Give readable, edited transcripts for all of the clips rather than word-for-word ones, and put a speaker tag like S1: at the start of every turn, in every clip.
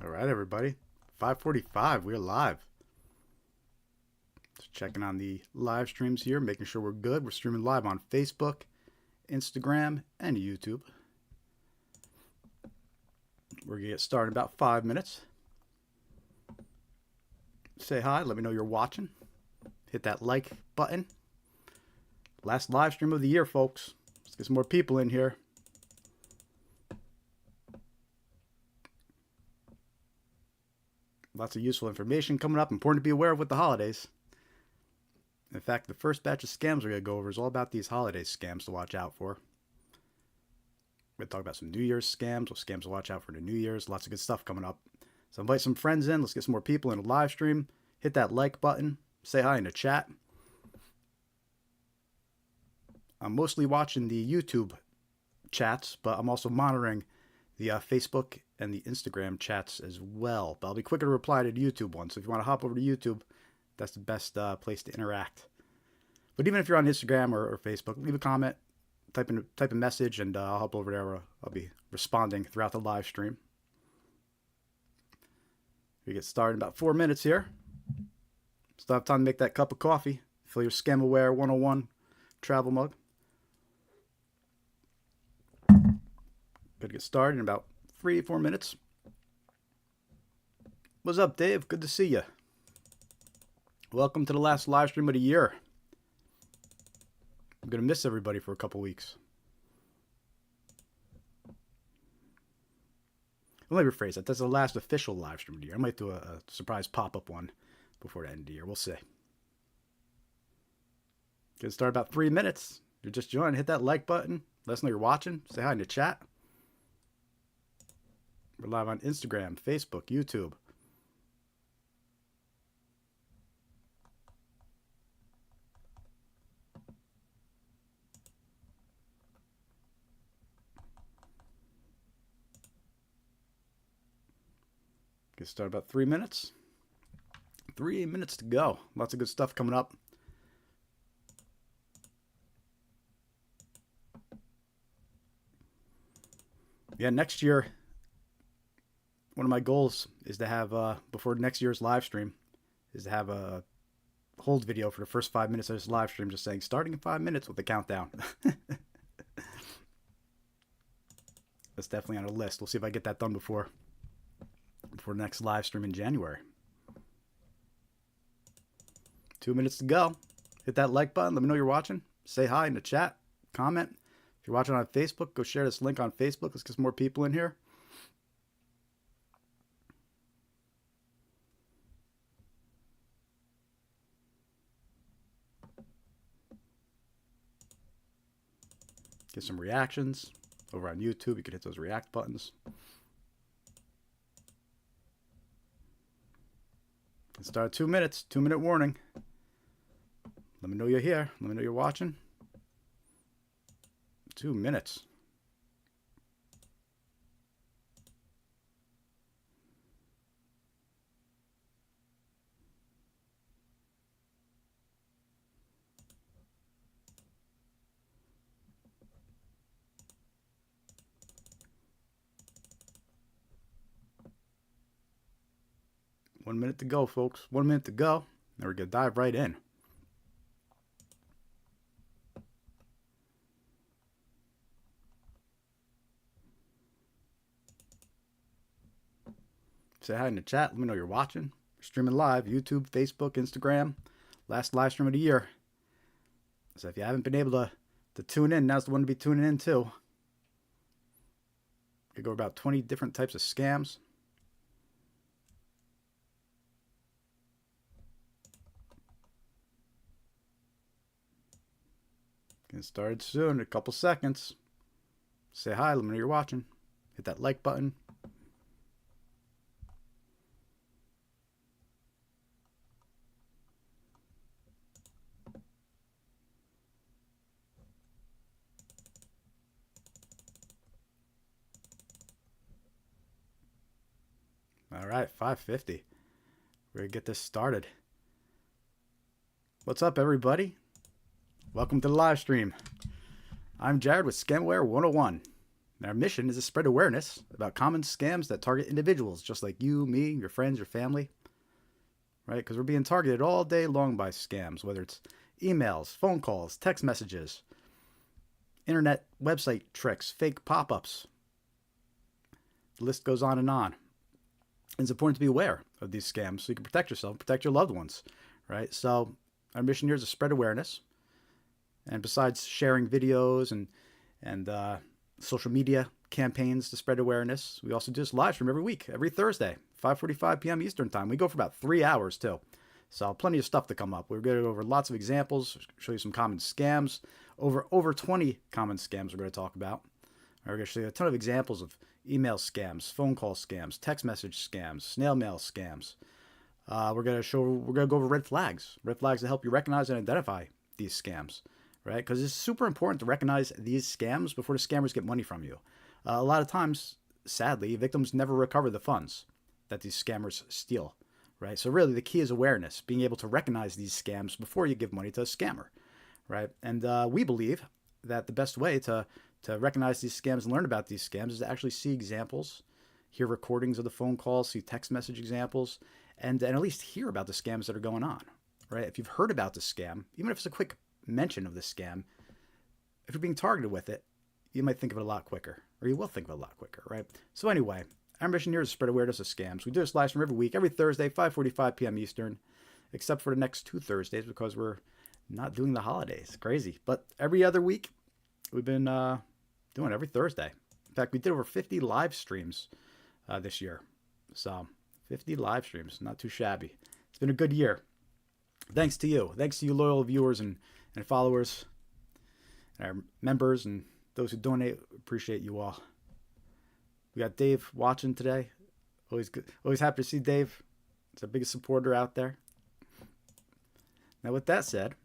S1: All right, everybody. 5:45. We're live. Just checking on the live streams here, making sure we're good. We're streaming live on Facebook, Instagram, and YouTube. We're going to get started in about 5 minutes. Say hi. Let me know you're watching. Hit that like button. Last live stream of the year, folks. Let's get some more people in here. Lots of useful information coming up. Important to be aware of with the holidays. In fact, the first batch of scams we're going to go over is all about these holiday scams to watch out for. We're going to talk about some New Year's scams, or scams to watch out for the New Year's. Lots of good stuff coming up. So invite some friends in. Let's get some more people in the live stream. Hit that like button. Say hi in the chat. I'm mostly watching the YouTube chats, but I'm also monitoring the Facebook and the Instagram chats as well. But I'll be quicker to reply to the YouTube one. So if you want to hop over to YouTube, that's the best place to interact. But even if you're on Instagram or Facebook, leave a comment, type a message, and I'll hop over there. I'll be responding throughout the live stream. We get started in about 4 minutes here. Still have time to make that cup of coffee. Fill your Scam Aware 101 travel mug. Gonna get started in about 3-4 minutes. What's up, Dave? Good to see you. Welcome to the last live stream of the year. I'm gonna miss everybody for a couple weeks. Let me rephrase that. That's the last official live stream of the year. I might do a surprise pop-up one before the end of the year. We'll see. Gonna start about 3 minutes. If you're just joining, hit that like button. Let us know you're watching. Say hi in the chat. We're live on Instagram, Facebook, YouTube. Get started about 3 minutes. 3 minutes to go. Lots of good stuff coming up. Yeah, next year, one of my goals is to have, before next year's live stream, is to have a hold video for the first 5 minutes of this live stream, just saying, starting in 5 minutes with the countdown. That's definitely on a list. We'll see if I get that done before the next live stream in January. 2 minutes to go. Hit that like button. Let me know you're watching. Say hi in the chat. Comment. If you're watching on Facebook, go share this link on Facebook. Let's get some more people in here. Get some reactions. Over on YouTube, you can hit those react buttons. Let's start 2 minutes. 2-minute warning. Let me know you're here. Let me know you're watching. 2 minutes. One minute to go, folks. 1 minute to go. Now we're going to dive right in. Say hi in the chat. Let me know you're watching. We're streaming live. YouTube, Facebook, Instagram. Last live stream of the year. So if you haven't been able to tune in, now's the one to be tuning in too. We go about 20 different types of scams. Getting started soon, a couple seconds. Say hi, let me know you're watching. Hit that like button. All right, 5:50. We're going to get this started. What's up, everybody? Welcome to the live stream. I'm Jared with Scamware 101. And our mission is to spread awareness about common scams that target individuals just like you, me, your friends, your family, right? Because we're being targeted all day long by scams, whether it's emails, phone calls, text messages, internet website tricks, fake pop-ups. The list goes on and on. And it's important to be aware of these scams so you can protect yourself, protect your loved ones, right? So our mission here is to spread awareness. And besides sharing videos and social media campaigns to spread awareness, we also do this live stream every week, every Thursday, 5:45 p.m. Eastern time. We go for about 3 hours too. So plenty of stuff to come up. We're going to go over lots of examples, show you some common scams, over 20 common scams we're going to talk about. We're going to show you a ton of examples of email scams, phone call scams, text message scams, snail mail scams. We're going to go over red flags to help you recognize and identify these scams, right? Because it's super important to recognize these scams before the scammers get money from you. A lot of times, sadly, victims never recover the funds that these scammers steal, right? So really the key is awareness, being able to recognize these scams before you give money to a scammer, right? And we believe that the best way to recognize these scams and learn about these scams is to actually see examples, hear recordings of the phone calls, see text message examples, and at least hear about the scams that are going on, right? If you've heard about the scam, even if it's a quick mention of the scam, if you're being targeted with it, you might think of it a lot quicker, or you will think of it a lot quicker, right? So anyway, our mission here is to spread awareness of scams. We do this live stream every week, every Thursday, 5:45 p.m. Eastern, except for the next 2 Thursdays because we're not doing the holidays. Crazy. But every other week, we've been doing every Thursday. In fact, we did over 50 live streams this year. So 50 live streams, not too shabby. It's been a good year. Thanks to you. Thanks to you loyal viewers and followers, and our members and those who donate. Appreciate you all. We got Dave watching today. Always good. Always happy to see Dave. He's our biggest supporter out there. Now, with that said,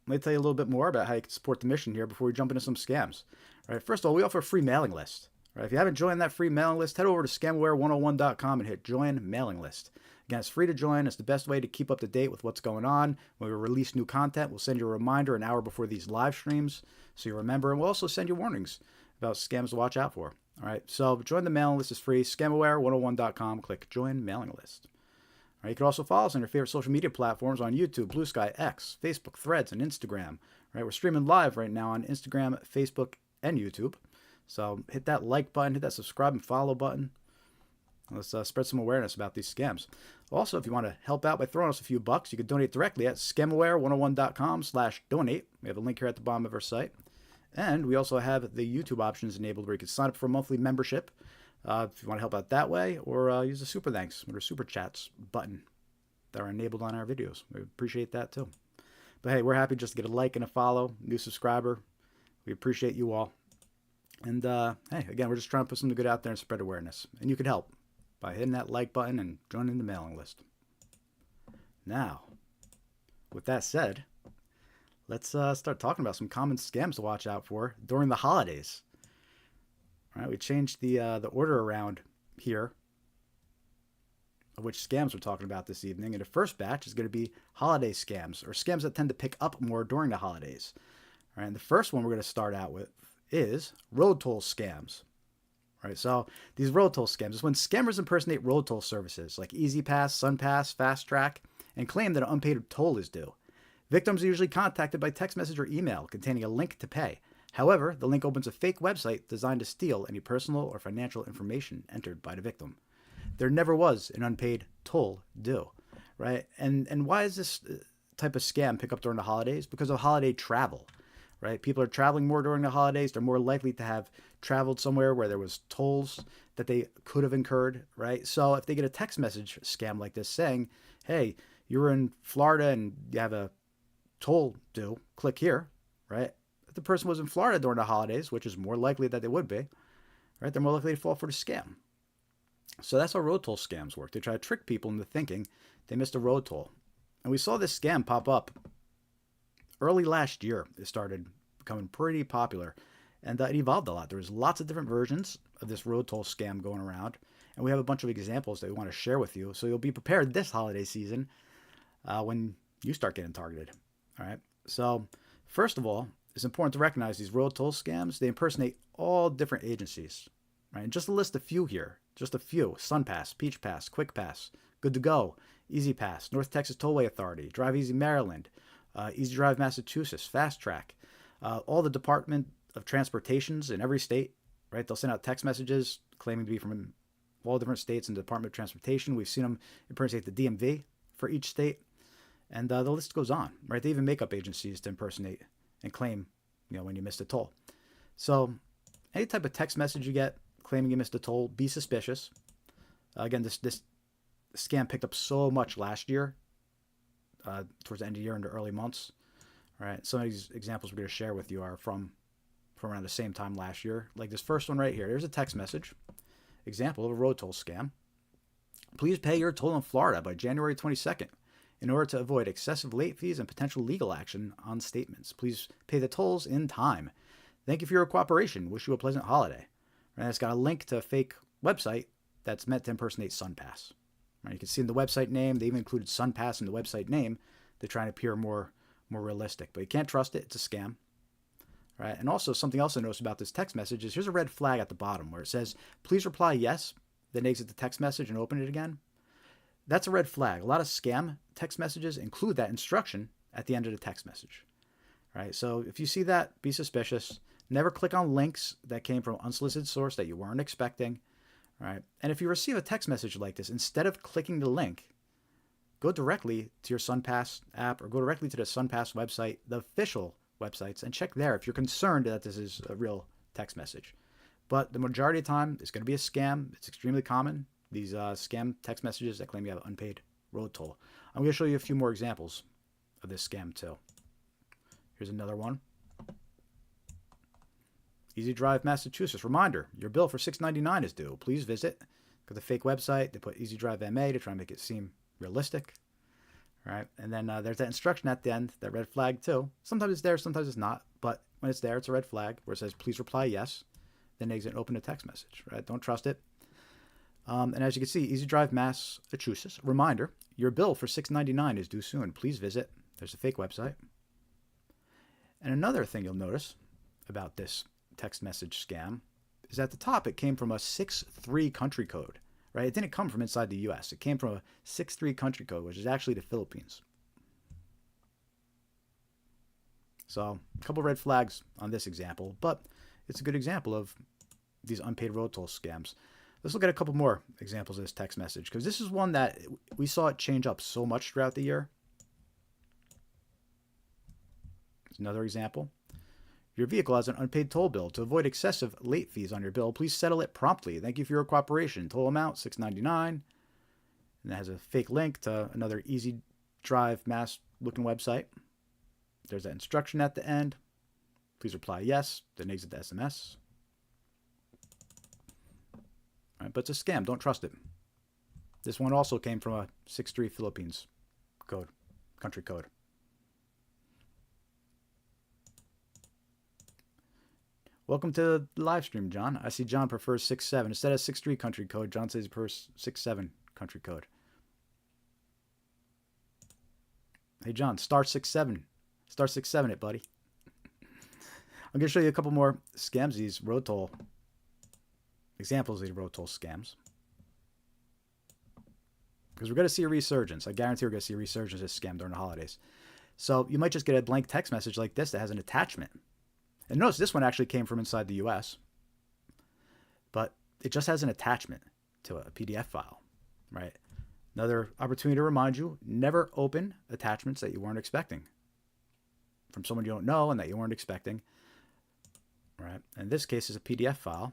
S1: let me tell you a little bit more about how you can support the mission here before we jump into some scams. All right, first of all, we offer a free mailing list. All right, if you haven't joined that free mailing list, head over to scamware101.com and hit join mailing list. Again, it's free to join. It's the best way to keep up to date with what's going on. When we release new content, we'll send you a reminder an hour before these live streams so you remember, and we'll also send you warnings about scams to watch out for. All right, so join the mailing list. It's free. Scamware101.com. Click join mailing list. All right, you can also follow us on your favorite social media platforms on YouTube, Blue Sky, X, Facebook, Threads, and Instagram. All right, we're streaming live right now on Instagram, Facebook, and YouTube. So hit that like button, hit that subscribe and follow button. Let's spread some awareness about these scams. Also, if you want to help out by throwing us a few bucks, you can donate directly at scamware101.com/donate. We have a link here at the bottom of our site. And we also have the YouTube options enabled where you can sign up for a monthly membership if you want to help out that way, or use the super thanks or super chats button that are enabled on our videos. We appreciate that too. But hey, we're happy just to get a like and a follow, new subscriber. We appreciate you all. And hey, again, we're just trying to put something good out there and spread awareness. And you can help by hitting that like button and joining the mailing list. Now, with that said, let's start talking about some common scams to watch out for during the holidays. All right, we changed the order around here of which scams we're talking about this evening. And the first batch is going to be holiday scams, or scams that tend to pick up more during the holidays. All right, and the first one we're going to start out with is road toll scams. All right, so these road toll scams is when scammers impersonate road toll services like EasyPass, SunPass, Fast Track, and claim that an unpaid toll is due. Victims are usually contacted by text message or email containing a link to pay. However, the link opens a fake website designed to steal any personal or financial information entered by the victim. There never was an unpaid toll due, right? And why is this type of scam pick up during the holidays? Because of holiday travel, right? People are traveling more during the holidays. They're more likely to have traveled somewhere where there was tolls that they could have incurred, right? So if they get a text message scam like this saying, hey, you're in Florida and you have a toll due, click here, right? If the person was in Florida during the holidays, which is more likely that they would be, right? They're more likely to fall for the scam. So that's how road toll scams work. They try to trick people into thinking they missed a road toll. And we saw this scam pop up early last year. It started becoming pretty popular, and it evolved a lot. There was lots of different versions of this road toll scam going around, and we have a bunch of examples that we want to share with you, so you'll be prepared this holiday season when you start getting targeted. All right. So first of all, it's important to recognize these road toll scams. They impersonate all different agencies, right? And just to list a few here, just a few: SunPass, Peach Pass, Quick Pass, Good to Go, Easy Pass, North Texas Tollway Authority, Drive Easy Maryland, Easy Drive Massachusetts, Fast Track, all the Department of Transportations in every state, right? They'll send out text messages claiming to be from all different states in the Department of Transportation. We've seen them impersonate the DMV for each state, and the list goes on, right? They even make up agencies to impersonate and claim, when you missed a toll. So any type of text message you get claiming you missed a toll, be suspicious. Again, this scam picked up so much last year, towards the end of the year into early months. All right, some of these examples we're going to share with you are from around the same time last year. Like this first one right here. There's a text message. Example of a road toll scam. Please pay your toll in Florida by January 22nd in order to avoid excessive late fees and potential legal action on statements. Please pay the tolls in time. Thank you for your cooperation. Wish you a pleasant holiday. And it's got a link to a fake website that's meant to impersonate SunPass. Right, you can see in the website name, they even included SunPass in the website name to try and appear more realistic. But you can't trust it. It's a scam. Right? And also something else I noticed about this text message is here's a red flag at the bottom where it says, please reply yes, then exit the text message and open it again. That's a red flag. A lot of scam text messages include that instruction at the end of the text message. Right? So if you see that, be suspicious. Never click on links that came from an unsolicited source that you weren't expecting. Right? And if you receive a text message like this, instead of clicking the link, go directly to your SunPass app or go directly to the SunPass website, the official websites, and check there if you're concerned that this is a real text message. But the majority of the time, it's going to be a scam. It's extremely common, these scam text messages that claim you have unpaid road toll. I'm going to show you a few more examples of this scam too. Here's another one. Easy Drive Massachusetts. Reminder, your bill for $6.99 is due. Please visit. Go to the fake website. They put Easy Drive MA to try and make it seem realistic. Right? And then there's that instruction at the end, that red flag too. Sometimes it's there, sometimes it's not. But when it's there, it's a red flag where it says, please reply yes. Then exit and open a text message. Right? Don't trust it. And as you can see, Easy Drive Massachusetts. Reminder, your bill for $6.99 is due soon. Please visit. There's a fake website. And another thing you'll notice about this text message scam is at the top, it came from a 6-3 country code. Right? It didn't come from inside the U.S. It came from a 6-3 country code, which is actually the Philippines. So a couple red flags on this example, but it's a good example of these unpaid road toll scams. Let's look at a couple more examples of this text message, because this is one that we saw it change up so much throughout the year. Here's another example. Your vehicle has an unpaid toll bill. To avoid excessive late fees on your bill, please settle it promptly. Thank you for your cooperation. Toll amount, $6.99. And it has a fake link to another Easy Drive Mass looking website. There's that instruction at the end. Please reply yes, then exit the SMS. All right, but it's a scam. Don't trust it. This one also came from a 6-3 Philippines code, country code. Welcome to the live stream, John. I see John prefers 6-7. Instead of 6-3 country code, John says he prefers 6-7 country code. Hey, John, star 6-7. Star 6-7 it, buddy. I'm going to show you a couple more scams, these road toll, examples of these road toll scams. Because we're going to see a resurgence. I guarantee we're going to see a resurgence of this scam during the holidays. So you might just get a blank text message like this that has an attachment. And notice this one actually came from inside the US, but it just has an attachment to a PDF file, right? Another opportunity to remind you, never open attachments that you weren't expecting from someone you don't know and that you weren't expecting, right? In this case, it's a PDF file.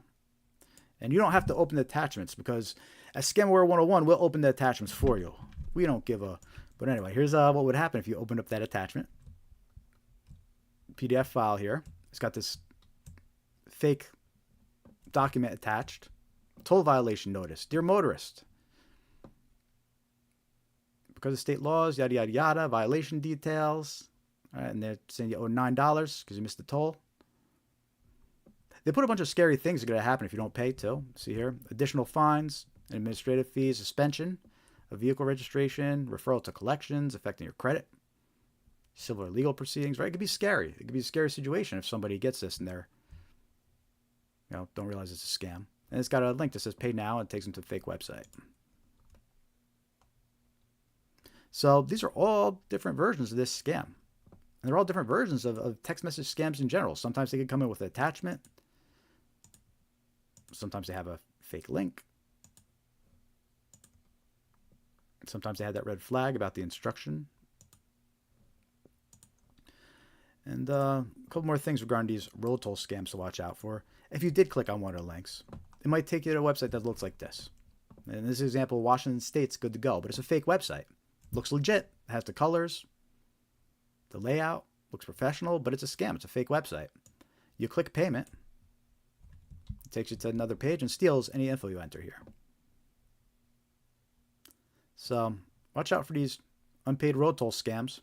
S1: And you don't have to open the attachments because at Scamware 101, we'll open the attachments for you. We don't give a... But anyway, here's what would happen if you opened up that attachment. PDF file here. It's got this fake document attached. Toll violation notice. Dear motorist, because of state laws, yada, yada, yada, violation details. All right, and they're saying you owe $9 because you missed the toll. They put a bunch of scary things that are going to happen if you don't pay, too. See here? Additional fines, administrative fees, suspension of vehicle registration, referral to collections, affecting your credit. Civil or legal proceedings, right? It could be scary. It could be a scary situation if somebody gets this and they're don't realize it's a scam. And it's got a link that says pay now and it takes them to a fake website. So these are all different versions of this scam. And they're all different versions of text message scams in general. Sometimes they can come in with an attachment. Sometimes they have a fake link. Sometimes they had that red flag about the instruction. And a couple more things regarding these road toll scams to watch out for. If you did click on one of the links, it might take you to a website that looks like this. In this example, Washington State's good to go, but it's a fake website. Looks legit, has the colors, the layout, looks professional, but it's a scam. It's a fake website. You click payment, it takes you to another page and steals any info you enter here. So watch out for these unpaid road toll scams.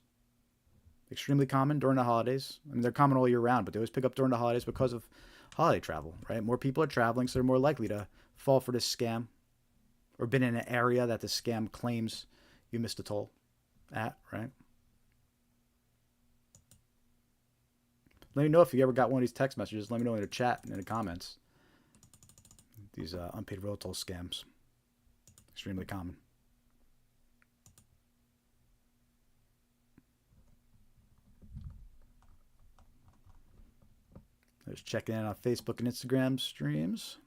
S1: Extremely common during the holidays. I mean, they're common all year round, but they always pick up during the holidays because of holiday travel, right? More people are traveling, so they're more likely to fall for this scam or been in an area that the scam claims you missed a toll at, right? Let me know if you ever got one of these text messages. Let me know in the chat and in the comments. These unpaid road toll scams. Extremely common. Just checking in on Facebook and Instagram streams.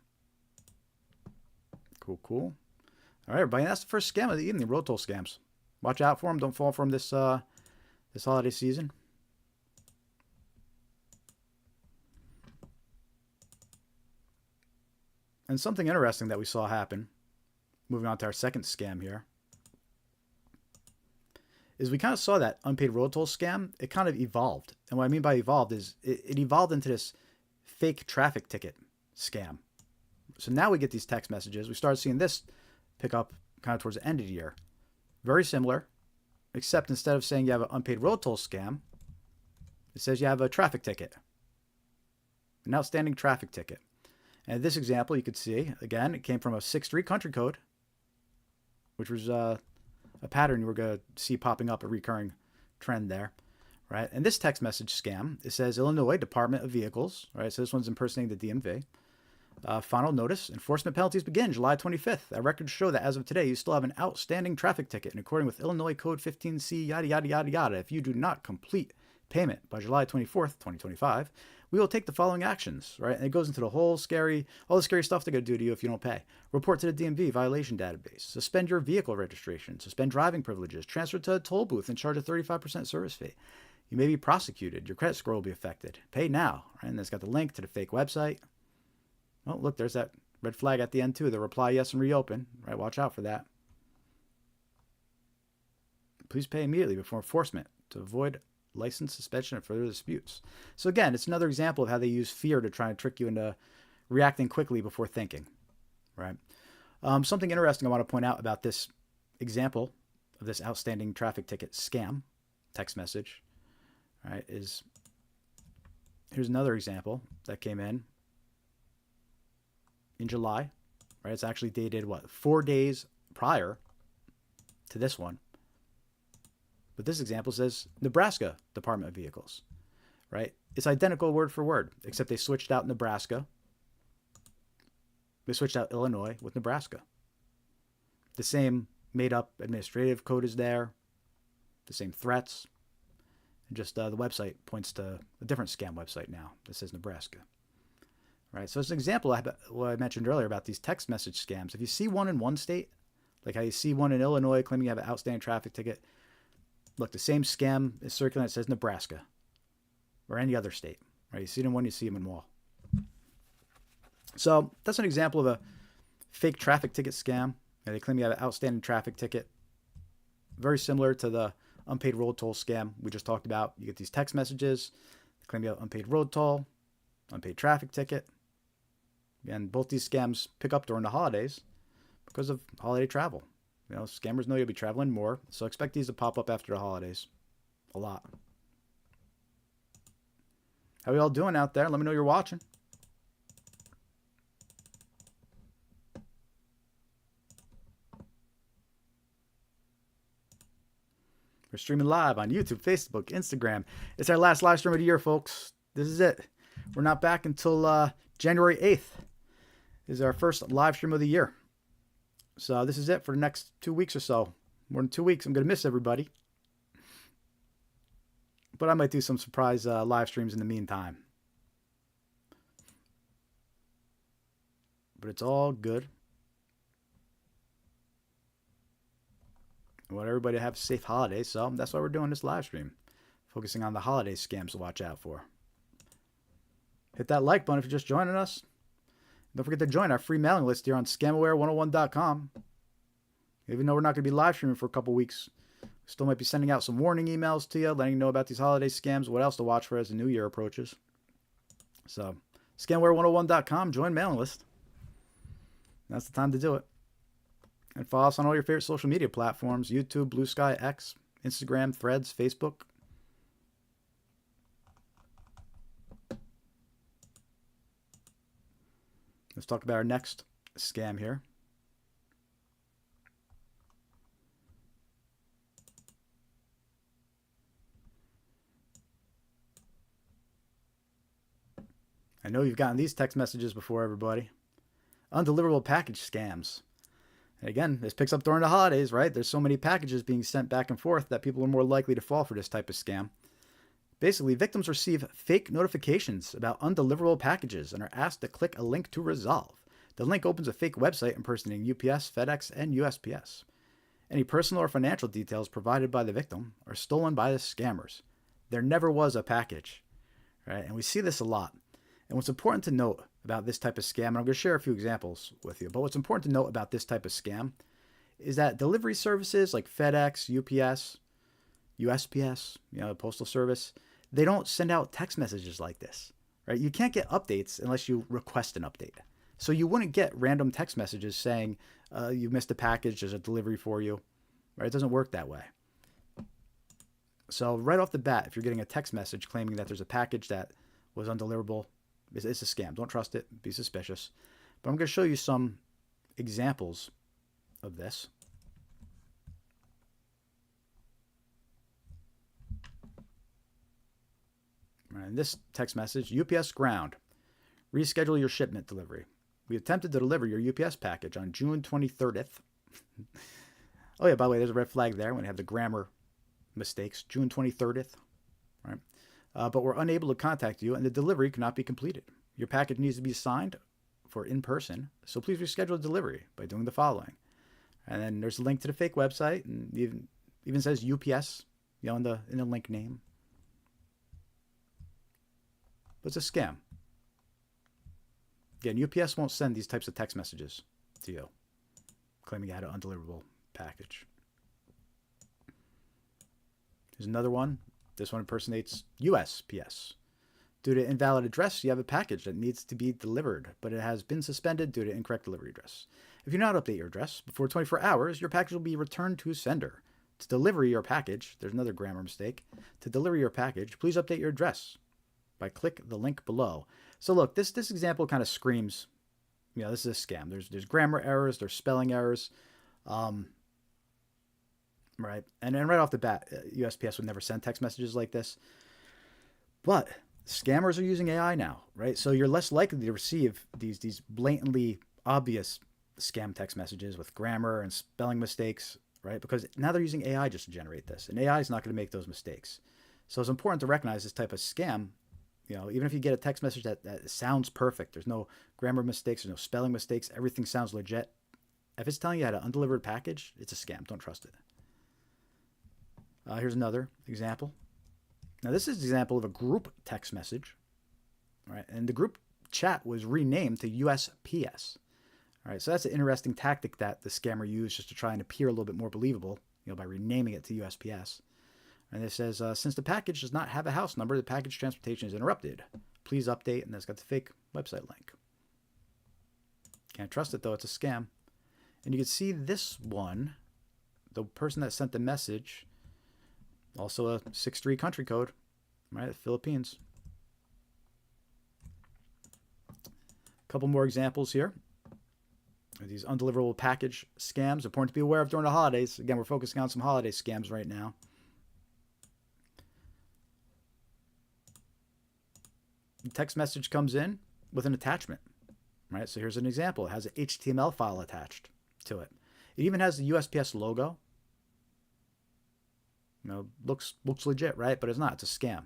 S1: Cool, cool. All right, everybody. That's the first scam of the evening, road toll scams. Watch out for them. Don't fall for them this holiday season. And something interesting that we saw happen, moving on to our second scam here, is we kind of saw that unpaid road toll scam. It kind of evolved. And what I mean by evolved is it evolved into this fake traffic ticket scam. So now we get these text messages. We started seeing this pick up kind of towards the end of the year. Very similar, except instead of saying you have an unpaid road toll scam, it says you have a traffic ticket, an outstanding traffic ticket. And this example, you could see, again, it came from a 6-3 country code, which was a pattern you were going to see popping up, a recurring trend there, right? And this text message scam, it says Illinois Department of Vehicles, right? So this one's impersonating the DMV. Final notice, enforcement penalties begin July 25th. Our records show that as of today, you still have an outstanding traffic ticket in accordance with Illinois Code 15C, yada, yada, yada, yada. If you do not complete payment by July 24th, 2025, we will take the following actions, right? And it goes into the whole all the scary stuff they're going to do to you if you don't pay. Report to the DMV violation database. Suspend your vehicle registration. Suspend driving privileges. Transfer to a toll booth and charge a 35% service fee. You may be prosecuted. Your credit score will be affected. Pay now, right? And it's got the link to the fake website. Oh, look, there's that red flag at the end too. The reply yes and reopen, right? Watch out for that. Please pay immediately before enforcement to avoid license suspension and further disputes. So again, it's another example of how they use fear to try and trick you into reacting quickly before thinking, right? Something interesting I want to point out about this example of this outstanding traffic ticket scam text message, right, is here's another example that came in July, right? It's actually dated, 4 days prior to this one. But this example says Nebraska Department of Vehicles, right? It's identical word for word, except they switched out Nebraska. They switched out Illinois with Nebraska. The same made-up administrative code is there, the same threats, and just the website points to a different scam website now that says Nebraska. Right, so it's an example of what I mentioned earlier about these text message scams. If you see one in one state, like how you see one in Illinois claiming you have an outstanding traffic ticket, look, the same scam is circulating. It says Nebraska or any other state. Right, you see them in one, you see them in all. So that's an example of a fake traffic ticket scam. They claim you have an outstanding traffic ticket. Very similar to the unpaid road toll scam we just talked about. You get these text messages. They claim you have unpaid road toll, unpaid traffic ticket. And both these scams pick up during the holidays because of holiday travel. Scammers know you'll be traveling more, so expect these to pop up after the holidays. A lot. How are you all doing out there? Let me know you're watching. We're streaming live on YouTube, Facebook, Instagram. It's our last live stream of the year, folks. This is it. We're not back until January 8th is our first live stream of the year. So this is it for the next 2 weeks or so. More than 2 weeks. I'm going to miss everybody. But I might do some surprise live streams in the meantime. But it's all good. I want everybody to have safe holidays, so that's why we're doing this live stream. Focusing on the holiday scams to watch out for. Hit that like button if you're just joining us. Don't forget to join our free mailing list here on scamaware101.com. Even though we're not going to be live streaming for a couple weeks, we still might be sending out some warning emails to you, letting you know about these holiday scams, what else to watch for as the new year approaches. So, scamaware101.com, join mailing list. That's the time to do it. And follow us on all your favorite social media platforms: YouTube, Blue Sky, X, Instagram, Threads, Facebook. Let's talk about our next scam here. I know you've gotten these text messages before, everybody. Undeliverable package scams. And again, this picks up during the holidays, right? There's so many packages being sent back and forth that people are more likely to fall for this type of scam. Basically, victims receive fake notifications about undeliverable packages and are asked to click a link to resolve. The link opens a fake website impersonating UPS, FedEx, and USPS. Any personal or financial details provided by the victim are stolen by the scammers. There never was a package, right? And we see this a lot. And what's important to note about this type of scam, and I'm going to share a few examples with you, but what's important to note about this type of scam is that delivery services like FedEx, UPS, USPS, the Postal Service, they don't send out text messages like this, right? You can't get updates unless you request an update. So you wouldn't get random text messages saying you missed a package, there's a delivery for you, right? It doesn't work that way. So right off the bat, if you're getting a text message claiming that there's a package that was undeliverable, it's a scam. Don't trust it. Be suspicious. But I'm going to show you some examples of this. Right, in this text message, UPS ground. Reschedule your shipment delivery. We attempted to deliver your UPS package on June 23rd. Oh yeah, by the way, there's a red flag there when you have the grammar mistakes. June 23rd. Right? But we're unable to contact you and the delivery cannot be completed. Your package needs to be signed for in person, so please reschedule delivery by doing the following. And then there's a link to the fake website, and even says UPS, in the link name. But it's a scam. Again, UPS won't send these types of text messages to you, claiming you had an undeliverable package. Here's another one. This one impersonates USPS. Due to invalid address, you have a package that needs to be delivered, but it has been suspended due to incorrect delivery address. If you do not update your address before 24 hours, your package will be returned to sender. To deliver your package, there's another grammar mistake. To deliver your package, please update your address by click the link below. So look, this example kind of screams, this is a scam. There's grammar errors, there's spelling errors. Right. And right off the bat, USPS would never send text messages like this. But scammers are using AI now, right? So you're less likely to receive these blatantly obvious scam text messages with grammar and spelling mistakes, right? Because now they're using AI just to generate this. And AI is not going to make those mistakes. So it's important to recognize this type of scam. Even if you get a text message that sounds perfect, there's no grammar mistakes, there's no spelling mistakes, everything sounds legit. If it's telling you had an undelivered package, it's a scam. Don't trust it. Here's another example. Now, this is an example of a group text message, right? And the group chat was renamed to USPS. All right, so that's an interesting tactic that the scammer used just to try and appear a little bit more believable, by renaming it to USPS. And it says, since the package does not have a house number, the package transportation is interrupted. Please update, and that's got the fake website link. Can't trust it, though. It's a scam. And you can see this one, the person that sent the message, also a 6-3 country code, right? The Philippines. A couple more examples here. These undeliverable package scams. Important to be aware of during the holidays. Again, we're focusing on some holiday scams right now. the text message comes in with an attachment, right? So here's an example. It has an HTML file attached to it. It even has the USPS logo. Looks legit, right? But it's not. It's a scam.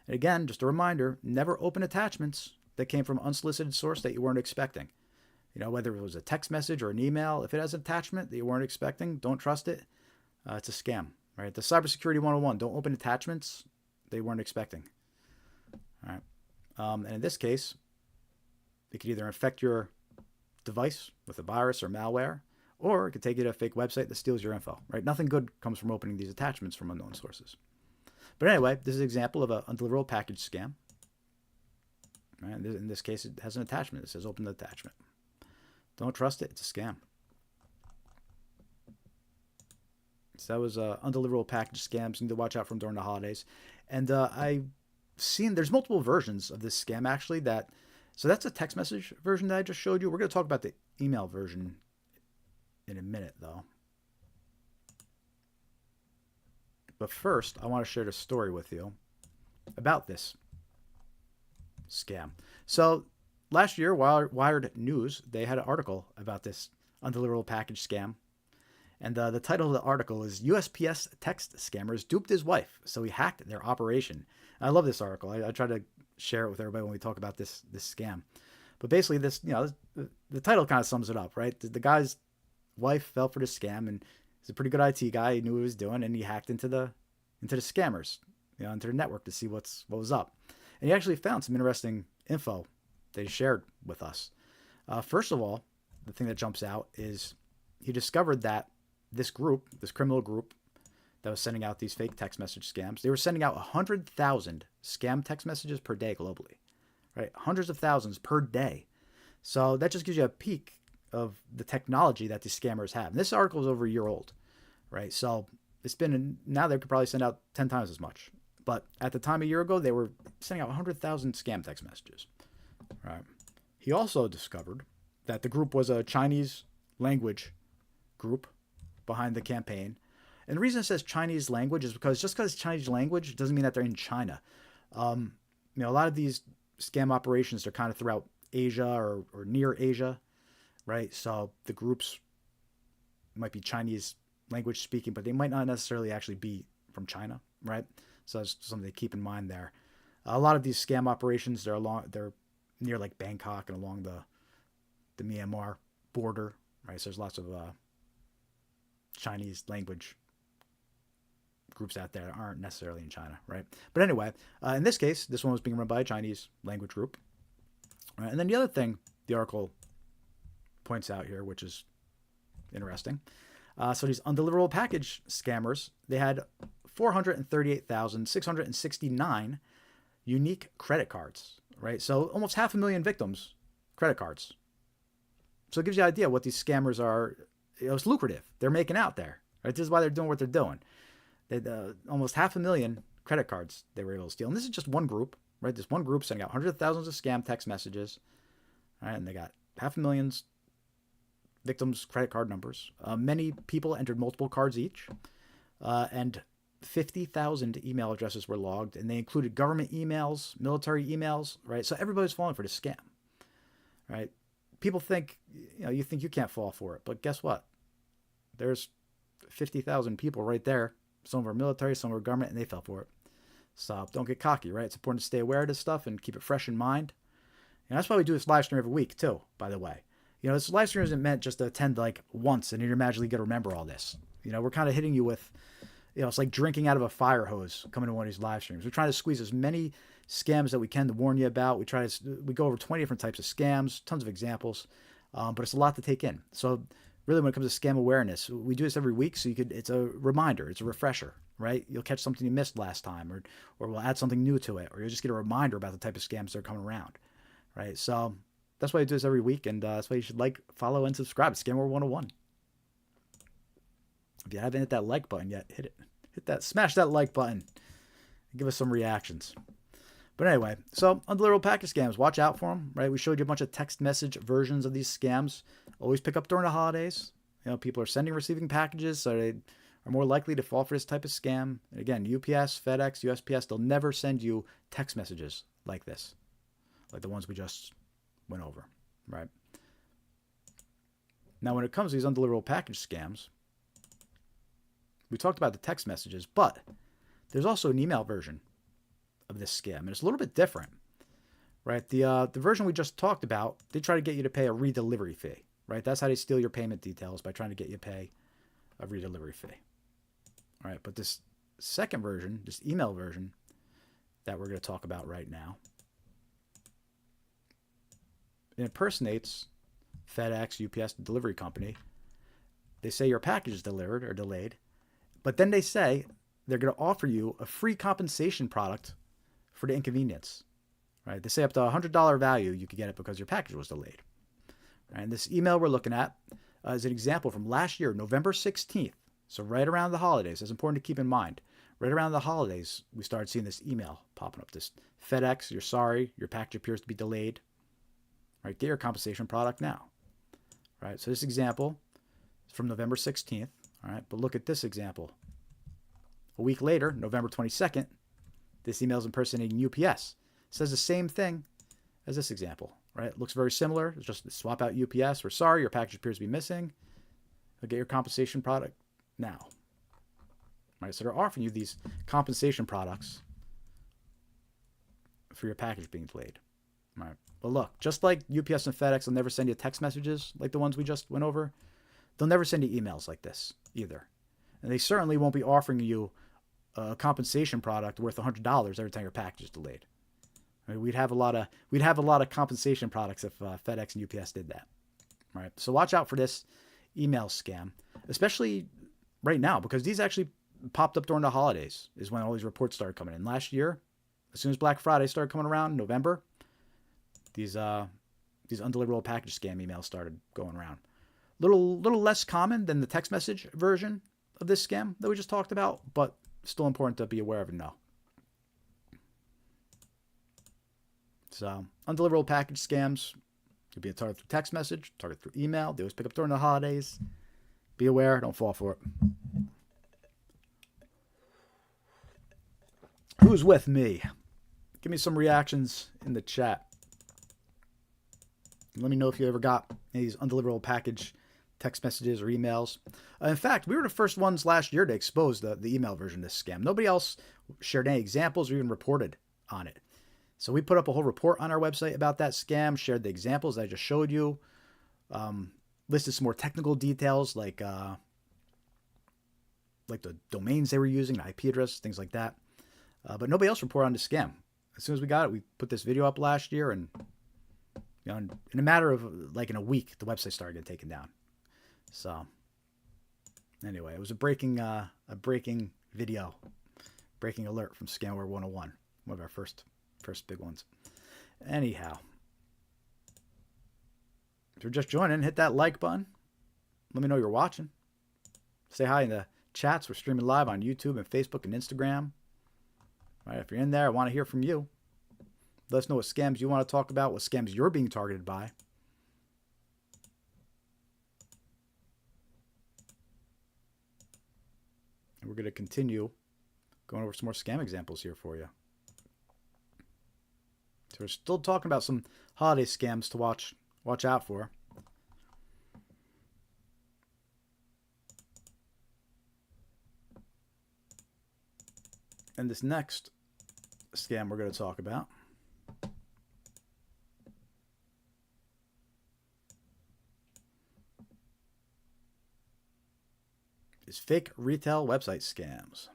S1: And again, just a reminder, never open attachments that came from an unsolicited source that you weren't expecting. Whether it was a text message or an email, if it has an attachment that you weren't expecting, don't trust it. It's a scam, right? The cybersecurity 101, don't open attachments they weren't expecting. All right. And in this case, it could either infect your device with a virus or malware, or it could take you to a fake website that steals your info, right? Nothing good comes from opening these attachments from unknown sources. But anyway, this is an example of an undeliverable package scam. Right? In this case, it has an attachment. It says open the attachment. Don't trust it. It's a scam. So that was undeliverable package scams. You need to watch out for them during the holidays. And I've seen there's multiple versions of this scam actually. So that's a text message version that I just showed you. We're going to talk about the email version in a minute, though. But first, I want to share a story with you about this scam. So last year, Wired News, they had an article about this undeliverable package scam. And the title of the article is USPS text scammers duped his wife, so he hacked their operation. And I love this article. I try to share it with everybody when we talk about this scam. But basically, this the title kind of sums it up, right? The guy's wife fell for this scam, and he's a pretty good IT guy. He knew what he was doing, and he hacked into the scammers, into the network to see what was up. And he actually found some interesting info that he shared with us. First of all, the thing that jumps out is he discovered that this criminal group that was sending out these fake text message scams, they were sending out 100,000 scam text messages per day globally, right? Hundreds of thousands per day. So that just gives you a peek of the technology that these scammers have. And this article is over a year old, right? So now they could probably send out 10 times as much. But at the time a year ago, they were sending out 100,000 scam text messages, right? He also discovered that the group was a Chinese language group behind the campaign. And the reason it says Chinese language is because just because it's Chinese language doesn't mean that they're in China. A lot of these scam operations are kind of throughout Asia or near Asia, right? So the groups might be Chinese language speaking, but they might not necessarily actually be from China, right? So that's something to keep in mind there. A lot of these scam operations, they're near like Bangkok and along the Myanmar border, right? So there's lots of Chinese language groups out there that aren't necessarily in China, right? But anyway, in this case, this one was being run by a Chinese language group. Right? And then the other thing the article points out here, which is interesting. So these undeliverable package scammers, they had 438,669 unique credit cards, right? So almost 500,000 victims, credit cards. So it gives you an idea what these scammers are. It's lucrative. They're making out there, right? This is why they're doing what they're doing. They almost 500,000 credit cards they were able to steal. And this is just one group, right? This one group sending out hundreds of thousands of scam text messages, right? And they got 500,000 victims' credit card numbers. Many people entered multiple cards each, and 50,000 email addresses were logged, and they included government emails, military emails, right? So everybody's falling for this scam, right? People think, you think you can't fall for it, but guess what? There's 50,000 people right there. Some are military, some are government, and they fell for it. So don't get cocky, right? It's important to stay aware of this stuff and keep it fresh in mind. And that's why we do this live stream every week too, by the way. This live stream isn't meant just to attend like once and you're magically going to remember all this. We're kind of hitting you with, it's like drinking out of a fire hose coming to one of these live streams. We're trying to squeeze as many scams that we can to warn you about. We go over 20 different types of scams, tons of examples, but it's a lot to take in. So really when it comes to scam awareness, we do this every week. So it's a reminder, it's a refresher, right? You'll catch something you missed last time or we'll add something new to it, or you'll just get a reminder about the type of scams that are coming around, right? So that's why I do this every week, and that's why you should follow, and subscribe. It's Scammer 101. If you haven't hit that like button yet, hit it. Smash that like button. Give us some reactions. But anyway, so undeliverable package scams, watch out for them, right? We showed you a bunch of text message versions of these scams. Always pick up during the holidays. People are sending, receiving packages, so they are more likely to fall for this type of scam. And again, UPS, FedEx, USPS, they'll never send you text messages like this, like the ones we just went over, right? Now, when it comes to these undeliverable package scams, we talked about the text messages, but there's also an email version of this scam, and it's a little bit different, right? The version we just talked about, they try to get you to pay a redelivery fee, right? That's how they steal your payment details, by trying to get you to pay a redelivery fee, all right? But this second version, this email version that we're going to talk about right now, it impersonates FedEx, UPS, the delivery company. They say your package is delivered or delayed, but then they say they're going to offer you a free compensation product for the inconvenience, right? They say up to $100 value you could get it because your package was delayed. Right? And this email we're looking at is an example from last year, November 16th. So right around the holidays. It's important to keep in mind. Right around the holidays, we started seeing this email popping up. This FedEx, you're sorry, your package appears to be delayed. Right? Get your compensation product now. Right? So this example is from November 16th. All right? But look at this example. A week later, November 22nd, this email is impersonating UPS. It says the same thing as this example. Right? It looks very similar. It's just swap out UPS. We're sorry, your package appears to be missing. Get your compensation product now. Right? So they're offering you these compensation products for your package being delayed. Right? But look, just like UPS and FedEx will never send you text messages like the ones we just went over, they'll never send you emails like this either. And they certainly won't be offering you a compensation product worth $100 every time your package is delayed. I mean, we'd have a lot of compensation products if FedEx and UPS did that. Right? So watch out for this email scam, especially right now, because these actually popped up during the holidays is when all these reports started coming in. Last year, as soon as Black Friday started coming around, November, these undeliverable package scam emails started going around. Little less common than the text message version of this scam that we just talked about, but still important to be aware of and know. So, undeliverable package scams could be a target through text message, target through email. They always pick up during the holidays. Be aware, don't fall for it. Who's with me? Give me some reactions in the chat. Let me know if you ever got any of these undeliverable package text messages or emails. In fact, we were the first ones last year to expose the email version of this scam. Nobody else shared any examples or even reported on it. So we put up a whole report on our website about that scam, shared the examples I just showed you, listed some more technical details like the domains they were using, the IP address, things like that. But nobody else reported on the scam. As soon as we got it, we put this video up last year, and in a matter of in a week, the website started getting taken down. So anyway, it was a breaking video, breaking alert from Scamware 101, one of our first big ones. Anyhow, if you're just joining, hit that like button. Let me know you're watching. Say hi in the chats. We're streaming live on YouTube and Facebook and Instagram. All right, if you're in there, I want to hear from you. Let us know what scams you want to talk about, what scams you're being targeted by. And we're going to continue going over some more scam examples here for you. So we're still talking about some holiday scams to watch out for. And this next scam we're going to talk about is fake retail website scams.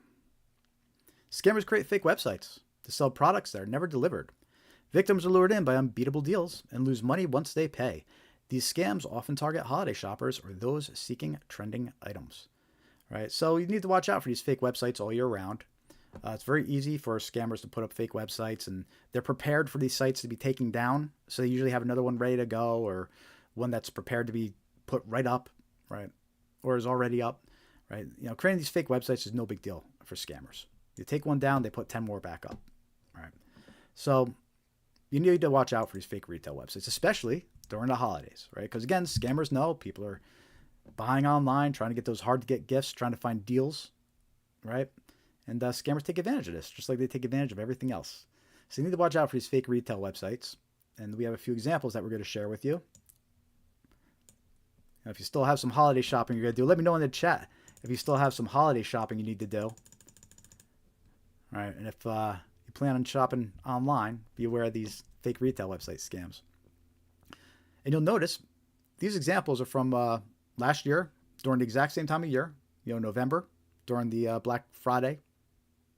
S1: Scammers create fake websites to sell products that are never delivered. Victims are lured in by unbeatable deals and lose money once they pay. These scams often target holiday shoppers or those seeking trending items. Right? So you need to watch out for these fake websites all year round. It's very easy for scammers to put up fake websites, and they're prepared for these sites to be taken down. So they usually have another one ready to go, or one that's prepared to be put right up, right? Or is already up, right? Creating these fake websites is no big deal for scammers. You take one down, they put 10 more back up, right? So you need to watch out for these fake retail websites, especially during the holidays, right? Because again, scammers know people are buying online, trying to get those hard to get gifts, trying to find deals, right? And scammers take advantage of this, just like they take advantage of everything else. So you need to watch out for these fake retail websites. And we have a few examples that we're going to share with you. Now, if you still have some holiday shopping you're going to do, let me know in the chat if you still have some holiday shopping you need to do. All right, and if you plan on shopping online, be aware of these fake retail website scams. And you'll notice these examples are from last year during the exact same time of year, November, during the Black Friday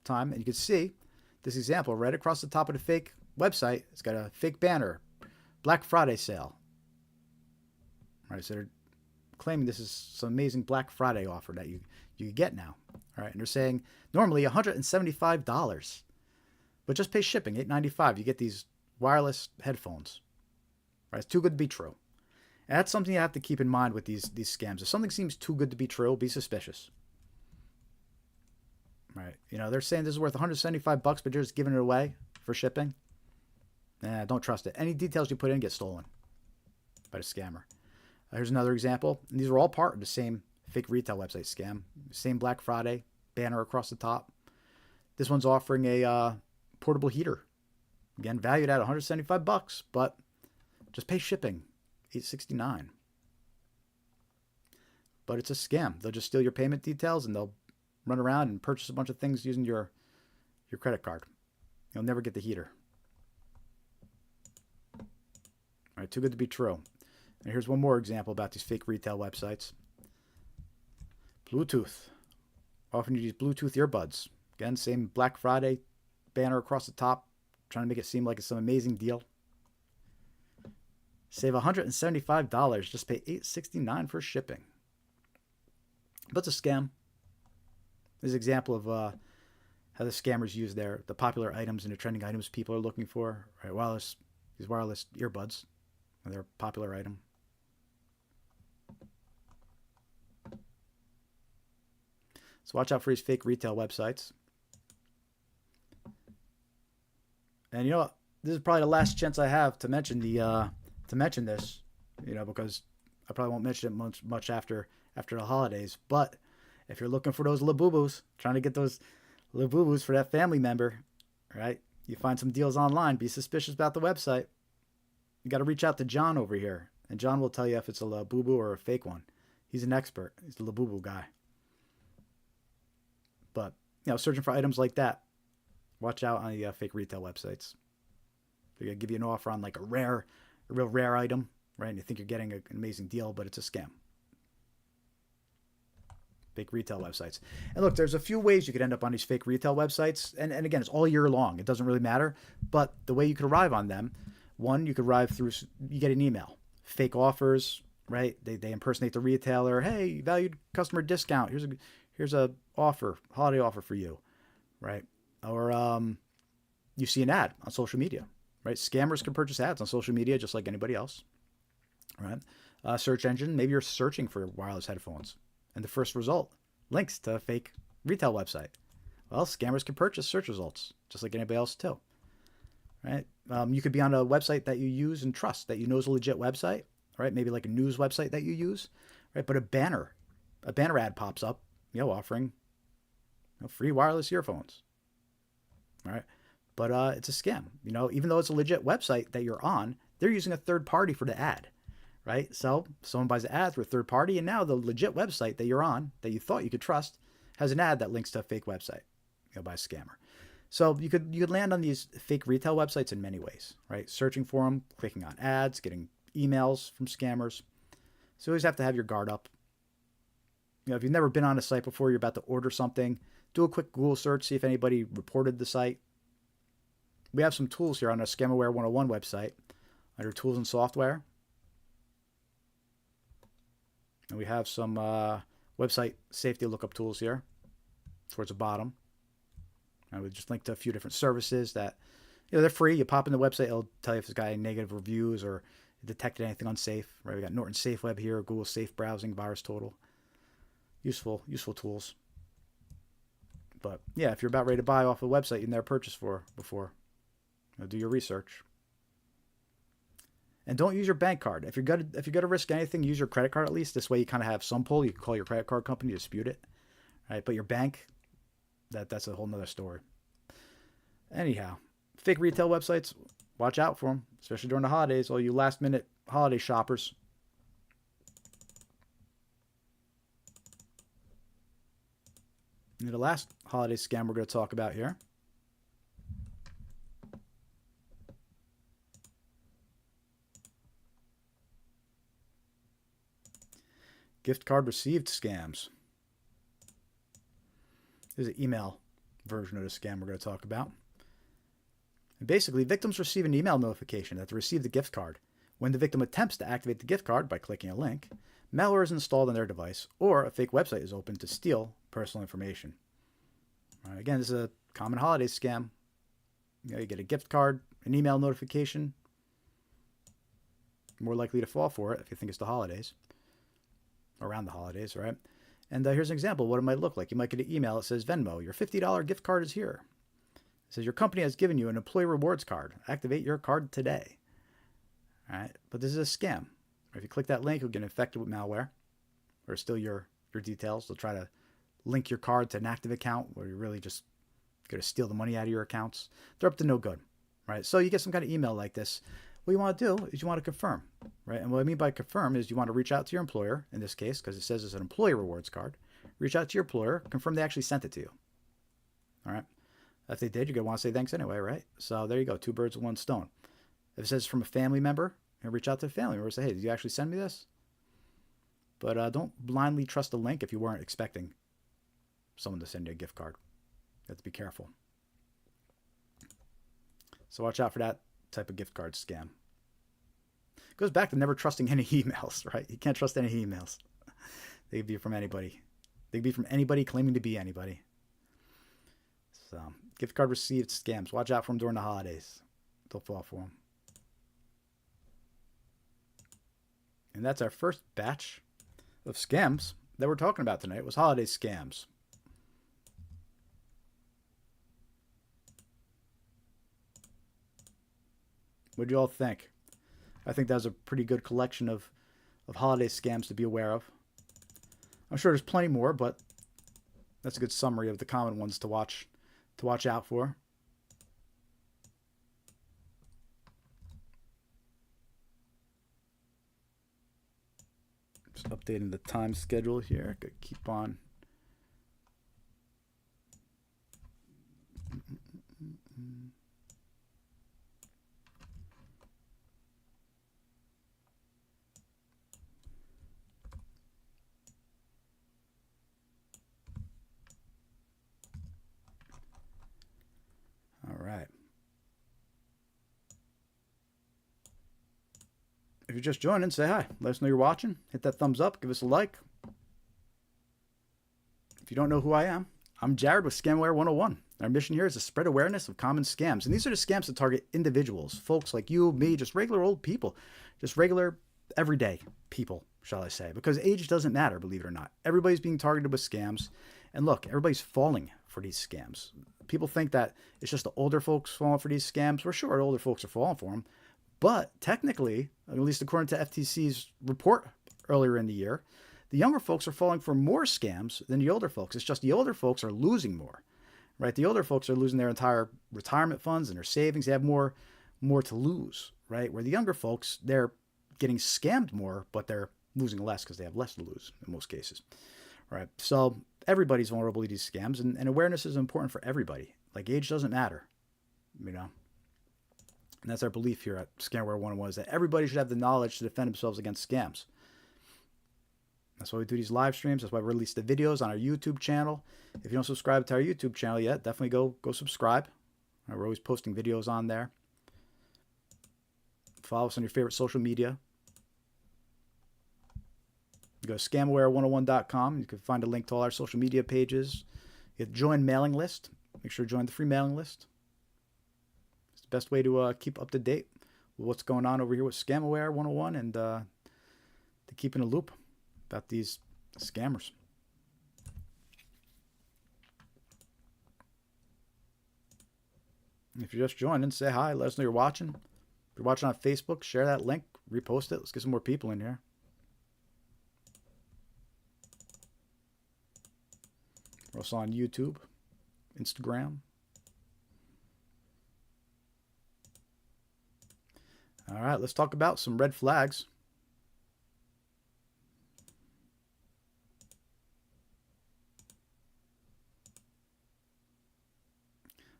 S1: time. And you can see this example right across the top of the fake website. It's got a fake banner, Black Friday sale. All right, so they're claiming this is some amazing Black Friday offer that you get now. All right, and they're saying normally $175, but just pay shipping, $8.95. You get these wireless headphones. Right, it's too good to be true. And that's something you have to keep in mind with these scams. If something seems too good to be true, be suspicious. Right, they're saying this is worth $175, but you're just giving it away for shipping. Don't trust it. Any details you put in get stolen by the scammer. Here's another example. And these are all part of the same fake retail website scam. Same Black Friday banner across the top. This one's offering a portable heater. Again, valued at $175, but just pay shipping, $8.69. But it's a scam. They'll just steal your payment details and they'll run around and purchase a bunch of things using your credit card. You'll never get the heater. All right, too good to be true. And here's one more example about these fake retail websites. Bluetooth. Often you use Bluetooth earbuds. Again, same Black Friday banner across the top, trying to make it seem like it's some amazing deal. Save $175, just pay $8.69 for shipping. But it's a scam. This is an example of how the scammers use the popular items and the trending items people are looking for. Right, these wireless earbuds are their popular item. So watch out for these fake retail websites. And this is probably the last chance I have to mention this, because I probably won't mention it much after the holidays. But if you're looking for those Labubus, trying to get those Labubus for that family member, right? You find some deals online, be suspicious about the website. You got to reach out to John over here, and John will tell you if it's a Labubu or a fake one. He's an expert. He's the Labubu guy. But searching for items like that, watch out on the fake retail websites. They're gonna give you an offer on like a real rare item, right? And you think you're getting an amazing deal, but it's a scam. Fake retail websites. And look, there's a few ways you could end up on these fake retail websites. And again, it's all year long. It doesn't really matter. But the way you could arrive on them, one, you could arrive through, you get an email. Fake offers, right? They impersonate the retailer. Hey, valued customer discount. Here's a offer, holiday offer for you, right? Or you see an ad on social media, right? Scammers can purchase ads on social media just like anybody else, right? Search engine, maybe you're searching for wireless headphones, and the first result links to a fake retail website. Well, scammers can purchase search results just like anybody else too, right? You could be on a website that you use and trust, that you know is a legit website, right? Maybe like a news website that you use, right? But a banner ad pops up, offering free wireless earphones. All right. But it's a scam. Even though it's a legit website that you're on, they're using a third party for the ad, right? So someone buys an ad through a third party, and now the legit website that you're on, that you thought you could trust, has an ad that links to a fake website, by a scammer. So you could land on these fake retail websites in many ways, right? Searching for them, clicking on ads, getting emails from scammers. So you always have to have your guard up. If you've never been on a site before, you're about to order something, do a quick Google search, see if anybody reported the site. We have some tools here on our Scammerware 101 website under Tools and Software. And we have some website safety lookup tools here towards the bottom. And we just linked to a few different services that, they're free. You pop in the website, it'll tell you if it's got any negative reviews or detected anything unsafe. Right? We got Norton Safe Web here, Google Safe Browsing, Virus Total. Useful tools. But yeah, if you're about ready to buy off a website you've never purchased before, do your research. And don't use your bank card. If you're gonna risk anything, use your credit card at least. This way you kind of have some pull. You can call your credit card company to dispute it. Right? But your bank, that's a whole nother story. Anyhow, fake retail websites, watch out for them, especially during the holidays, all you last-minute holiday shoppers. And the last holiday scam we're going to talk about here. Gift card received scams. This is an email version of the scam we're going to talk about. And basically, victims receive an email notification that they received the gift card. When the victim attempts to activate the gift card by clicking a link, malware is installed on their device, or a fake website is opened to steal personal information. Again, this is a common holiday scam. You get a gift card, an email notification. More likely to fall for it if you think it's the holidays. Around the holidays, right? And here's an example of what it might look like. You might get an email that says, Venmo, your $50 gift card is here. It says, your company has given you an employee rewards card. Activate your card today. All right, but this is a scam. If you click that link, you'll get infected with malware, or steal your details. They'll try to link your card to an active account where you're really just going to steal the money out of your accounts. They're up to no good, right? So you get some kind of email like this. What you want to do is you want to confirm, right? And what I mean by confirm is you want to reach out to your employer, in this case, because it says it's an employee rewards card. Reach out to your employer, confirm they actually sent it to you. All right? If they did, you're going to want to say thanks anyway, right? So there you go, 2 birds with 1 stone. If it says from a family member, you reach out to the family member and say, hey, did you actually send me this? But don't blindly trust a link if you weren't expecting someone to send you a gift card. You have to be careful. So watch out for that type of gift card scam. It goes back to never trusting any emails, right? You can't trust any emails. They could be from anybody. They could be from anybody claiming to be anybody. So, gift card received scams. Watch out for them during the holidays. Don't fall for them. And that's our first batch of scams that we're talking about tonight. It was holiday scams. What do you all think? I think that was a pretty good collection of holiday scams to be aware of. I'm sure there's plenty more, but that's a good summary of the common ones to watch out for. Just updating the time schedule here. Could keep on. All right. If you're just joining, say hi. Let us know you're watching. Hit that thumbs up. Give us a like. If you don't know who I am, I'm Jared with Scamware 101. Our mission here is to spread awareness of common scams. And these are the scams that target individuals, folks like you, me, just regular old people, just regular everyday people, shall I say. Because age doesn't matter, believe it or not. Everybody's being targeted with scams. And look, everybody's falling for these scams. People think that it's just the older folks falling for these scams. We're sure older folks are falling for them. But technically, at least according to FTC's report earlier in the year, the younger folks are falling for more scams than the older folks. It's just the older folks are losing more, right? The older folks are losing their entire retirement funds and their savings. They have more to lose, right? Where the younger folks, they're getting scammed more, but they're losing less because they have less to lose in most cases, right? So everybody's vulnerable to these scams, and awareness is important for everybody. Like, age doesn't matter, you know? And that's our belief here at Scamware 101, is that everybody should have the knowledge to defend themselves against scams. That's why we do these live streams. That's why we release the videos on our YouTube channel. If you don't subscribe to our YouTube channel yet, definitely go subscribe. We're always posting videos on there. Follow us on your favorite social media. You go to scamware101.com. You can find a link to all our social media pages. You have to join mailing list. Make sure to join the free mailing list. It's the best way to keep up to date with what's going on over here with Scamware 101 and to keep in a loop about these scammers. If you're just joining, say hi. Let us know you're watching. If you're watching on Facebook, share that link. Repost it. Let's get some more people in here. We're also on YouTube, Instagram. All right, let's talk about some red flags.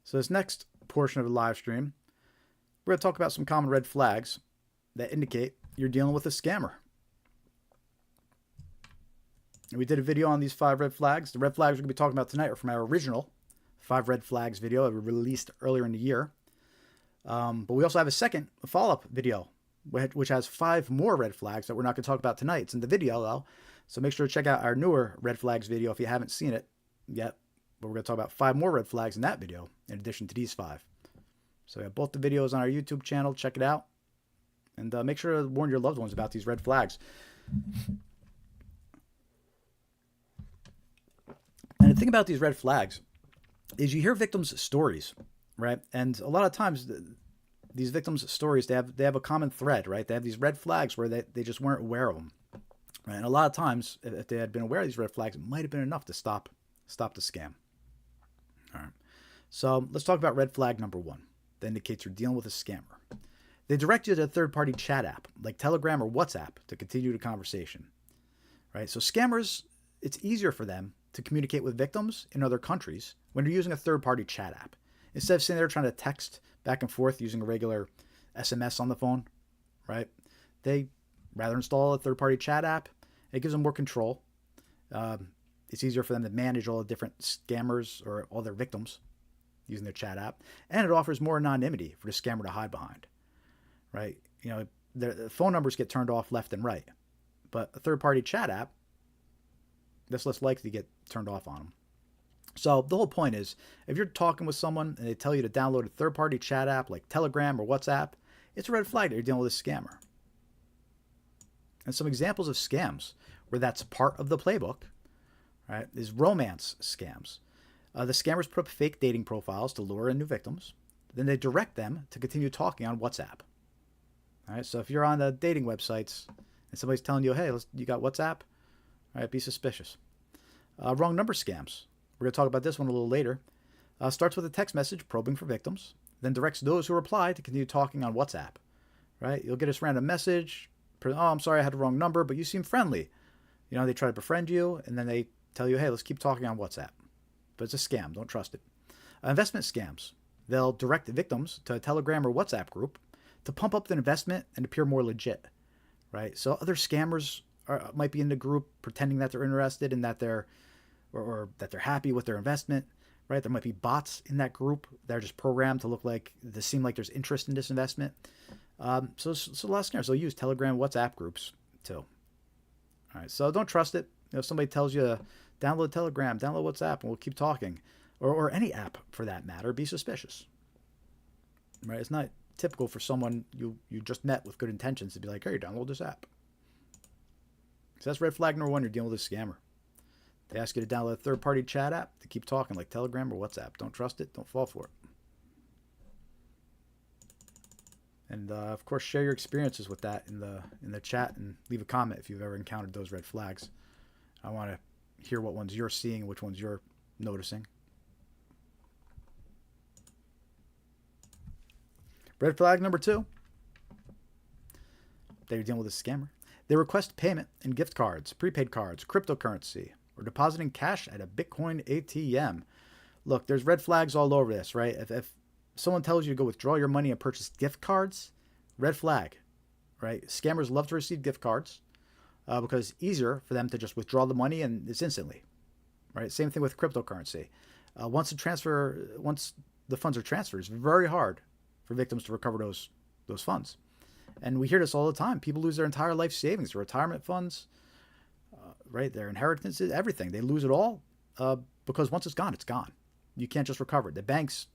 S1: So this next portion of the live stream, we're going to talk about some common red flags that indicate you're dealing with a scammer. And we did a video on these 5 red flags. The red flags we're going to be talking about tonight are from our original 5 red flags video that we released earlier in the year. But we also have a second follow-up video, which has 5 more red flags that we're not going to talk about tonight. It's in the video, though. So make sure to check out our newer red flags video if you haven't seen it yet. But we're going to talk about 5 more red flags in that video, in addition to these 5. So we have both the videos on our YouTube channel. Check it out. And make sure to warn your loved ones about these red flags. And the thing about these red flags is you hear victims' stories, right? And a lot of times, these victims' stories, they have a common thread, right? They have these red flags where they just weren't aware of them. Right? And a lot of times, if they had been aware of these red flags, it might have been enough to stop the scam. All right. So let's talk about red flag number 1. That indicates you're dealing with a scammer. They direct you to a third-party chat app like Telegram or WhatsApp to continue the conversation. Right? So scammers, it's easier for them to communicate with victims in other countries when you're using a third-party chat app. Instead of sitting there trying to text back and forth using a regular SMS on the phone, right? They rather install a third-party chat app. It gives them more control. It's easier for them to manage all the different scammers or all their victims using their chat app. And it offers more anonymity for the scammer to hide behind, right? You know, the phone numbers get turned off left and right. But a third-party chat app, that's less likely to get turned off on them. So the whole point is, if you're talking with someone and they tell you to download a third-party chat app like Telegram or WhatsApp, it's a red flag that you're dealing with a scammer. And some examples of scams where that's part of the playbook, right, is romance scams. The scammers put up fake dating profiles to lure in new victims. Then they direct them to continue talking on WhatsApp. All right, so if you're on the dating websites and somebody's telling you, hey, you got WhatsApp, all right, be suspicious. Wrong number scams. We're going to talk about this one a little later. Starts with a text message probing for victims, then directs those who reply to continue talking on WhatsApp. Right? You'll get this random message. Oh, I'm sorry, I had the wrong number, but you seem friendly. You know, they try to befriend you, and then they tell you, hey, let's keep talking on WhatsApp. But it's a scam. Don't trust it. Investment scams. They'll direct the victims to a Telegram or WhatsApp group to pump up their investment and appear more legit. Right? So other scammers might be in the group pretending that they're interested and that they're or that they're happy with their investment, right? There might be bots in that group that are just programmed to seem like there's interest in this investment. So a lot of scammers, they'll use Telegram, WhatsApp groups too. All right, so don't trust it. You know, if somebody tells you to download Telegram, download WhatsApp, and we'll keep talking, or any app for that matter, be suspicious. Right? It's not typical for someone you just met with good intentions to be like, hey, download this app. So that's red flag number 1. You're dealing with a scammer. They ask you to download a third-party chat app to keep talking like Telegram or WhatsApp. Don't trust it. Don't fall for it. And of course, share your experiences with that in the chat and leave a comment if you've ever encountered those red flags. I want to hear what ones you're seeing, which ones you're noticing. Red flag number 2. That you're dealing with a scammer. They request payment in gift cards, prepaid cards, cryptocurrency, or depositing cash at a Bitcoin ATM. Look, there's red flags all over this, right? If someone tells you to go withdraw your money and purchase gift cards, red flag, right? Scammers love to receive gift cards because it's easier for them to just withdraw the money and it's instantly, right? Same thing with cryptocurrency. Once the funds are transferred, it's very hard for victims to recover those funds. And we hear this all the time. People lose their entire life savings, their retirement funds, right? Their inheritances, everything. They lose it all because once it's gone, it's gone. You can't just recover it. The bank's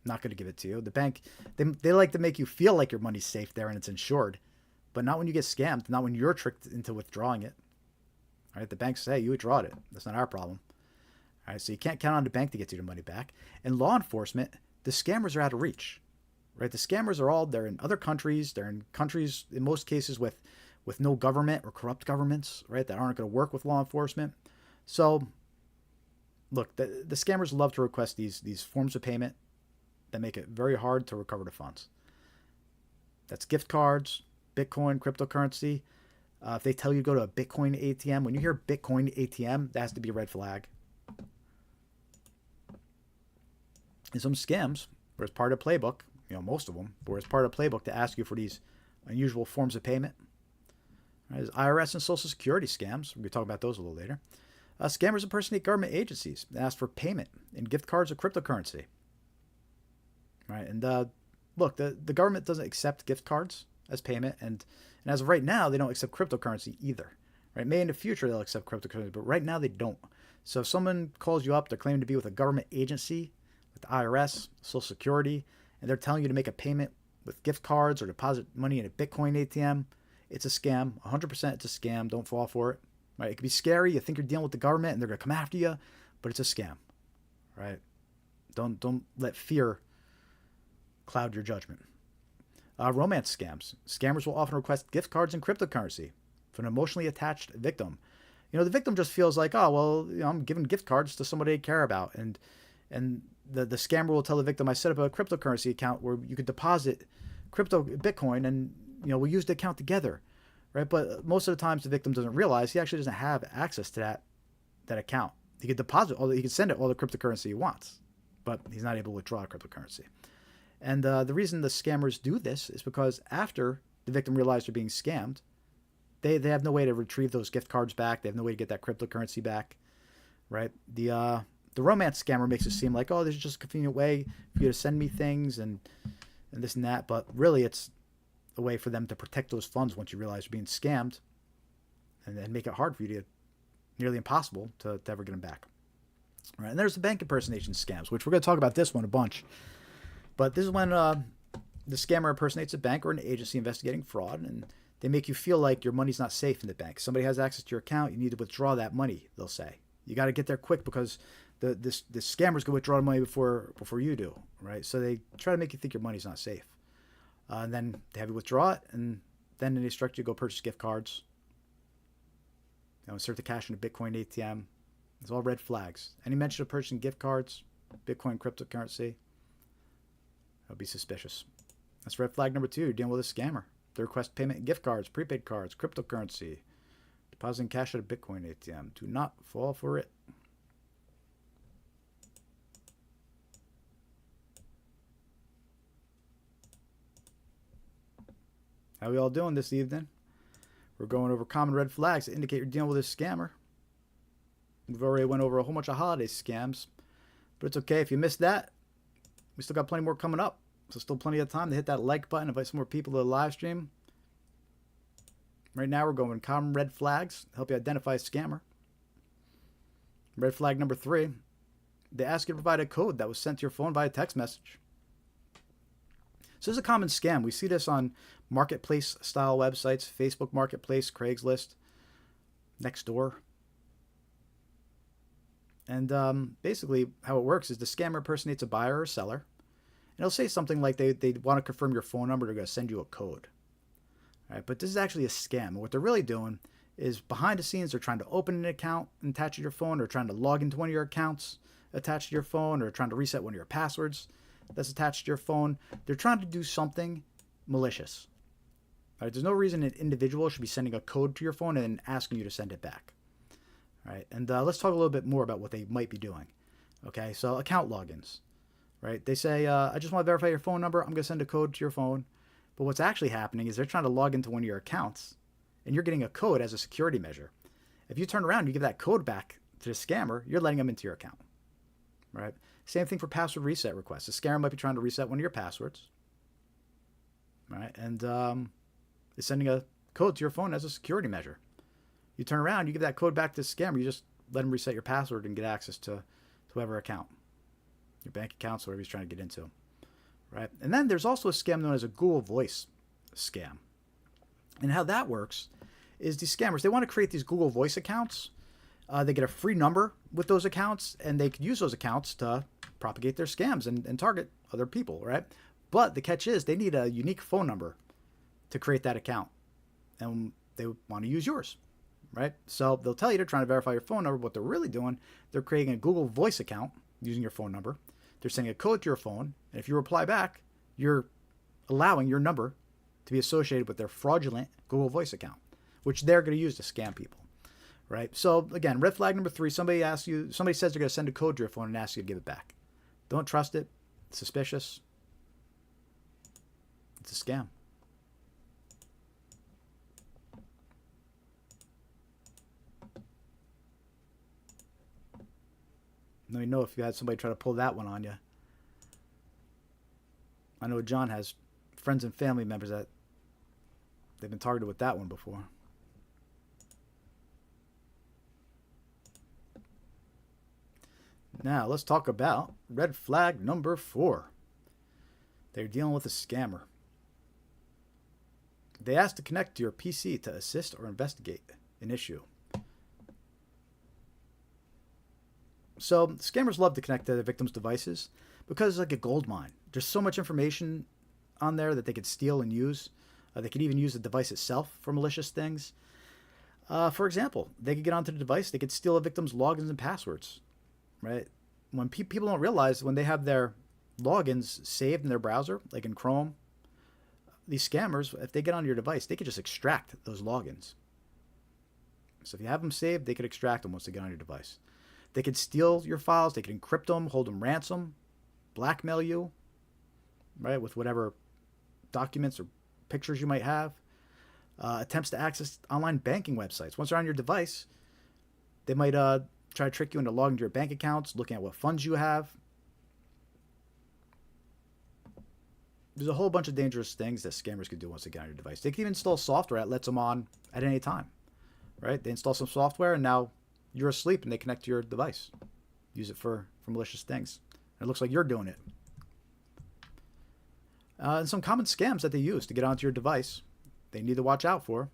S1: not going to give it to you. The bank, they like to make you feel like your money's safe there and it's insured, but not when you get scammed, not when you're tricked into withdrawing it. All right? The banks say, you withdrawed it. That's not our problem. All right? So you can't count on the bank to get you the money back. And law enforcement, the scammers are out of reach. Right? The scammers they're in other countries. They're in countries, in most cases, with no government or corrupt governments, right, that aren't going to work with law enforcement. So, look, the scammers love to request these forms of payment that make it very hard to recover the funds. That's gift cards, Bitcoin, cryptocurrency. If they tell you to go to a Bitcoin ATM, when you hear Bitcoin ATM, that has to be a red flag. And some scams, where it's part of the playbook, most of them, where it's part of the playbook to ask you for these unusual forms of payment. Right, there's IRS and Social Security scams. We'll be talking about those a little later. Scammers impersonate government agencies and ask for payment in gift cards or cryptocurrency. Right, and look, the government doesn't accept gift cards as payment, and as of right now, they don't accept cryptocurrency either. Right, maybe in the future they'll accept cryptocurrency, but right now they don't. So if someone calls you up, they're claiming to be with a government agency, with the IRS, Social Security, and they're telling you to make a payment with gift cards or deposit money in a Bitcoin ATM, it's a scam. 100% it's a scam. Don't fall for it. Right? It can be scary. You think you're dealing with the government and they're going to come after you, but it's a scam. Right? Don't let fear cloud your judgment. Romance scams. Scammers will often request gift cards and cryptocurrency from an emotionally attached victim. The victim just feels like, oh, well, I'm giving gift cards to somebody they care about. And the scammer will tell the victim, I set up a cryptocurrency account where you could deposit Bitcoin and, we'll use the account together. Right? But most of the times the victim doesn't realize he actually doesn't have access to that account. He could he could send it all the cryptocurrency he wants, but he's not able to withdraw cryptocurrency. And the reason the scammers do this is because after the victim realizes they're being scammed, they have no way to retrieve those gift cards back. They have no way to get that cryptocurrency back, right? The romance scammer makes it seem like, oh, there's just a convenient way for you to send me things and this and that. But really, it's a way for them to protect those funds once you realize you're being scammed and then make it hard for you to, nearly impossible to ever get them back. Right? And there's the bank impersonation scams, which we're going to talk about this one a bunch. But this is when the scammer impersonates a bank or an agency investigating fraud, and they make you feel like your money's not safe in the bank. Somebody has access to your account. You need to withdraw that money, they'll say. You got to get there quick because the scammers can withdraw the money before you do, right? So they try to make you think your money's not safe. And then they have you withdraw it, and then they instruct you to go purchase gift cards. Insert the cash in a Bitcoin ATM. It's all red flags. Any mention of purchasing gift cards, Bitcoin, cryptocurrency, that'll be suspicious. That's red flag number 2. You're dealing with a scammer. They request payment in gift cards, prepaid cards, cryptocurrency, depositing cash at a Bitcoin ATM. Do not fall for it. How are we all doing this evening? We're going over common red flags that indicate you're dealing with a scammer. We've already went over a whole bunch of holiday scams, but it's okay if you missed that. We still got plenty more coming up, so still plenty of time to hit that like button, invite some more people to the live stream. Right now we're going common red flags, help you identify a scammer. Red flag number 3, they ask you to provide a code that was sent to your phone via text message. So this is a common scam. We see this on marketplace style websites, Facebook Marketplace, Craigslist, Nextdoor. And basically how it works is the scammer impersonates a buyer or seller. And it'll say something like they want to confirm your phone number. They're going to send you a code. All right, but this is actually a scam. And what they're really doing is behind the scenes, they're trying to open an account attached to your phone, or trying to log into one of your accounts attached to your phone, or trying to reset one of your passwords that's attached to your phone. They're trying to do something malicious. All right, there's no reason an individual should be sending a code to your phone and then asking you to send it back. All right, and let's talk a little bit more about what they might be doing. Okay, so account logins. Right, they say, I just want to verify your phone number. I'm going to send a code to your phone. But what's actually happening is they're trying to log into one of your accounts, and you're getting a code as a security measure. If you turn around and you give that code back to the scammer, you're letting them into your account. Right? Same thing for password reset requests. The scammer might be trying to reset one of your passwords. Right? And is sending a code to your phone as a security measure. You turn around, you give that code back to the scammer, you just let him reset your password and get access to whoever account. Your bank accounts, whatever he's trying to get into. Right? And then there's also a scam known as a Google Voice scam. And how that works is these scammers, they want to create these Google Voice accounts. They get a free number with those accounts, and they can use those accounts to propagate their scams and target other people, right? But the catch is they need a unique phone number to create that account. And they want to use yours, right? So they'll tell you they're trying to verify your phone number. What they're really doing, they're creating a Google Voice account using your phone number. They're sending a code to your phone, and if you reply back, you're allowing your number to be associated with their fraudulent Google Voice account, which they're going to use to scam people, right? So again, red flag number 3, somebody says they're going to send a code to your phone and ask you to give it back. Don't trust it. It's suspicious. It's a scam. Let me know if you had somebody try to pull that one on you. I know John has friends and family members that they've been targeted with that one before. Now, let's talk about red flag number 4. They're dealing with a scammer. They ask to connect to your PC to assist or investigate an issue. So, scammers love to connect to their victims' devices because it's like a gold mine. There's so much information on there that they could steal and use. They could even use the device itself for malicious things. For example, they could get onto the device, they could steal a victim's logins and passwords, right? When people don't realize when they have their logins saved in their browser, like in Chrome, these scammers, if they get on your device, they could just extract those logins. So if you have them saved, they could extract them once they get on your device. They could steal your files, they could encrypt them, hold them ransom, blackmail you, right, with whatever documents or pictures you might have. Attempts to access online banking websites. Once they're on your device, they might try to trick you into logging to your bank accounts, looking at what funds you have. There's a whole bunch of dangerous things that scammers can do once they get on your device. They can even install software that lets them on at any time, right? They install some software and now you're asleep and they connect to your device. Use it for malicious things. And it looks like you're doing it. And some common scams that they use to get onto your device, they need to watch out for,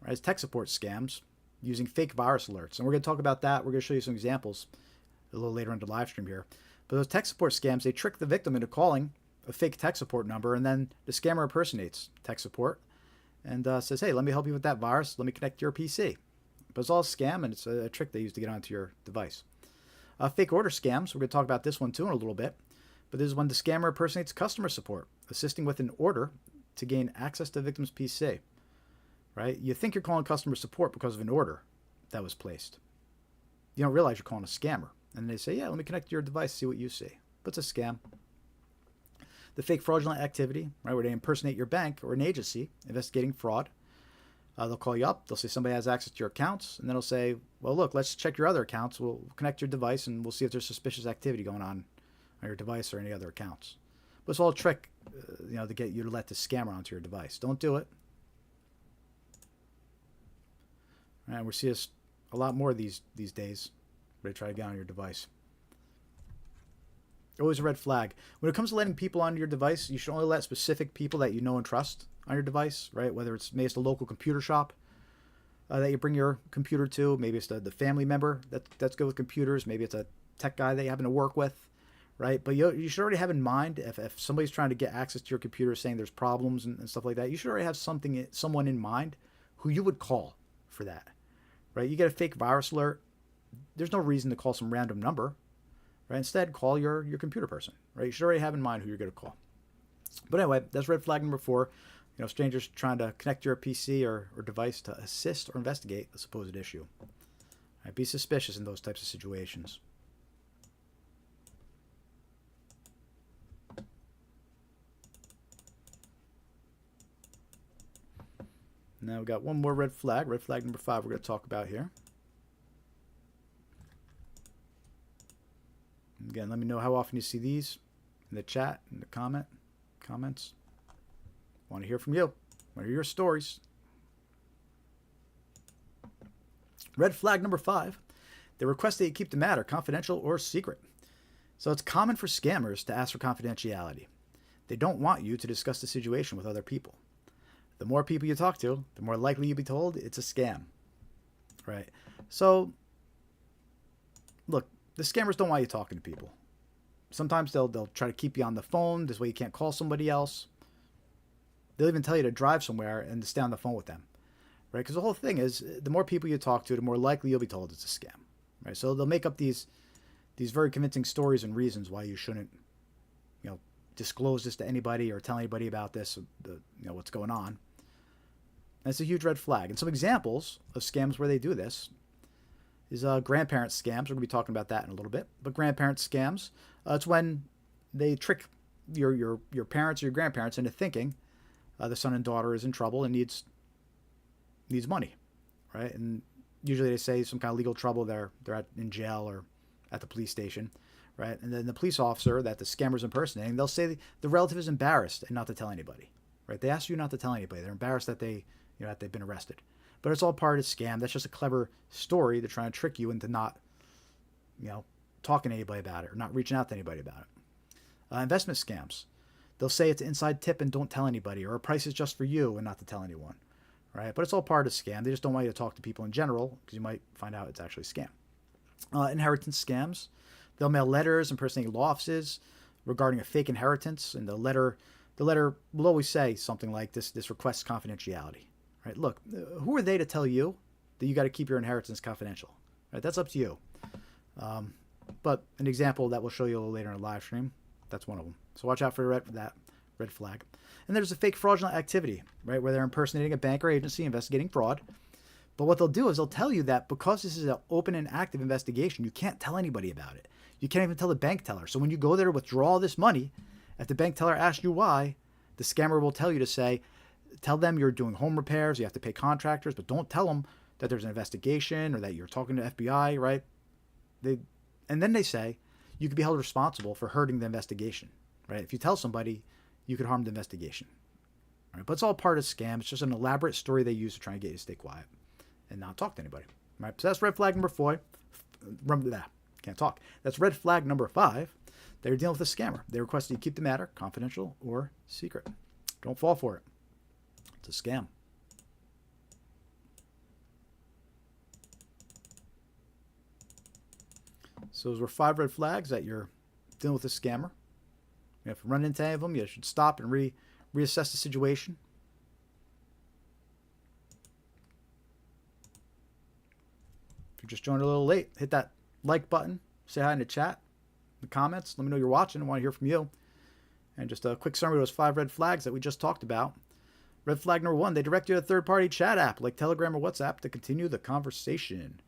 S1: right, is tech support scams using fake virus alerts. And we're going to talk about that. We're going to show you some examples a little later in the live stream here. But those tech support scams, they trick the victim into calling a fake tech support number, and then the scammer impersonates tech support and says, hey, let me help you with that virus. Let me connect to your PC. But it's all a scam, and it's a trick they use to get onto your device. Fake order scams, we're going to talk about this one too in a little bit. But this is when the scammer impersonates customer support, assisting with an order to gain access to the victim's PC. Right? You think you're calling customer support because of an order that was placed. You don't realize you're calling a scammer. And they say, yeah, let me connect to your device, see what you see. But it's a scam. The fake fraudulent activity, right, where they impersonate your bank or an agency investigating fraud. They'll call you up. They'll say somebody has access to your accounts. And then they'll say, well, look, let's check your other accounts. We'll connect your device and we'll see if there's suspicious activity going on your device or any other accounts. But it's all a trick, to get you to let the scammer onto your device. Don't do it. And we see this a lot more these days where they try to get on your device. Always a red flag. When it comes to letting people onto your device, you should only let specific people that you know and trust on your device, right? Whether it's maybe it's the local computer shop that you bring your computer to. Maybe it's the family member that's good with computers. Maybe it's a tech guy that you happen to work with, right? But you should already have in mind if somebody's trying to get access to your computer saying there's problems and stuff like that, you should already have someone in mind who you would call for that, right? You get a fake virus alert. There's no reason to call some random number. Right? Instead, call your computer person. Right? You should already have in mind who you're going to call. But anyway, that's red flag number 4. Strangers trying to connect to your PC or device to assist or investigate a supposed issue. Right? Be suspicious in those types of situations. Now we've got one more red flag number 5 we're going to talk about here. Again, let me know how often you see these in the chat, in the comments. Want to hear from you. Want to hear your stories. Red flag number 5. They request that you keep the matter confidential or secret. So it's common for scammers to ask for confidentiality. They don't want you to discuss the situation with other people. The more people you talk to, the more likely you'll be told it's a scam. Right? So, look, the scammers don't want you talking to people. Sometimes they'll try to keep you on the phone. This way you can't call somebody else. They'll even tell you to drive somewhere and to stay on the phone with them. Right? Because the whole thing is, the more people you talk to, the more likely you'll be told it's a scam. Right? So they'll make up these very convincing stories and reasons why you shouldn't, disclose this to anybody or tell anybody about this, what's going on. And it's a huge red flag. And some examples of scams where they do this is grandparent scams. We're going to be talking about that in a little bit. But grandparent scams, it's when they trick your parents or your grandparents into thinking the son and daughter is in trouble and needs money, right? And usually they say some kind of legal trouble. They're in jail or at the police station, right? And then the police officer that the scammer's impersonating, they'll say the relative is embarrassed and not to tell anybody, right? They ask you not to tell anybody. They're embarrassed that that they've been arrested. But it's all part of the scam. That's just a clever story to try and trick you into not, talking to anybody about it or not reaching out to anybody about it. Investment scams. They'll say it's an inside tip and don't tell anybody, or a price is just for you and not to tell anyone, right? But it's all part of the scam. They just don't want you to talk to people in general because you might find out it's actually a scam. Inheritance scams. They'll mail letters impersonating law offices regarding a fake inheritance, and the letter will always say something like this requests confidentiality, right? Look, who are they to tell you that you got to keep your inheritance confidential, right? That's up to you. But an example that we'll show you a little later in a live stream, that's one of them. So watch out for that red flag. And there's a fake fraudulent activity, right, where they're impersonating a bank or agency investigating fraud. But what they'll do is they'll tell you that because this is an open and active investigation, you can't tell anybody about it. You can't even tell the bank teller. So when you go there to withdraw this money, if the bank teller asks you why, the scammer will tell you to say, tell them you're doing home repairs, you have to pay contractors, but don't tell them that there's an investigation or that you're talking to FBI, right? And then they say you could be held responsible for hurting the investigation, right? If you tell somebody, you could harm the investigation. Right? But it's all part of the scam. It's just an elaborate story they use to try and get you to stay quiet and not talk to anybody. Right? So that's red flag number 4. Remember that. Can't talk. That's red flag number 5. They're dealing with a scammer. They request that you keep the matter confidential or secret. Don't fall for it. It's a scam. So those were 5 red flags that you're dealing with a scammer. If you run into any of them, you should stop and reassess the situation. If you're just joining a little late, hit that like button. Say hi in the chat, in the comments. Let me know you're watching. I want to hear from you. And just a quick summary of those 5 red flags that we just talked about. Red flag number 1, they direct you to a third-party chat app like Telegram or WhatsApp to continue the conversation.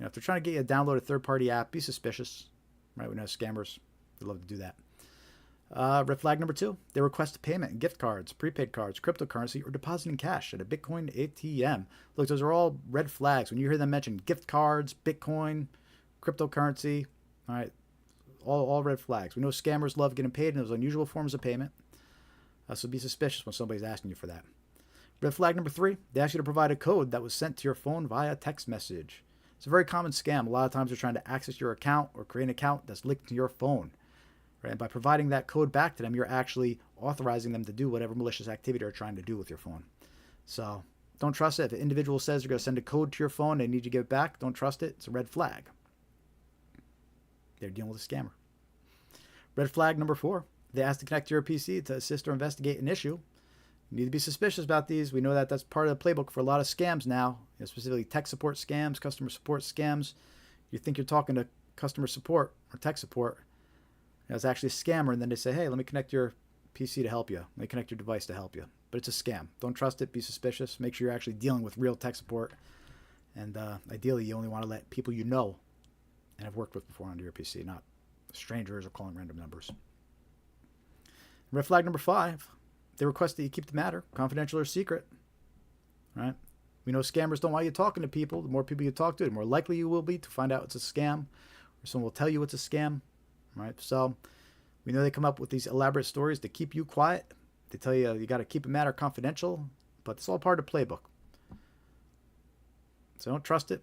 S1: If they're trying to get you to download a third-party app, be suspicious. Right? We know scammers, they love to do that. Red flag number 2, they request a payment, gift cards, prepaid cards, cryptocurrency, or depositing cash at a Bitcoin ATM. Look, those are all red flags. When you hear them mention gift cards, Bitcoin, cryptocurrency, all right, all red flags. We know scammers love getting paid in those unusual forms of payment. So be suspicious when somebody's asking you for that. Red flag number 3, they ask you to provide a code that was sent to your phone via text message. It's a very common scam. A lot of times they're trying to access your account or create an account that's linked to your phone. Right? And by providing that code back to them, you're actually authorizing them to do whatever malicious activity they're trying to do with your phone. So don't trust it. If an individual says they're going to send a code to your phone, they need you to give it back, don't trust it. It's a red flag. They're dealing with a scammer. Red flag number 4, they ask to connect to your PC to assist or investigate an issue. You need to be suspicious about these. We know that that's part of the playbook for a lot of scams now, specifically tech support scams, customer support scams. You think you're talking to customer support or tech support. It's actually a scammer, and then they say, hey, let me connect your PC to help you. Let me connect your device to help you. But it's a scam. Don't trust it. Be suspicious. Make sure you're actually dealing with real tech support. And ideally, you only want to let people you know and have worked with before onto your PC, not strangers or calling random numbers. Red flag number 5, they request that you keep the matter confidential or secret. Right? We know scammers don't want you talking to people. The more people you talk to, the more likely you will be to find out it's a scam, or someone will tell you it's a scam. Right? So we know they come up with these elaborate stories to keep you quiet. They tell you you got to keep a matter confidential, but it's all part of the playbook. So don't trust it.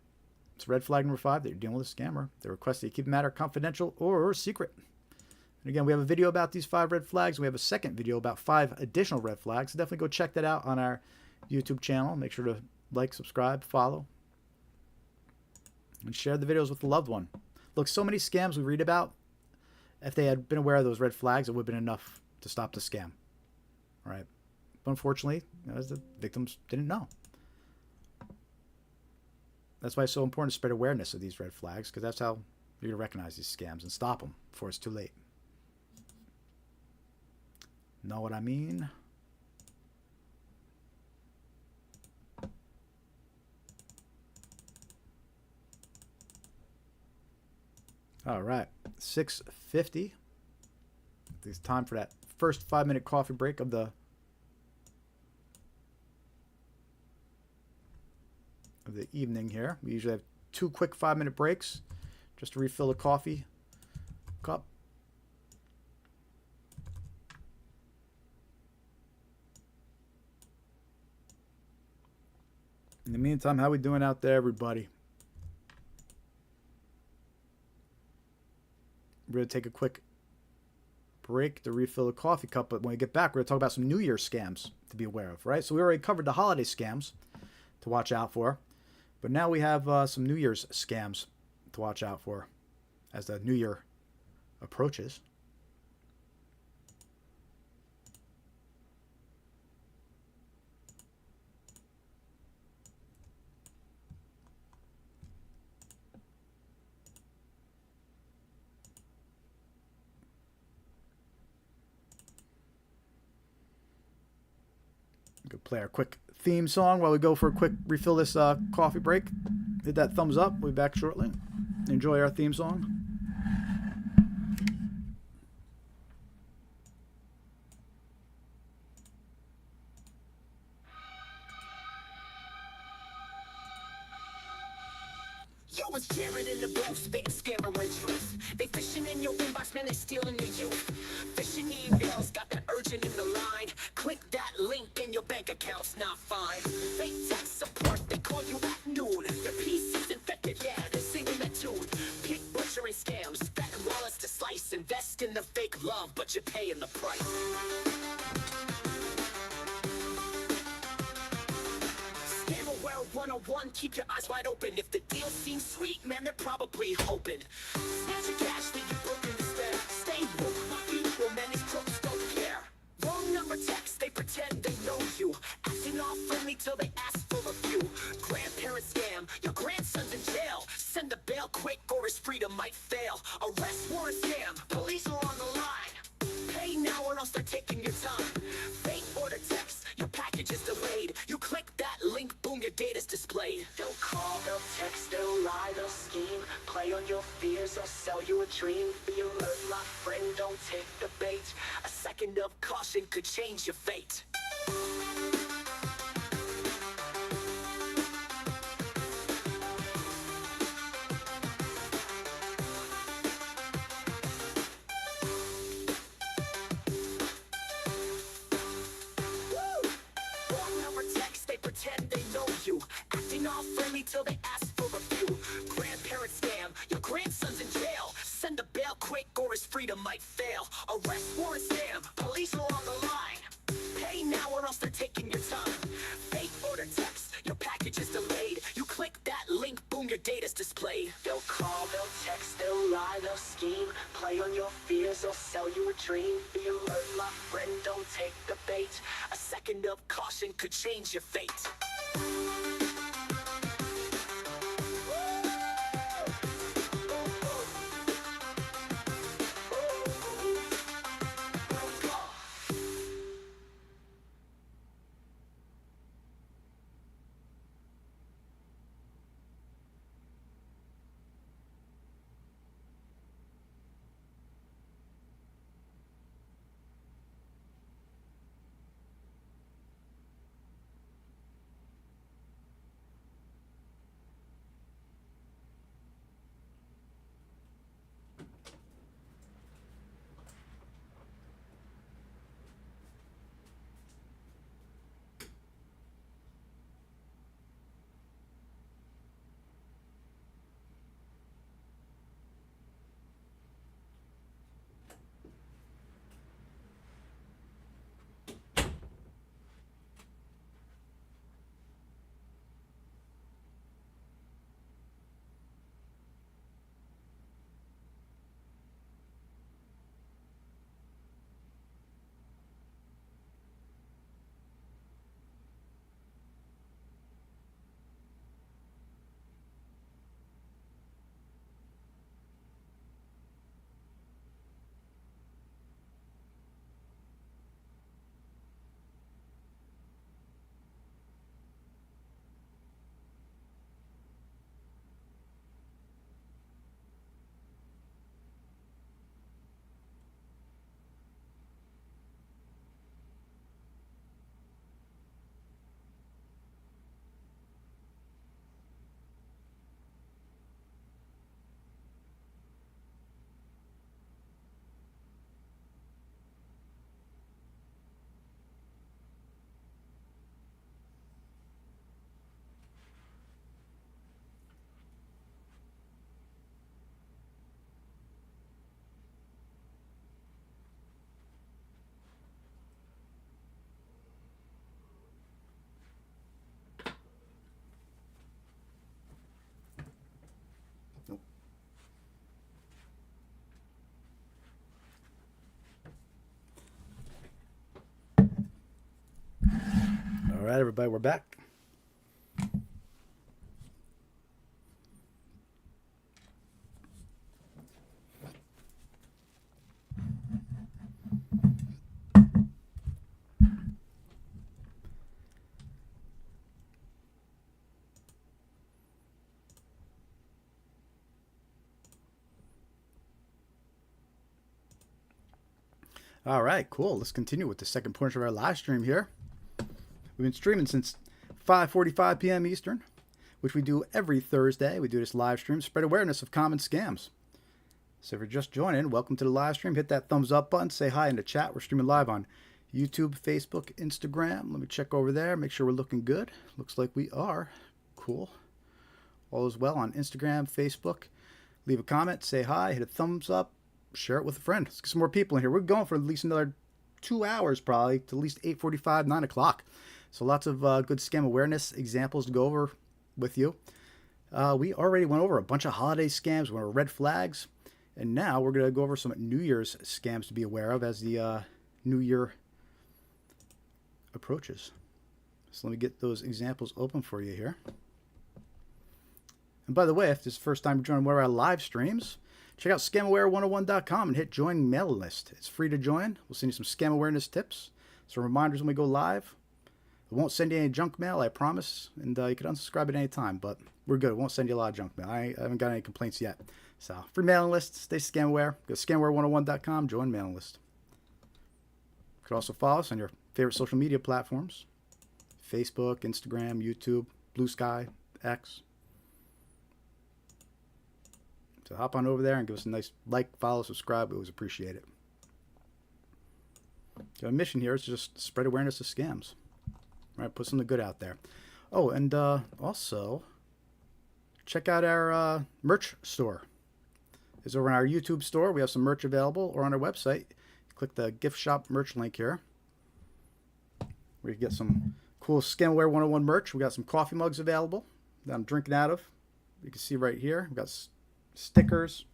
S1: It's red flag number 5 that you're dealing with a scammer. They request that you keep the matter confidential or secret. And again, we have a video about these 5 red flags. We have a second video about 5 additional red flags. So definitely go check that out on our YouTube channel. Make sure to like, subscribe, follow, and share the videos with a loved one. Look, so many scams we read about, if they had been aware of those red flags, it would have been enough to stop the scam. Right? But unfortunately, the victims didn't know. That's why it's so important to spread awareness of these red flags, because that's how you're going to recognize these scams and stop them before it's too late. Know what I mean? All right, 6:50. It's time for that first 5-minute coffee break of the evening here. We usually have 2 quick 5-minute breaks just to refill the coffee cup. In the meantime, how we doing out there, everybody? We're going to take a quick break to refill the coffee cup, but when we get back, we're going to talk about some New Year's scams to be aware of, right? So we already covered the holiday scams to watch out for, but now we have some New Year's scams to watch out for as the New Year approaches. Could play our quick theme song while we go for a quick refill this coffee break. Hit that thumbs up. We'll be back shortly. Enjoy our theme song.
S2: Yo, it's Jared in the booth, spitting scamming rituals. They fishing in your inbox, man, they stealing your youth. Phishing emails, got that urgent in the line. Click that link and your bank account's not fine. Fake tech support, they call you at noon. Your PC's infected, yeah, they're singing that tune. Pick butchering scams, betting wallets to slice. Invest in the fake love, but you're paying the price. Scammerware 101, keep your eyes wide open. If the deal seems sweet, man, they're probably hoping. Snatch your cash, leave you broken despair. Stay woke, not evil, man, these crooks don't care. Wrong number text, they pretend they know you. Acting all friendly till they ask for a few. Grandparent scam, your grandson's in jail. Send the bail quick or his freedom might fail. Arrest warrant scam, police are on the line. Pay now or else they're taking your time. Fake order text, your package is delayed. You click that link, boom, your data's displayed. They'll call, they'll text, they'll lie, they'll scheme. Play on your fears or sell you a dream. Be alert, my friend, don't take the bait. A second of caution could change your fate. Acting all friendly till they ask for a few. Grandparent scam, your grandson's in jail. Send a bail quick or his freedom might fail. Arrest warrant scam, police are on the line. Pay now or else they're taking your time. Fake order text, your package is delayed. You click that link, boom, your data's displayed. They'll call, they'll text, they'll lie, they'll scheme. Play on your fears or sell you a dream. Be alert, my friend, don't take the bait. A second of caution could change your fate.
S1: right, everybody, we're back. All right, cool. Let's continue with the second portion of our live stream here. We've been streaming since 5:45 p.m. Eastern, which we do every Thursday. We do this live stream, spread awareness of common scams. So if you're just joining, welcome to the live stream. Hit that thumbs up button. Say hi in the chat. We're streaming live on YouTube, Facebook, Instagram. Let me check over there. Make sure we're looking good. Looks like we are. Cool. All is well on Instagram, Facebook. Leave a comment. Say hi. Hit a thumbs up. Share it with a friend. Let's get some more people in here. We're going for at least another 2 hours, probably, to at least 8:45, 9 o'clock. So lots of good scam awareness examples to go over with you. We already went over a bunch of holiday scams, went over red flags, and now we're going to go over some New Year's scams to be aware of as the New Year approaches. So let me get those examples open for you here. And by the way, if this is the first time you're joining one of our live streams, check out scamaware101.com and hit join mailing list. It's free to join. We'll send you some scam awareness tips, some reminders when we go live. It won't send you any junk mail, I promise. And you can unsubscribe at any time, but we're good. It won't send you a lot of junk mail. I haven't got any complaints yet. So, free mailing list. Stay scam aware. Go to scamaware101.com, join mailing list. You can also follow us on your favorite social media platforms. Facebook, Instagram, YouTube, Blue Sky, X. So hop on over there and give us a nice like, follow, subscribe. We always appreciate it. So our mission here is to just spread awareness of scams. Right, put something good out there. Oh, and also check out our merch store. It's over on our YouTube store. We have some merch available, or on our website. Click the gift shop merch link here, where you get some cool Scamware 101 merch. We got some coffee mugs available that I'm drinking out of. You can see right here. We got stickers,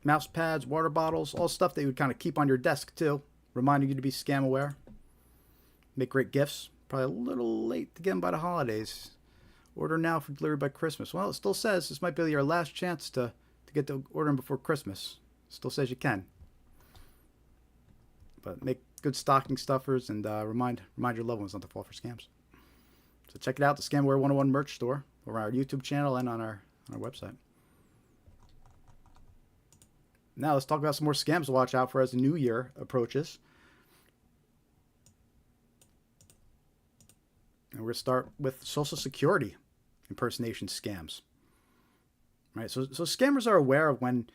S1: mouse pads, water bottles, all stuff that you would kind of keep on your desk too, reminding you to be scam aware. Make great gifts. Probably a little late to get them by the holidays. Order now for delivery by Christmas. Well, it still says this might be your last chance to get to ordering before Christmas. It still says you can. But make good stocking stuffers and remind your loved ones not to fall for scams. So check it out, the Scamware 101 merch store, over on our YouTube channel and on our website. Now let's talk about some more scams to watch out for as the new year approaches. And we're going to start with Social Security impersonation scams. Right? So scammers are aware of when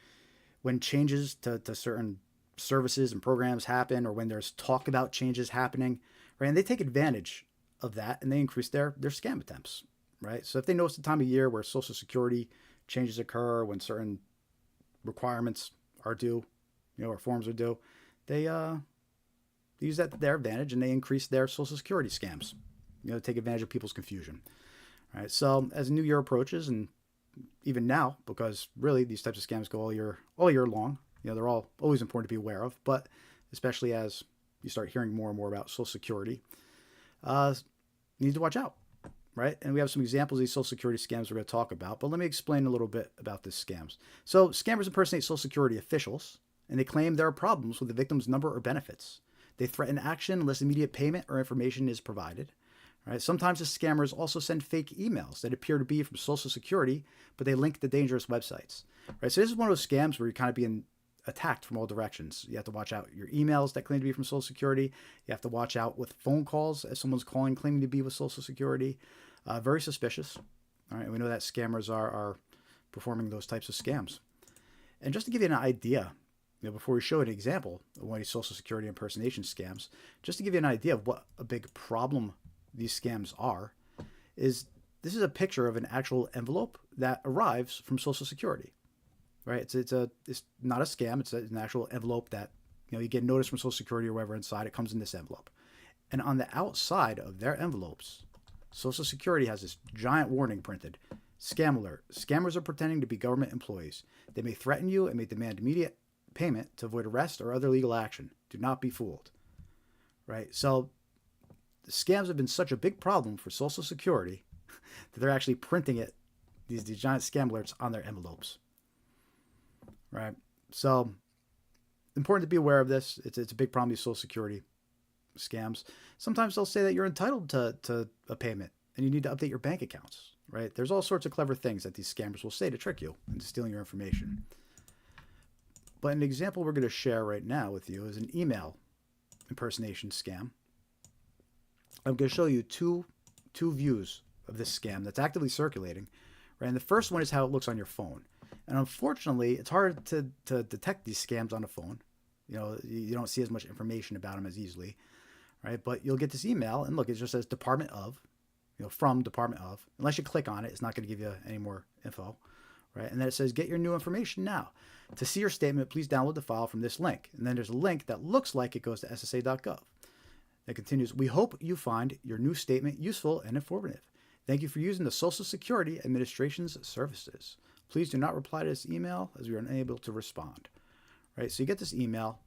S1: changes to certain services and programs happen, or when there's talk about changes happening, right? And they take advantage of that and they increase their scam attempts, right? So if they notice the time of year where Social Security changes occur, when certain requirements are due, or forms are due, they use that to their advantage and they increase their Social Security scams, to take advantage of people's confusion. All right. So as the new year approaches, and even now, because really these types of scams go all year long, they're always important to be aware of, but especially as you start hearing more and more about Social Security, you need to watch out, right? And we have some examples of these Social Security scams we're going to talk about, but let me explain a little bit about these scams. So scammers impersonate Social Security officials, and they claim there are problems with the victim's number or benefits. They threaten action unless immediate payment or information is provided. Right? Sometimes the scammers also send fake emails that appear to be from Social Security, but they link to dangerous websites. Right? So this is one of those scams where you're kind of being attacked from all directions. You have to watch out your emails that claim to be from Social Security. You have to watch out with phone calls as someone's calling claiming to be with Social Security. Very suspicious. All right, and we know that scammers are performing those types of scams. And just to give you an idea, before we show an example of one of these Social Security impersonation scams, just to give you an idea of what a big problem these scams are, this is a picture of an actual envelope that arrives from Social Security. Right? It's not a scam. It's an actual envelope that you get notice from Social Security or whatever inside. It comes in this envelope, and on the outside of their envelopes, Social Security has this giant warning printed: "Scam alert! Scammers are pretending to be government employees. They may threaten you and may demand immediate payment to avoid arrest or other legal action. Do not be fooled." Right? So the scams have been such a big problem for Social Security that they're actually printing these giant scam alerts on their envelopes. Right? So, important to be aware of this. It's a big problem, these Social Security scams. Sometimes they'll say that you're entitled to a payment and you need to update your bank accounts. Right? There's all sorts of clever things that these scammers will say to trick you into stealing your information. But an example we're going to share right now with you is an email impersonation scam. I'm going to show you two views of this scam that's actively circulating. Right? And the first one is how it looks on your phone. And unfortunately, it's hard to detect these scams on a phone. You know, you don't see as much information about them as easily. Right? But you'll get this email, and look, it just says Department of, from Department of. Unless you click on it, it's not going to give you any more info. Right? And then it says, get your new information now. To see your statement, please download the file from this link. And then there's a link that looks like it goes to ssa.gov. It continues, we hope you find your new statement useful and informative. Thank you for using the Social Security Administration's services. Please do not reply to this email as we are unable to respond. Right? So you get this email.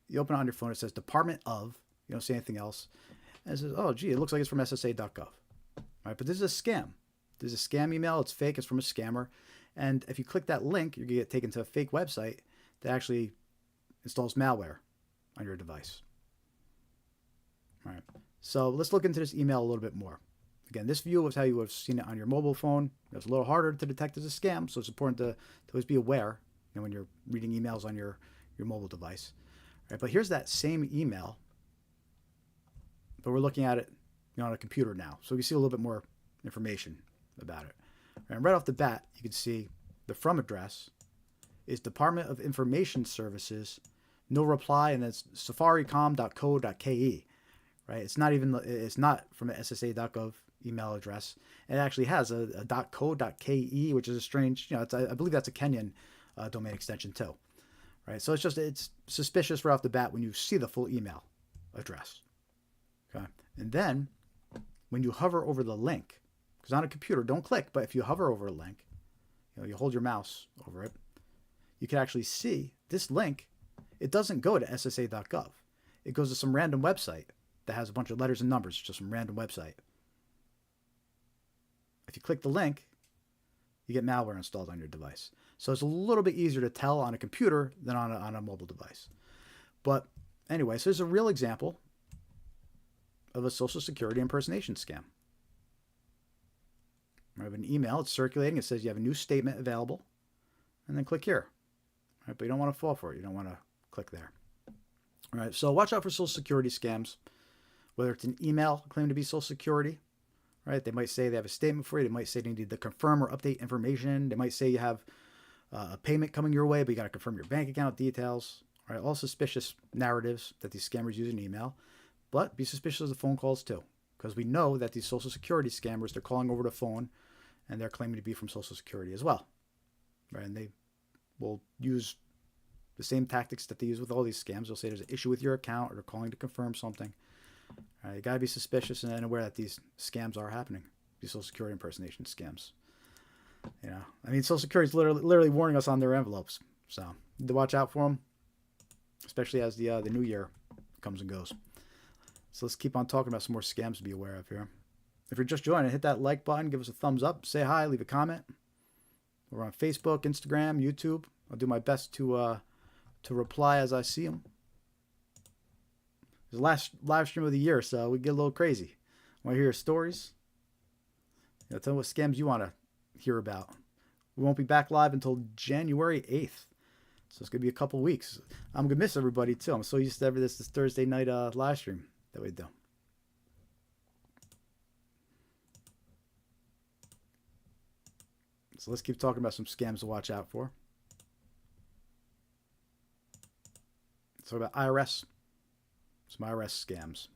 S1: You open it on your phone. It says Department of. You don't say anything else. And it says, oh, gee, it looks like it's from ssa.gov. Right? But this is a scam. This is a scam email. It's fake. It's from a scammer. And if you click that link, you're going to get taken to a fake website that actually installs malware on your device. All right. So let's look into this email a little bit more. Again, this view was how you would have seen it on your mobile phone. It's a little harder to detect as a scam, so it's important to always be aware when you're reading emails on your mobile device. All right, but here's that same email, but we're looking at it on a computer now, so we see a little bit more information about it. And right off the bat, you can see the from address is Department of Information Services, no reply, and that's safaricom.co.ke. Right? It's not from the ssa.gov email address. It actually has a .co.ke, which is a strange, I believe that's a Kenyan domain extension too. Right? So it's suspicious right off the bat when you see the full email address. Okay? And then when you hover over the link, because on a computer, don't click, but if you hover over a link, you hold your mouse over it, you can actually see this link. It doesn't go to ssa.gov. It goes to some random website that has a bunch of letters and numbers, just some random website. If you click the link, you get malware installed on your device. So it's a little bit easier to tell on a computer than on a mobile device. But anyway, so there's a real example of a Social Security impersonation scam. I have an email, it's circulating, it says you have a new statement available, and then click here. Right, but you don't want to fall for it. You don't want to click there. All right, so watch out for Social Security scams, whether it's an email claiming to be Social Security. Right? They might say they have a statement for you. They might say they need to confirm or update information. They might say you have a payment coming your way, but you got to confirm your bank account details. All right? All suspicious narratives that these scammers use in email. But be suspicious of the phone calls too, because we know that these Social Security scammers, they're calling over the phone and they're claiming to be from Social Security as well. Right? And they will use the same tactics that they use with all these scams. They'll say there's an issue with your account or they're calling to confirm something. All right, you got to be suspicious and aware that these scams are happening, these Social Security impersonation scams. I mean, Social Security is literally warning us on their envelopes. So you need to watch out for them, especially as the new year comes and goes. So let's keep on talking about some more scams to be aware of here. If you're just joining, hit that like button, give us a thumbs up, say hi, leave a comment. We're on Facebook, Instagram, YouTube. I'll do my best to reply as I see them. It's the last live stream of the year, so we get a little crazy. Want to hear stories? Tell me what scams you want to hear about. We won't be back live until January 8th. So it's going to be a couple weeks. I'm going to miss everybody, too. I'm so used to this Thursday night live stream that we do. So let's keep talking about some scams to watch out for. Let's talk about IRS. Some IRS scams.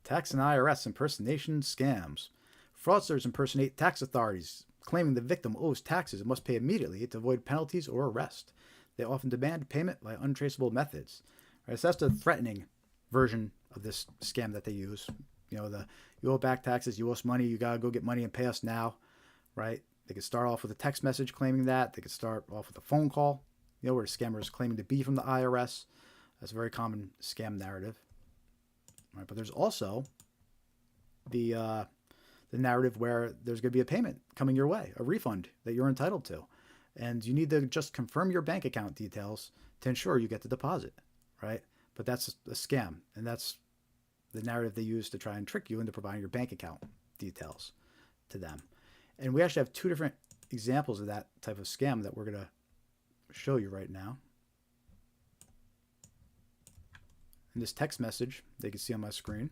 S1: Tax and IRS impersonation scams. Fraudsters impersonate tax authorities, claiming the victim owes taxes and must pay immediately to avoid penalties or arrest. They often demand payment by untraceable methods. Right, so that's the threatening version of this scam that they use. You owe back taxes, you owe us money, you got to go get money and pay us now. Right? They could start off with a text message claiming that. They could start off with a phone call, where the scammer is claiming to be from the IRS. That's a very common scam narrative. Right? But there's also the narrative where there's going to be a payment coming your way, a refund that you're entitled to. And you need to just confirm your bank account details to ensure you get the deposit, right? But that's a scam, and that's the narrative they use to try and trick you into providing your bank account details to them. And we actually have two different examples of that type of scam that we're going to show you right now. In this text message that you can see on my screen,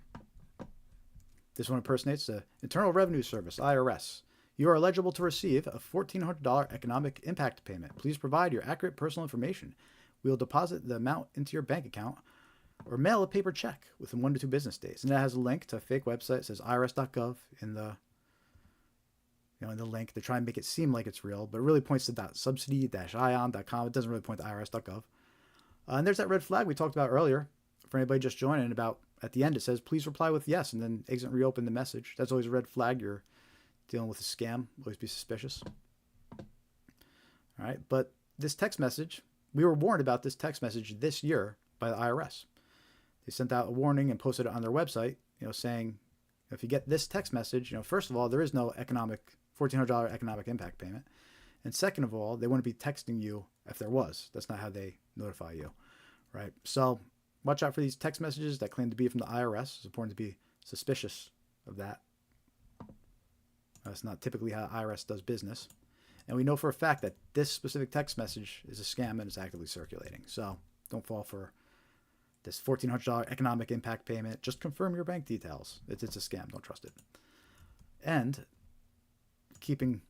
S1: this one impersonates the Internal Revenue Service, IRS. You are eligible to receive a $1,400 economic impact payment. Please provide your accurate personal information. We will deposit the amount into your bank account or mail a paper check within 1 to 2 business days. And that has a link to a fake website. It says irs.gov in the link. They try and make it seem like it's real, but it really points to .subsidy-ion.com. It doesn't really point to irs.gov. And there's that red flag we talked about earlier. For anybody just joining, about at the end it says please reply with yes, and then exit and reopen the message. That's always a red flag. You're dealing with a scam. Always be suspicious. All right, but this text message, we were warned about this text message this year by the IRS. They sent out a warning and posted it on their website, saying if you get this text message, first of all, there is no $1,400 economic impact payment, and second of all, they wouldn't be texting you if there was. That's not how they notify you, right? So watch out for these text messages that claim to be from the IRS. It's important to be suspicious of that. That's not typically how IRS does business. And we know for a fact that this specific text message is a scam and is actively circulating. So don't fall for this $1,400 economic impact payment. Just confirm your bank details. It's a scam. Don't trust it. And keeping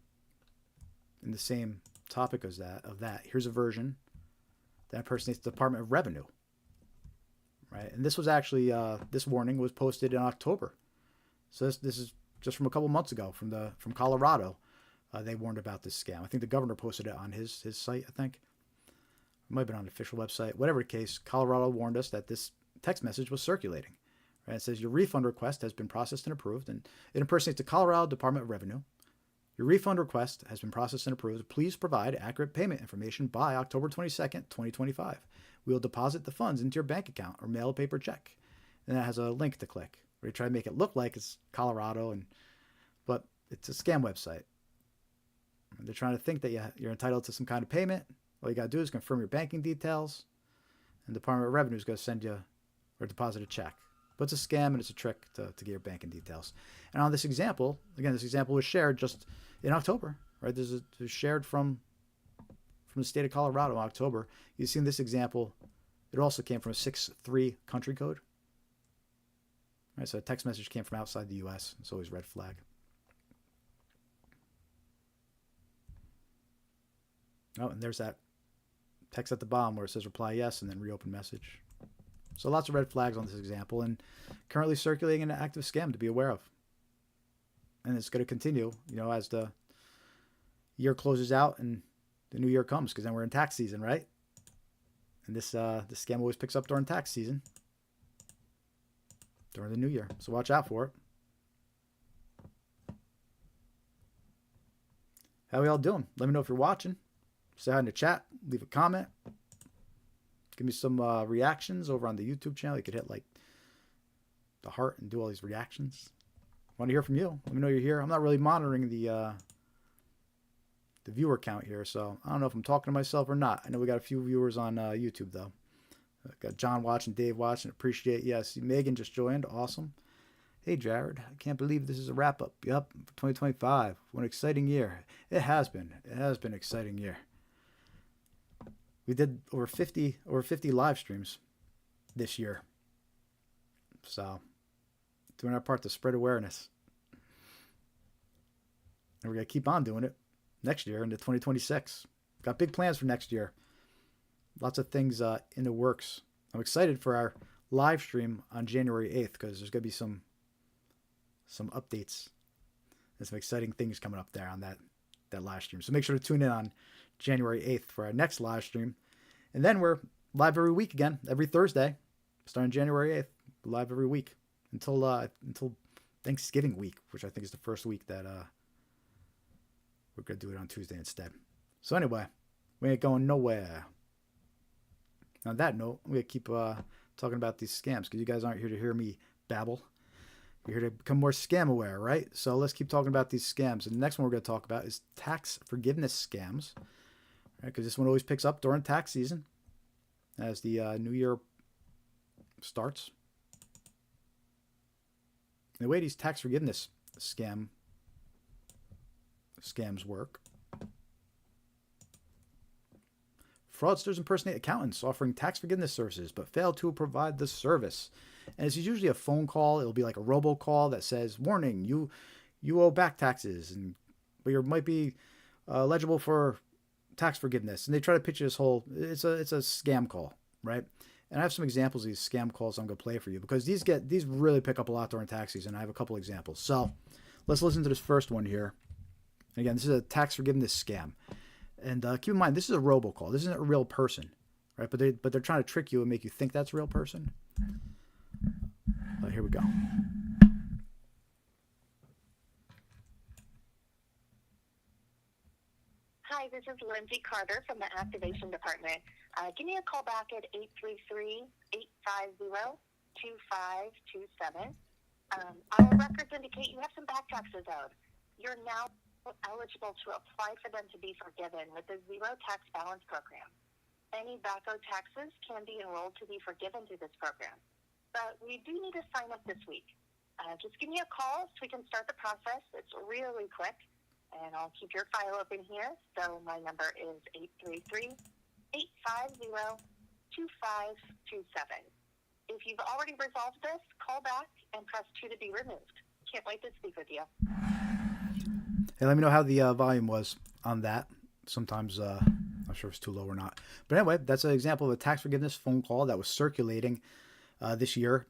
S1: in the same topic as that, here's a version that impersonates the Department of Revenue. Right, and this was actually this warning was posted in October, so this is just from a couple months ago from Colorado. They warned about this scam. I think the governor posted it on his site. I think it might have been on the official website. Whatever the case, Colorado warned us that this text message was circulating. Right, it says your refund request has been processed and approved, and it impersonates the Colorado Department of Revenue. Your refund request has been processed and approved. Please provide accurate payment information by October 22nd, 2025. We will deposit the funds into your bank account or mail a paper check. And that has a link to click. We try to make it look like it's Colorado, but it's a scam website. They're trying to think that you're entitled to some kind of payment. All you got to do is confirm your banking details, and the Department of Revenue is going to send you or deposit a check. But it's a scam and it's a trick to get your banking details. And on this example, again, this example was shared just in October, right? This was shared from the state of Colorado in October. You've seen this example. It also came from a 6.3 country code. Right, so a text message came from outside the U.S. It's always red flag. Oh, and there's that text at the bottom where it says reply yes and then reopen message. So lots of red flags on this example, and currently circulating an active scam to be aware of. And it's going to continue, as the year closes out and the new year comes, because then we're in tax season, right? And this scam always picks up during tax season, during the new year. So watch out for it. How we all doing? Let me know if you're watching. Say hi in the chat. Leave a comment. Give me some reactions over on the YouTube channel. You could hit like the heart and do all these reactions. Want to hear from you. Let me know you're here. I'm not really monitoring the viewer count here, so I don't know if I'm talking to myself or not. I know we got a few viewers on YouTube, though. Got John watching, Dave watching. Appreciate it. Yes, Megan just joined. Awesome. Hey, Jared. I can't believe this is a wrap-up. Yep, 2025. What an exciting year. It has been. It has been an exciting year. We did over 50 live streams this year. So, doing our part to spread awareness. And we're going to keep on doing it next year into 2026. Got big plans for next year. Lots of things in the works. I'm excited for our live stream on January 8th because there's going to be some updates and some exciting things coming up there on that live stream. So make sure to tune in on January 8th for our next live stream. And then we're live every week again, every Thursday, starting January 8th, live every week until Thanksgiving week, which I think is the first week that we're going to do it on Tuesday instead. So anyway, we ain't going nowhere. On that note, I'm going to keep talking about these scams because you guys aren't here to hear me babble. You're here to become more scam aware, right? So let's keep talking about these scams. And the next one we're going to talk about is tax forgiveness scams, right? Because this one always picks up during tax season as the new year starts. And the way these tax forgiveness scams work: fraudsters impersonate accountants offering tax forgiveness services but fail to provide the service. And it's usually a phone call. It'll be like a robocall that says, "Warning, you owe back taxes, but you might be eligible for tax forgiveness." And they try to pitch you this whole it's a scam call, right? And I have some examples of these scam calls I'm going to play for you because these really pick up a lot during tax season. I have a couple examples. So let's listen to this first one here. And again, this is a tax forgiveness scam. And keep in mind, this is a robocall. This isn't a real person, right? But they're trying to trick you and make you think that's a real person. Here we go.
S3: Hi, this is Lindsay Carter from the Activation Department. Give me a call back at 833-850-2527. Our records indicate you have some back taxes owed. You're now eligible to apply for them to be forgiven with the Zero Tax Balance Program. Any back owed taxes can be enrolled to be forgiven through this program. But we do need to sign up this week. Just give me a call so we can start the process. It's really quick. And I'll keep your file open here. So my number is 833-850-2527. If you've already resolved this, call back and press 2 to be removed. Can't wait to speak with you.
S1: Hey, let me know how the volume was on that. Sometimes I'm not sure if it's too low or not. But anyway, that's an example of a tax forgiveness phone call that was circulating this year.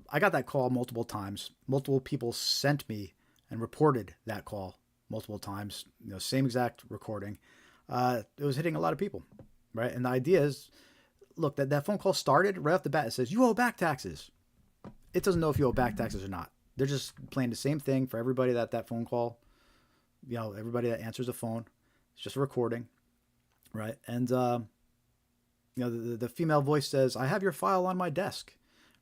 S1: I got that call multiple times. Multiple people sent me and reported that call multiple times. Same exact recording. It was hitting a lot of people, right? And the idea is, look, that phone call started right off the bat. It says, "You owe back taxes." It doesn't know if you owe back taxes or not. They're just playing the same thing for everybody that phone call, everybody that answers the phone. It's just a recording, right? And, the female voice says, "I have your file on my desk,"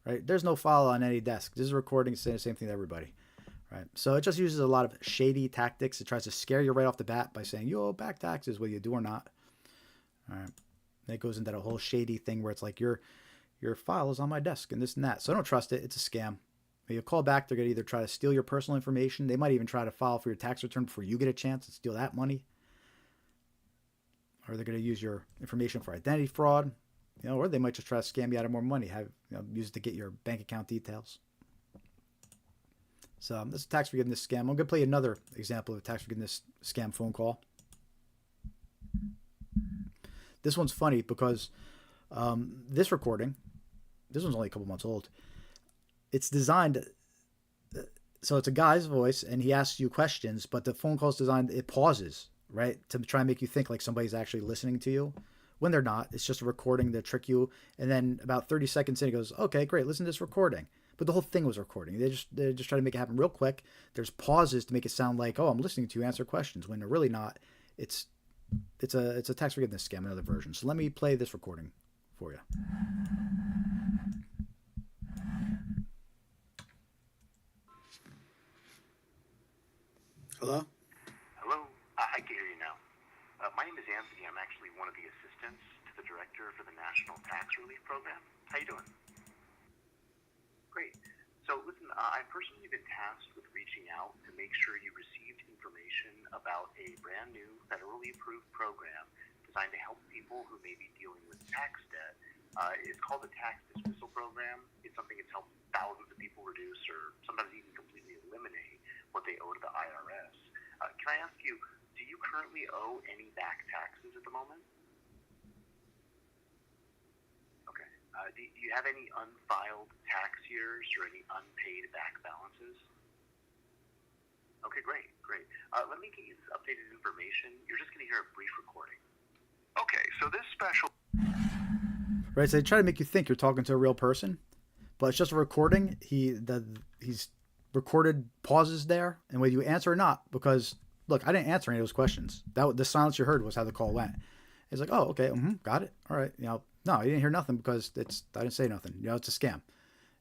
S1: right? There's no file on any desk. This is a recording saying the same thing to everybody, right? So it just uses a lot of shady tactics. It tries to scare you right off the bat by saying, "You owe back taxes," whether you do or not. All right. And it goes into that whole shady thing where it's like, your file is on my desk and this and that. So don't trust it. It's a scam. When you call back, they're going to either try to steal your personal information. They might even try to file for your tax return before you get a chance to steal that money. Or they're going to use your information for identity fraud, or they might just try to scam you out of more money, use it to get your bank account details. So this is a tax forgiveness scam. I'm going to play another example of a tax forgiveness scam phone call. This one's funny because this recording, this one's only a couple months old. It's designed, so it's a guy's voice and he asks you questions, but the phone call is designed, it pauses, right? To try and make you think like somebody's actually listening to you when they're not. It's just a recording to trick you. And then about 30 seconds in, he goes, "Okay, great. Listen to this recording." But the whole thing was recording. They just try to make it happen real quick. There's pauses to make it sound like, "Oh, I'm listening to you answer questions," when they're really not. It's a tax forgiveness scam, another version. So let me play this recording for you. Hello?
S4: Hello. I can hear you now. My name is Anthony. I'm actually one of the assistants to the director for the National Tax Relief Program. How you doing? Great. So listen, I've personally been tasked with reaching out to make sure you received information about a brand new federally approved program designed to help people who may be dealing with tax debt. It's called the Tax Dismissal Program. It's something that's helped thousands of people reduce or sometimes even completely eliminate what they owe to the IRS. Can I ask you, do you currently owe any back taxes at the moment? Okay. Do you have any unfiled tax years or any unpaid back balances? Okay, great. Let me get you this updated information. You're just going to hear a brief recording. Okay, so this special...
S1: Right, so they try to make you think you're talking to a real person, but it's just a recording. He's recorded pauses there, and whether you answer or not, because look, I didn't answer any of those questions. The silence you heard was how the call went, He's like, oh, okay, got it. All right. No, you didn't hear nothing because I didn't say nothing. It's a scam.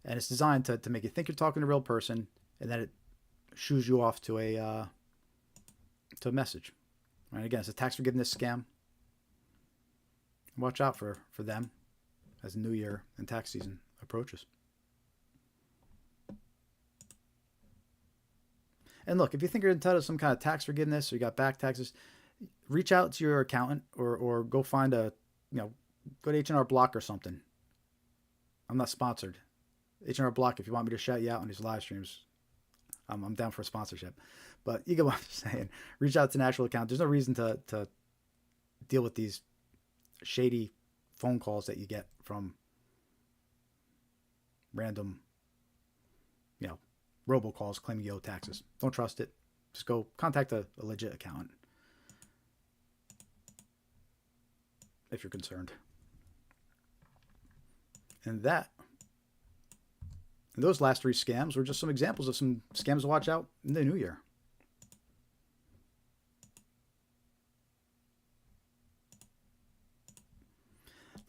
S1: And it's designed to make you think you're talking to a real person, and then it shoos you off to a message. Right? Again, it's a tax forgiveness scam. Watch out for them as the new year and tax season approaches. And look, if you think you're entitled to some kind of tax forgiveness or you got back taxes, reach out to your accountant or go find go to H&R Block or something. I'm not sponsored. H&R Block, if you want me to shout you out on these live streams, I'm down for a sponsorship. But you get what I'm saying. Reach out to an actual account. There's no reason to deal with these shady phone calls that you get from random, robocalls claiming you owe taxes. Don't trust it. Just go contact a legit accountant if you're concerned. And those last 3 scams were just some examples of some scams to watch out in the new year.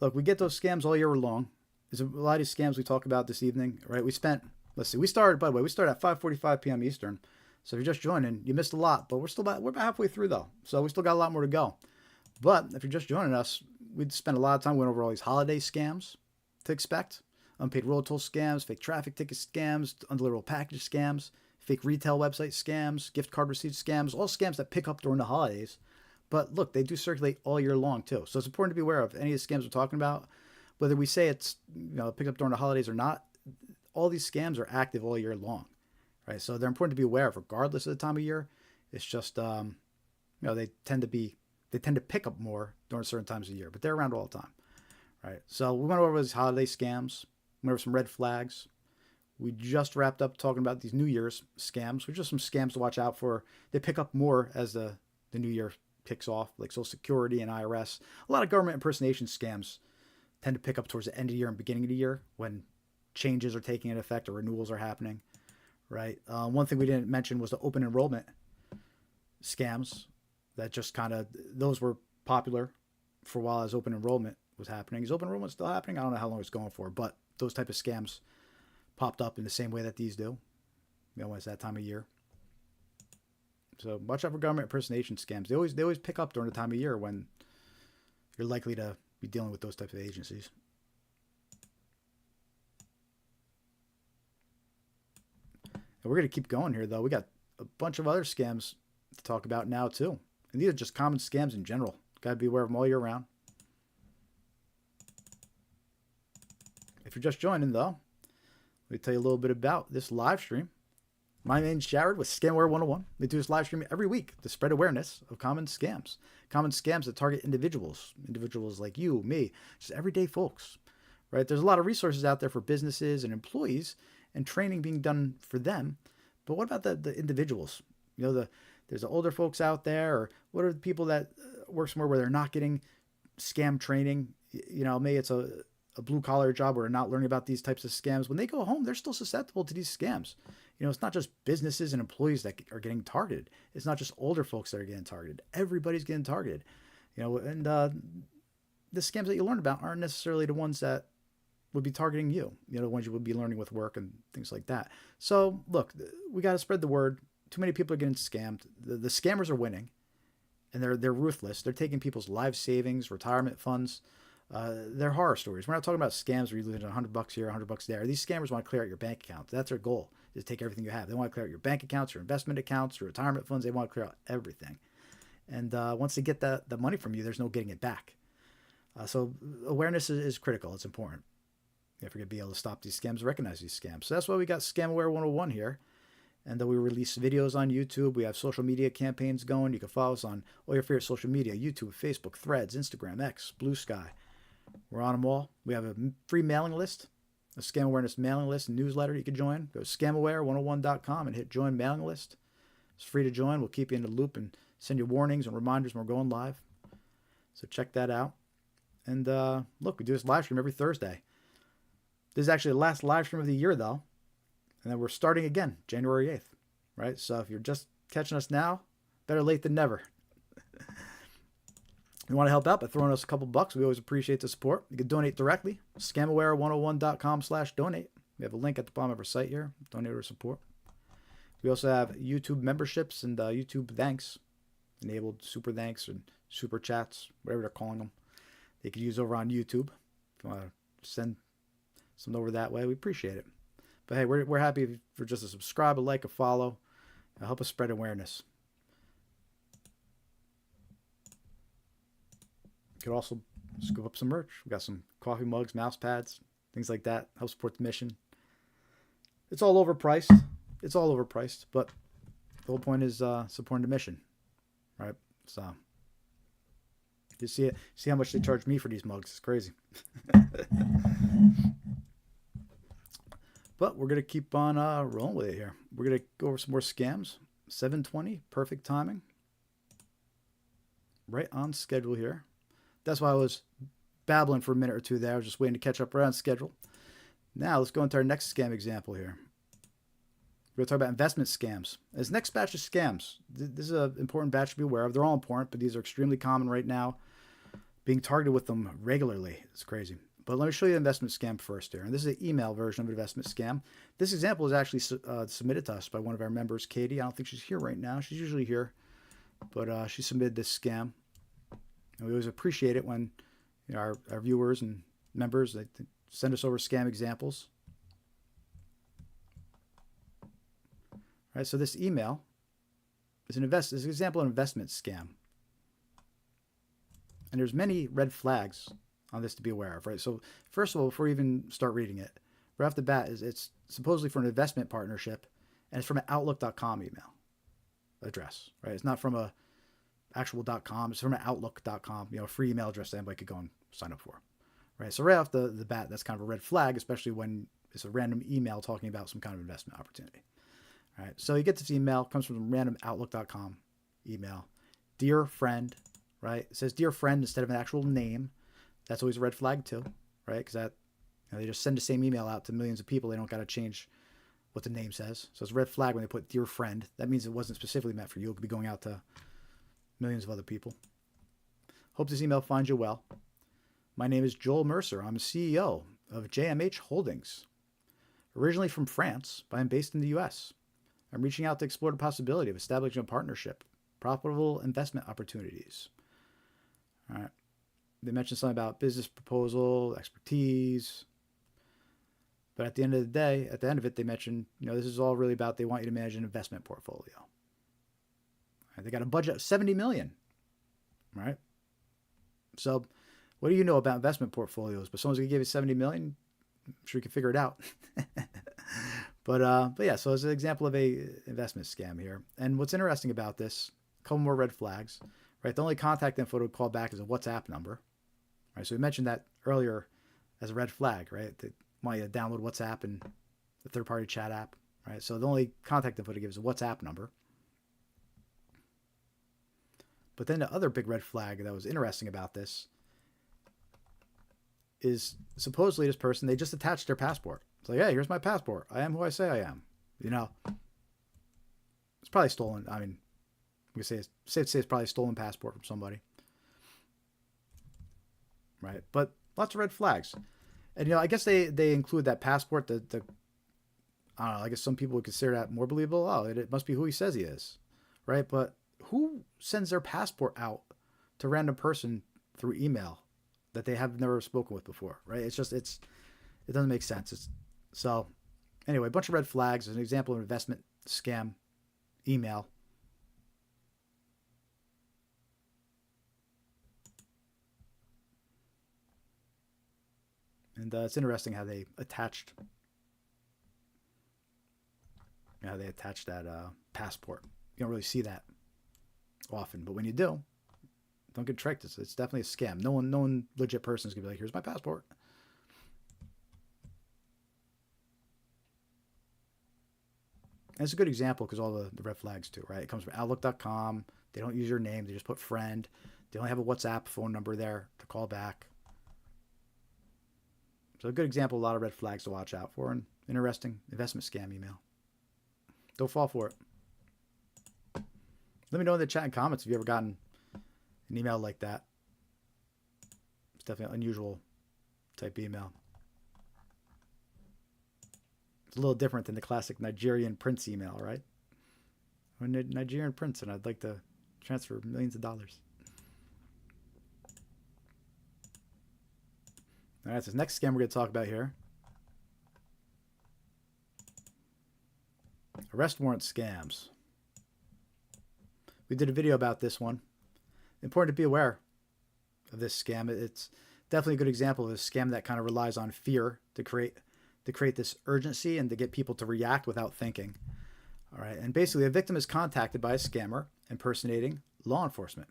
S1: Look, we get those scams all year long. There's a lot of these scams we talk about this evening, right? We started at 5:45 p.m. Eastern. So if you're just joining, you missed a lot, but we're about halfway through though. So we still got a lot more to go. But if you're just joining us, we'd spend a lot of time going over all these holiday scams to expect. Unpaid road toll scams, fake traffic ticket scams, undeliverable package scams, fake retail website scams, gift card receipt scams, all scams that pick up during the holidays. But look, they do circulate all year long too. So it's important to be aware of any of the scams we're talking about. Whether we say it's pick up during the holidays or not, all these scams are active all year long, right? So they're important to be aware of regardless of the time of year. It's just they tend to pick up more during certain times of the year, but they're around all the time, right? So we went over these holiday scams. Went over some red flags. We just wrapped up talking about these New Year's scams, which are some scams to watch out for. They pick up more as the new year kicks off, like Social Security and IRS. A lot of government impersonation scams tend to pick up towards the end of the year and beginning of the year when changes are taking effect or renewals are happening, right? One thing we didn't mention was the open enrollment scams. That just those were popular for a while as open enrollment was happening. Is open enrollment still happening? I don't know how long it's going for, but those type of scams popped up in the same way that these do. When it's that time of year. So watch out for government impersonation scams. They always pick up during the time of year when you're likely to be dealing with those types of agencies. And we're going to keep going here, though. We got a bunch of other scams to talk about now, too. And these are just common scams in general. Got to be aware of them all year round. If you're just joining, though, let me tell you a little bit about this live stream. My name's Jared with Scamware 101. We do this live stream every week to spread awareness of common scams that target individuals like you, me, just everyday folks, right? There's a lot of resources out there for businesses and employees and training being done for them. But what about the individuals? There's the older folks out there, or what are the people that work somewhere where they're not getting scam training? Maybe it's a blue collar job where they're not learning about these types of scams. When they go home, they're still susceptible to these scams. It's not just businesses and employees that are getting targeted. It's not just older folks that are getting targeted. Everybody's getting targeted. And the scams that you learn about aren't necessarily the ones that would be targeting you. The ones you would be learning with work and things like that. So look, we got to spread the word. Too many people are getting scammed. The scammers are winning, and they're ruthless. They're taking people's life savings, retirement funds. They're horror stories. We're not talking about scams where you lose $100 here, $100 there. These scammers want to clear out your bank account. That's their goal, is to take everything you have. They want to clear out your bank accounts, your investment accounts, your retirement funds. They want to clear out everything. And once they get the money from you, there's no getting it back. So awareness is critical. It's important. If you're going to be able to stop these scams, recognize these scams. So that's why we got Scamware 101 here. And then we release videos on YouTube. We have social media campaigns going. You can follow us on all your favorite social media: YouTube, Facebook, Threads, Instagram, X, Blue Sky. We're on them all. We have a free mailing list, a scam awareness mailing list and newsletter you can join. Go to scamaware101.com and hit join mailing list. It's free to join. We'll keep you in the loop and send you warnings and reminders when we're going live. So check that out. And look, we do this live stream every Thursday. This is actually the last live stream of the year, though. And then we're starting again, January 8th, right? So if you're just catching us now, better late than never. you want to help out by throwing us a couple bucks, we always appreciate the support. You can donate directly. Scamaware101.com/donate. We have a link at the bottom of our site here. Donate or support. We also have YouTube memberships and YouTube thanks. Enabled super thanks and super chats, whatever they're calling them. They can use over on YouTube. If you want to send some over that way, we appreciate it. But hey, we're happy for just a subscribe, a like, a follow. Help us spread awareness. You could also scoop up some merch. We got some coffee mugs, mouse pads, things like that. Help support the mission. It's all overpriced. It's all overpriced, but the whole point is supporting the mission, right? So you see it. See how much they charge me for these mugs? It's crazy. But we're gonna keep on rolling with it here. We're gonna go over some more scams. 7:20, perfect timing. Right on schedule here. That's why I was babbling for a minute or two there. I was just waiting to catch up right on schedule. Now let's go into our next scam example here. We're going to talk about investment scams. This next batch of scams, this is an important batch to be aware of. They're all important, but these are extremely common right now. Being targeted with them regularly. It's crazy. But let me show you the investment scam first here. And this is an email version of an investment scam. This example is actually submitted to us by one of our members, Katie. I don't think she's here right now. She's usually here. But she submitted this scam. And we always appreciate it when our viewers and members they send us over scam examples. All right, so this email is an example of an investment scam. And there's many red flags on this to be aware of, right? So first of all, before we even start reading it, right off the bat, it's supposedly for an investment partnership, and it's from an Outlook.com email address, right? It's not from a actual .com. It's from an Outlook.com, a free email address that anybody could go and sign up for, right? So right off the bat, that's kind of a red flag, especially when it's a random email talking about some kind of investment opportunity. All right, so you get this email, comes from some random Outlook.com email. Dear friend, right? It says dear friend instead of an actual name. That's always a red flag too, right? Because that they just send the same email out to millions of people. They don't got to change what the name says. So it's a red flag when they put dear friend. That means it wasn't specifically meant for you. It could be going out to millions of other people. Hope this email finds you well. My name is Joel Mercer. I'm CEO of JMH Holdings. Originally from France, but I'm based in the U.S. I'm reaching out to explore the possibility of establishing a partnership, profitable investment opportunities. All right. They mentioned something about business proposal, expertise. But at the end of the day, at the end of it, they mentioned, this is all really about they want you to manage an investment portfolio. All right. They got a budget of $70 million. Right? So what do you know about investment portfolios? But someone's going to give you $70 million. I'm sure you can figure it out. But yeah, so it's an example of a investment scam here. And what's interesting about this, a couple more red flags, right? The only contact info to call back is a WhatsApp number, right? So we mentioned that earlier as a red flag, right? They want you to download WhatsApp and the third-party chat app, right? So the only contact info to give is a WhatsApp number. But then the other big red flag that was interesting about this is supposedly this person, they just attached their passport. It's like, hey, here's my passport. I am who I say I am. It's probably stolen. I mean, we say it's probably a stolen passport from somebody. Right? But lots of red flags. And, I guess they include that passport, I don't know, I guess some people would consider that more believable. Oh, it must be who he says he is. Right? But who sends their passport out to a random person through email that they have never spoken with before, right? It doesn't make sense. So anyway, a bunch of red flags. As an example of an investment scam email. And it's interesting how they attached that passport. You don't really see that often, but when you do, don't get tricked. It's definitely a scam. No one legit person is gonna be like, here's my passport. And it's a good example because all the red flags too, right? It comes from Outlook.com. They don't use your name. They just put friend. They only have a WhatsApp phone number there to call back. So a good example, a lot of red flags to watch out for. An interesting investment scam email. Don't fall for it. Let me know in the chat and comments if you ever gotten an email like that. It's definitely an unusual type email. It's a little different than the classic Nigerian prince email, right? I'm a Nigerian prince and I'd like to transfer millions of dollars. All right, so this next scam we're going to talk about here. Arrest warrant scams. We did a video about this one. Important to be aware of this scam. It's definitely a good example of a scam that kind of relies on fear to create this urgency and to get people to react without thinking. All right, and basically a victim is contacted by a scammer impersonating law enforcement.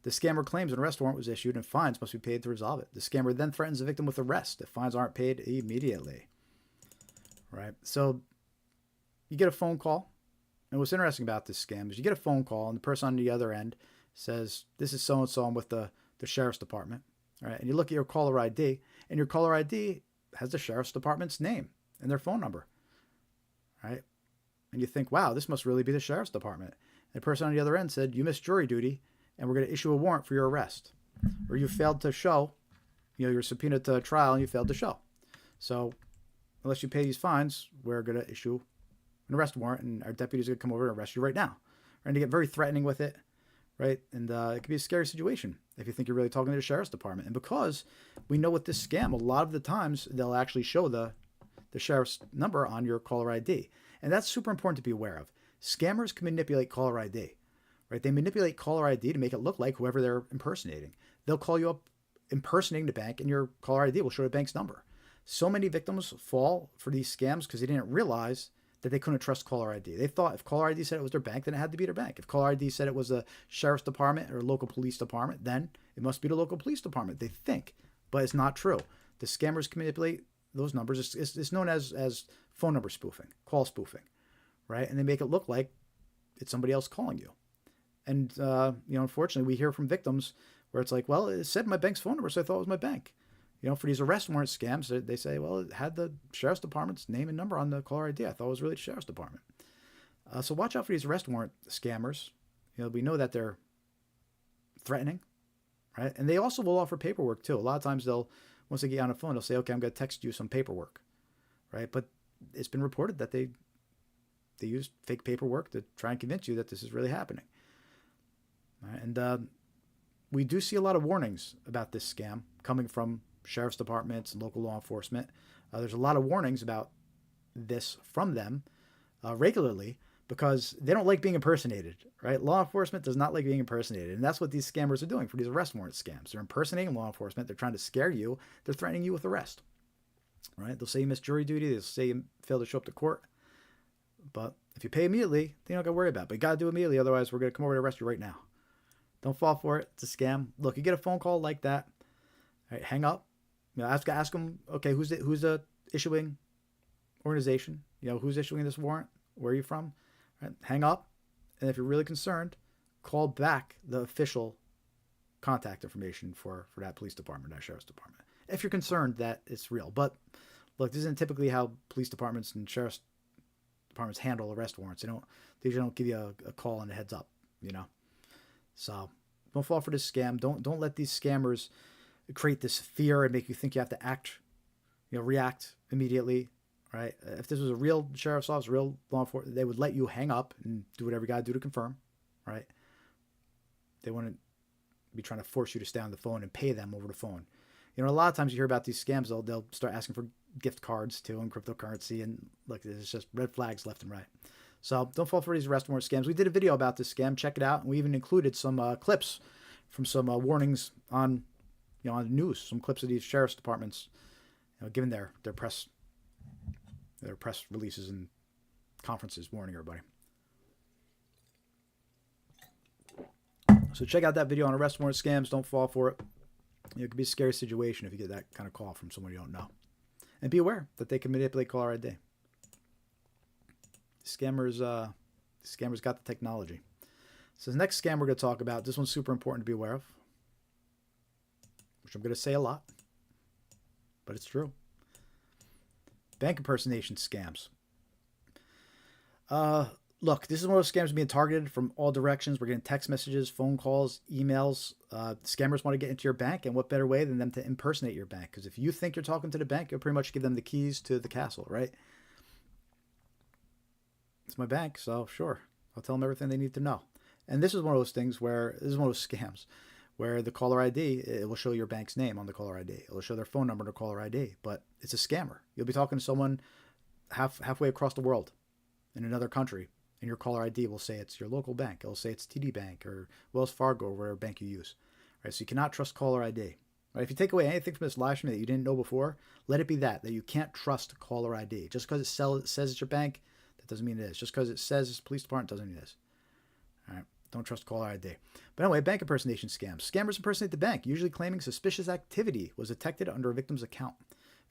S1: The scammer claims an arrest warrant was issued and fines must be paid to resolve it. The scammer then threatens the victim with arrest if fines aren't paid immediately. Right, so you get a phone call. And what's interesting about this scam is you get a phone call and the person on the other end says, this is so-and-so, I'm with the sheriff's department. All right, and you look at your caller ID, and your caller ID has the sheriff's department's name and their phone number. Right? And you think, wow, this must really be the sheriff's department. And the person on the other end said, you missed jury duty, and we're going to issue a warrant for your arrest. Or you failed to show, you're subpoenaed to a trial and you failed to show. So unless you pay these fines, we're going to issue an arrest warrant, and our deputies are going to come over and arrest you right now. And they get very threatening with it, right? And it could be a scary situation if you think you're really talking to the sheriff's department. And because we know with this scam, a lot of the times they'll actually show the sheriff's number on your caller ID. And that's super important to be aware of. Scammers can manipulate caller ID, right? They manipulate caller ID to make it look like whoever they're impersonating. They'll call you up impersonating the bank, and your caller ID will show the bank's number. So many victims fall for these scams because they didn't realize that they couldn't trust caller ID. They thought if caller ID said it was their bank, then it had to be their bank. If caller ID said it was a sheriff's department or a local police department, then it must be the local police department. They think, but it's not true. The scammers can manipulate those numbers. It's known as phone number spoofing, call spoofing, right? And they make it look like it's somebody else calling you. And, unfortunately, we hear from victims where it's like, well, it said my bank's phone number, so I thought it was my bank. For these arrest warrant scams, they say, well, it had the sheriff's department's name and number on the caller ID. I thought it was really the sheriff's department. So watch out for these arrest warrant scammers. We know that they're threatening, right? And they also will offer paperwork too. A lot of times once they get on the phone, they'll say, okay, I'm going to text you some paperwork, right? But it's been reported that they use fake paperwork to try and convince you that this is really happening. All right? And we do see a lot of warnings about this scam coming from sheriff's departments and local law enforcement. There's a lot of warnings about this from them regularly because they don't like being impersonated, right? Law enforcement does not like being impersonated. And that's what these scammers are doing for these arrest warrant scams. They're impersonating law enforcement. They're trying to scare you. They're threatening you with arrest, right? They'll say you missed jury duty. They'll say you failed to show up to court. But if you pay immediately, they don't got to worry about it. But you got to do it immediately. Otherwise, we're going to come over to arrest you right now. Don't fall for it. It's a scam. Look, you get a phone call like that. All right, hang up. Ask them, okay, who's the issuing organization? Who's issuing this warrant? Where are you from? Right, hang up. And if you're really concerned, call back the official contact information for that police department, that sheriff's department. If you're concerned that it's real. But look, this isn't typically how police departments and sheriff's departments handle arrest warrants. They usually don't give you a call and a heads up, So don't fall for this scam. Don't let these scammers create this fear and make you think you have to act, react immediately, right? If this was a real sheriff's office, real law enforcement, they would let you hang up and do whatever you got to do to confirm, right? They wouldn't be trying to force you to stay on the phone and pay them over the phone. A lot of times you hear about these scams, they'll start asking for gift cards too and cryptocurrency, and look, it's just red flags left and right. So don't fall for these arrest warrant scams. We did a video about this scam. Check it out. And we even included some clips from some warnings on on the news, some clips of these sheriff's departments, giving their press releases and conferences warning everybody. So check out that video on arrest warrant scams. Don't fall for it. It could be a scary situation if you get that kind of call from someone you don't know. And be aware that they can manipulate caller ID. Scammers got the technology. So the next scam we're going to talk about, this one's super important to be aware of, which I'm going to say a lot, but it's true. Bank impersonation scams. Look, this is one of those scams being targeted from all directions. We're getting text messages, phone calls, emails. Scammers want to get into your bank, and what better way than them to impersonate your bank? Because if you think you're talking to the bank, you'll pretty much give them the keys to the castle, right? It's my bank, so sure, I'll tell them everything they need to know. And this is one of those things where this is one of those scams where the caller ID, it will show your bank's name on the caller ID. It will show their phone number on the caller ID, but it's a scammer. You'll be talking to someone halfway across the world in another country, and your caller ID will say it's your local bank. It'll say it's TD Bank or Wells Fargo or whatever bank you use. Right? So you cannot trust caller ID. Right? If you take away anything from this live stream that you didn't know before, let it be that you can't trust caller ID. Just because it says it's your bank, that doesn't mean it is. Just because it says it's police department doesn't mean it is. All right? Don't trust caller ID. But anyway, bank impersonation scams. Scammers impersonate the bank, usually claiming suspicious activity was detected under a victim's account.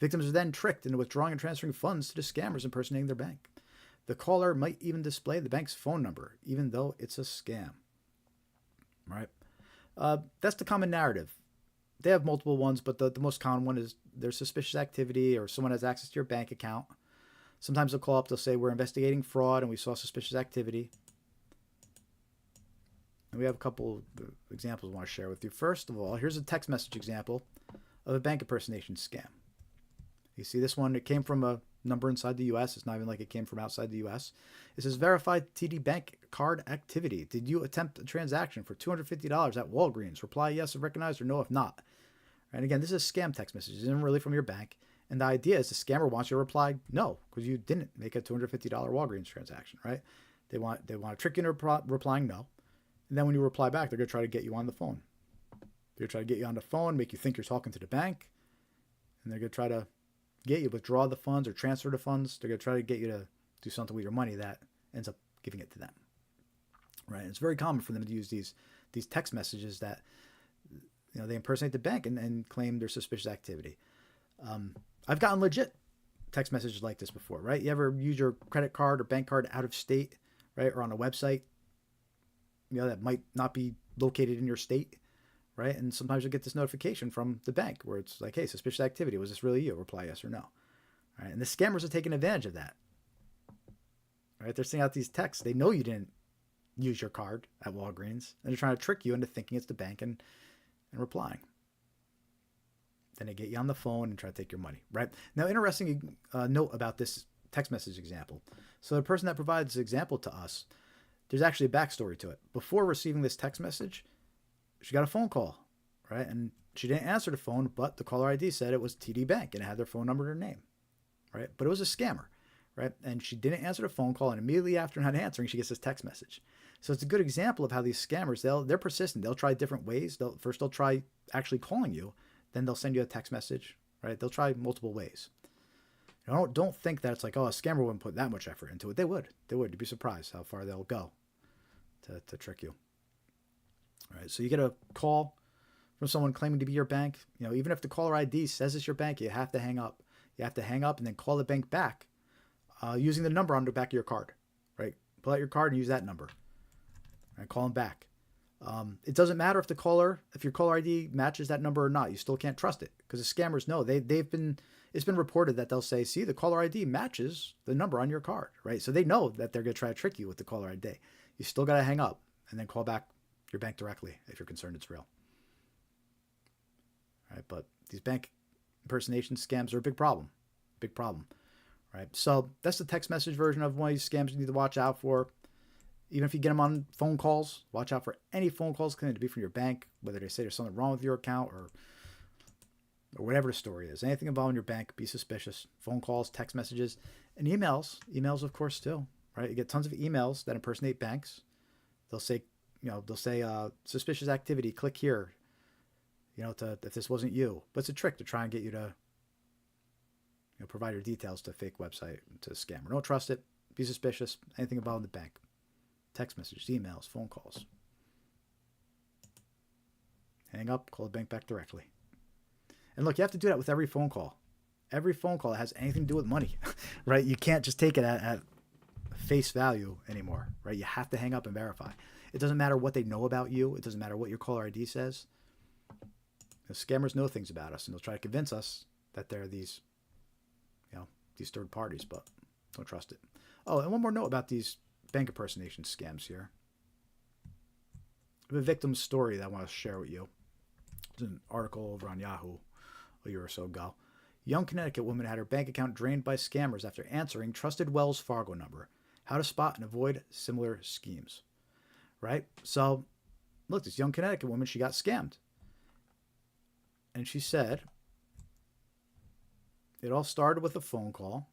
S1: Victims are then tricked into withdrawing and transferring funds to the scammers impersonating their bank. The caller might even display the bank's phone number, even though it's a scam. Right? That's the common narrative. They have multiple ones, but the most common one is there's suspicious activity or someone has access to your bank account. Sometimes they'll call up, they'll say, we're investigating fraud and we saw suspicious activity. And we have a couple of examples I want to share with you. First of all, here's a text message example of a bank impersonation scam. You see this one, it came from a number inside the U.S. It's not even like it came from outside the U.S. It says, verified TD Bank card activity. Did you attempt a transaction for $250 at Walgreens? Reply yes if recognized or no if not. And again, this is a scam text message. It isn't really from your bank. And the idea is the scammer wants you to reply no, because you didn't make a $250 Walgreens transaction, right? They want to trick you into replying no. And then when you reply back, they're going to try to get you on the phone. They're going to try to get you on the phone, make you think you're talking to the bank. And they're going to try to get you to withdraw the funds or transfer the funds. They're going to try to get you to do something with your money that ends up giving it to them. Right? And it's very common for them to use these text messages that they impersonate the bank and claim their suspicious activity. I've gotten legit text messages like this before, right? You ever use your credit card or bank card out of state, right? Or on a website, that might not be located in your state, right? And sometimes you'll get this notification from the bank where it's like, hey, suspicious activity. Was this really you? Reply yes or no. Right? And the scammers are taking advantage of that. Right? They're sending out these texts. They know you didn't use your card at Walgreens, and they're trying to trick you into thinking it's the bank and replying. Then they get you on the phone and try to take your money, right? Now, interesting note about this text message example. So the person that provides the example to us, there's actually a backstory to it. Before receiving this text message, she got a phone call, right? And she didn't answer the phone, but the caller ID said it was TD Bank and it had their phone number and their name, right? But it was a scammer, right? And she didn't answer the phone call, and immediately after not answering, she gets this text message. So it's a good example of how these scammers, they're persistent. They'll try different ways. They'll try actually calling you, then they'll send you a text message, right? They'll try multiple ways. Don't think that it's like, oh, a scammer wouldn't put that much effort into it. They would. You'd be surprised how far they'll go to trick you. All right, so you get a call from someone claiming to be your bank. Even if the caller ID says it's your bank, you have to hang up. You have to hang up and then call the bank back using the number on the back of your card, right? Pull out your card and use that number. Right, call them back. It doesn't matter if your caller ID matches that number or not. You still can't trust it because the scammers know it's been reported that they'll say, see, the caller ID matches the number on your card, right? So they know that they're going to try to trick you with the caller ID. You still got to hang up and then call back your bank directly if you're concerned it's real. All right, but these bank impersonation scams are a big problem, right? So that's the text message version of one of these scams you need to watch out for. Even if you get them on phone calls, watch out for any phone calls claiming to be from your bank, whether they say there's something wrong with your account or whatever the story is. Anything involving your bank, be suspicious. Phone calls, text messages, and emails. Emails, of course, too, right? You get tons of emails that impersonate banks. They'll say, suspicious activity, click here, if this wasn't you. But it's a trick to try and get you to provide your details to a fake website, to a scammer. Don't trust it. Be suspicious. Anything involving the bank. Text messages, emails, phone calls. Hang up, call the bank back directly. And look, you have to do that with every phone call. Every phone call that has anything to do with money, right? You can't just take it at face value anymore, right? You have to hang up and verify. It doesn't matter what they know about you. It doesn't matter what your caller ID says. The scammers know things about us, and they'll try to convince us that they're these third parties, but don't trust it. Oh, and one more note about these bank impersonation scams here. I have a victim's story that I want to share with you. It's an article over on Yahoo a year or so ago. Young Connecticut woman had her bank account drained by scammers after answering trusted Wells Fargo number. How to spot and avoid similar schemes. Right? So, look, this young Connecticut woman, she got scammed. And she said, it all started with a phone call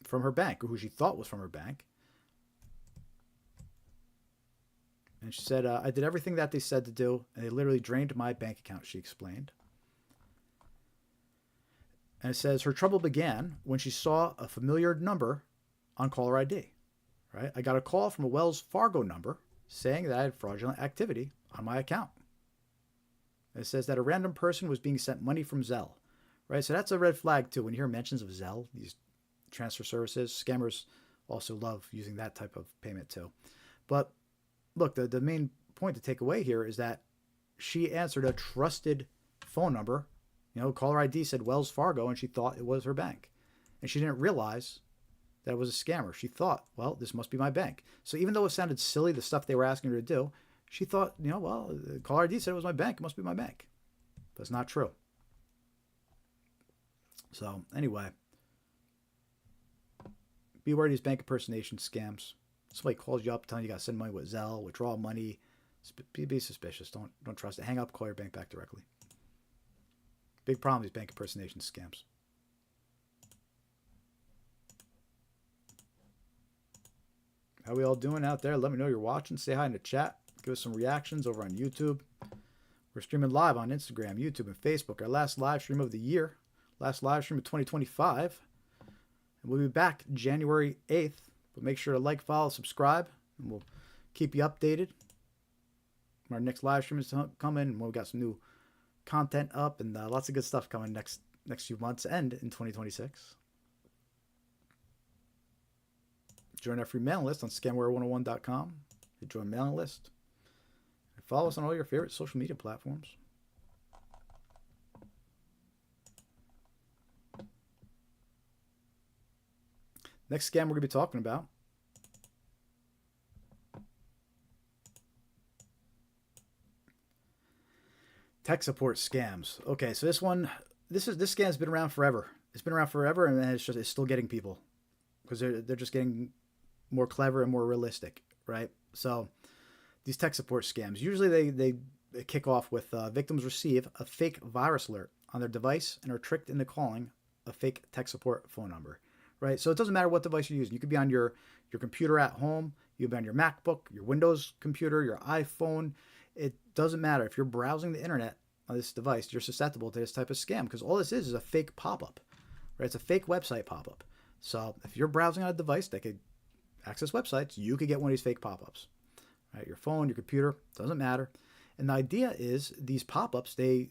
S1: from her bank, or who she thought was from her bank. And she said, I did everything that they said to do, and they literally drained my bank account, she explained. And it says her trouble began when she saw a familiar number on caller ID. Right? I got a call from a Wells Fargo number saying that I had fraudulent activity on my account. And it says that a random person was being sent money from Zelle. Right? So that's a red flag too. When you hear mentions of Zelle, these transfer services, scammers also love using that type of payment too. But look, the main point to take away here is that she answered a trusted phone number. You know, caller ID said Wells Fargo, and she thought it was her bank. And she didn't realize that it was a scammer. She thought, well, this must be my bank. So even though it sounded silly, the stuff they were asking her to do, she thought, you know, well, caller ID said it was my bank. It must be my bank. But it's not true. So anyway, beware of these bank impersonation scams. Somebody calls you up telling you got to send money with Zelle, withdraw money. Be suspicious. Don't trust it. Hang up, call your bank back directly. Big problem, these bank impersonation scams. How we all doing out there? Let me know you're watching. Say hi in the chat. Give us some reactions over on YouTube. We're streaming live on Instagram, YouTube, and Facebook. Our last live stream of the year. Last live stream of 2025. And we'll be back January 8th. But make sure to like, follow, subscribe. And we'll keep you updated. Our next live stream is coming. And we've got some new content up. And lots of good stuff coming next few months and in 2026. Join our free mailing list on scamware101.com. Join mailing list. And follow us on all your favorite social media platforms. Next scam we're going to be talking about. Tech support scams. Okay, so this scam's been around forever. It's been around forever, and it's still getting people because they're just getting more clever and more realistic, right? So these tech support scams, usually they kick off with victims receive a fake virus alert on their device and are tricked into calling a fake tech support phone number, right? So it doesn't matter what device you're using. You could be on your computer at home. You could be on your MacBook, your Windows computer, your iPhone. It doesn't matter. If you're browsing the internet on this device, you're susceptible to this type of scam because all this is a fake pop-up, right? It's a fake website pop-up. So if you're browsing on a device that could access websites, you could get one of these fake pop-ups, right? Your phone, your computer, doesn't matter. And the idea is these pop-ups, they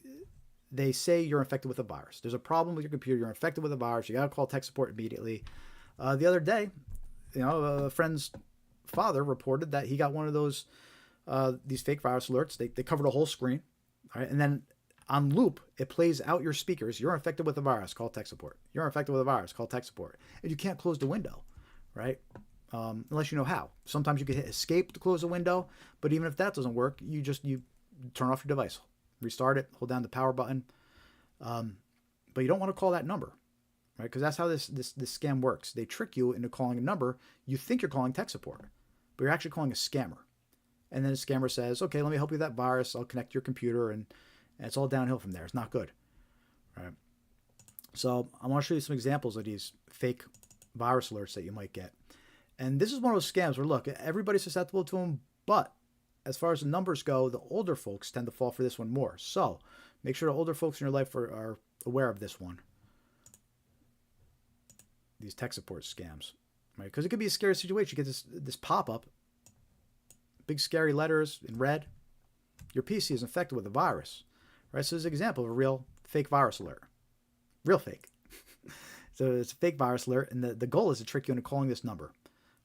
S1: say you're infected with a virus. There's a problem with your computer. You're infected with a virus. You got to call tech support immediately. The other day, a friend's father reported that he got one of those these fake virus alerts. They covered a whole screen, all right? And then on loop, it plays out your speakers. You're infected with a virus. Call tech support. You're infected with a virus. Call tech support. And you can't close the window, right? Unless you know how. Sometimes you can hit escape to close the window, but even if that doesn't work, you turn off your device, restart it, hold down the power button. But you don't want to call that number, right? Because that's how this scam works. They trick you into calling a number. You think you're calling tech support, but you're actually calling a scammer. And then the scammer says, okay, let me help you with that virus. I'll connect your computer, and it's all downhill from there. It's not good, right? So I want to show you some examples of these fake virus alerts that you might get. And this is one of those scams where, look, everybody's susceptible to them, but as far as the numbers go, the older folks tend to fall for this one more. So make sure the older folks in your life are aware of this one. These tech support scams, right? Because it could be a scary situation. You get this pop-up, big scary letters in red. Your PC is infected with a virus, right? So this is an example of a real fake virus alert. Real fake. So it's a fake virus alert, and the goal is to trick you into calling this number,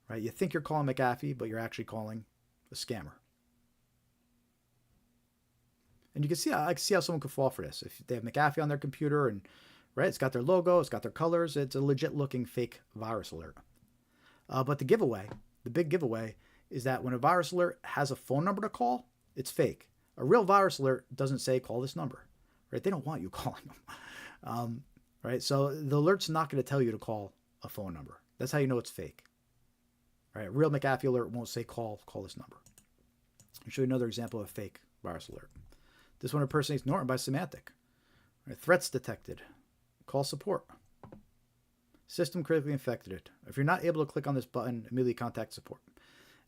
S1: right? You think you're calling McAfee, but you're actually calling a scammer. And you can see, I can see how someone could fall for this. If they have McAfee on their computer and, right, it's got their logo, it's got their colors, it's a legit looking fake virus alert. But the big giveaway, is that when a virus alert has a phone number to call, it's fake. A real virus alert doesn't say call this number, right? They don't want you calling them, right? So the alert's not going to tell you to call a phone number. That's how you know it's fake, right? A real McAfee alert won't say call this number. I'll show you another example of a fake virus alert. This one impersonates Norton by semantic. Right? Threats detected. Call support. System critically infected. If you're not able to click on this button, immediately contact support.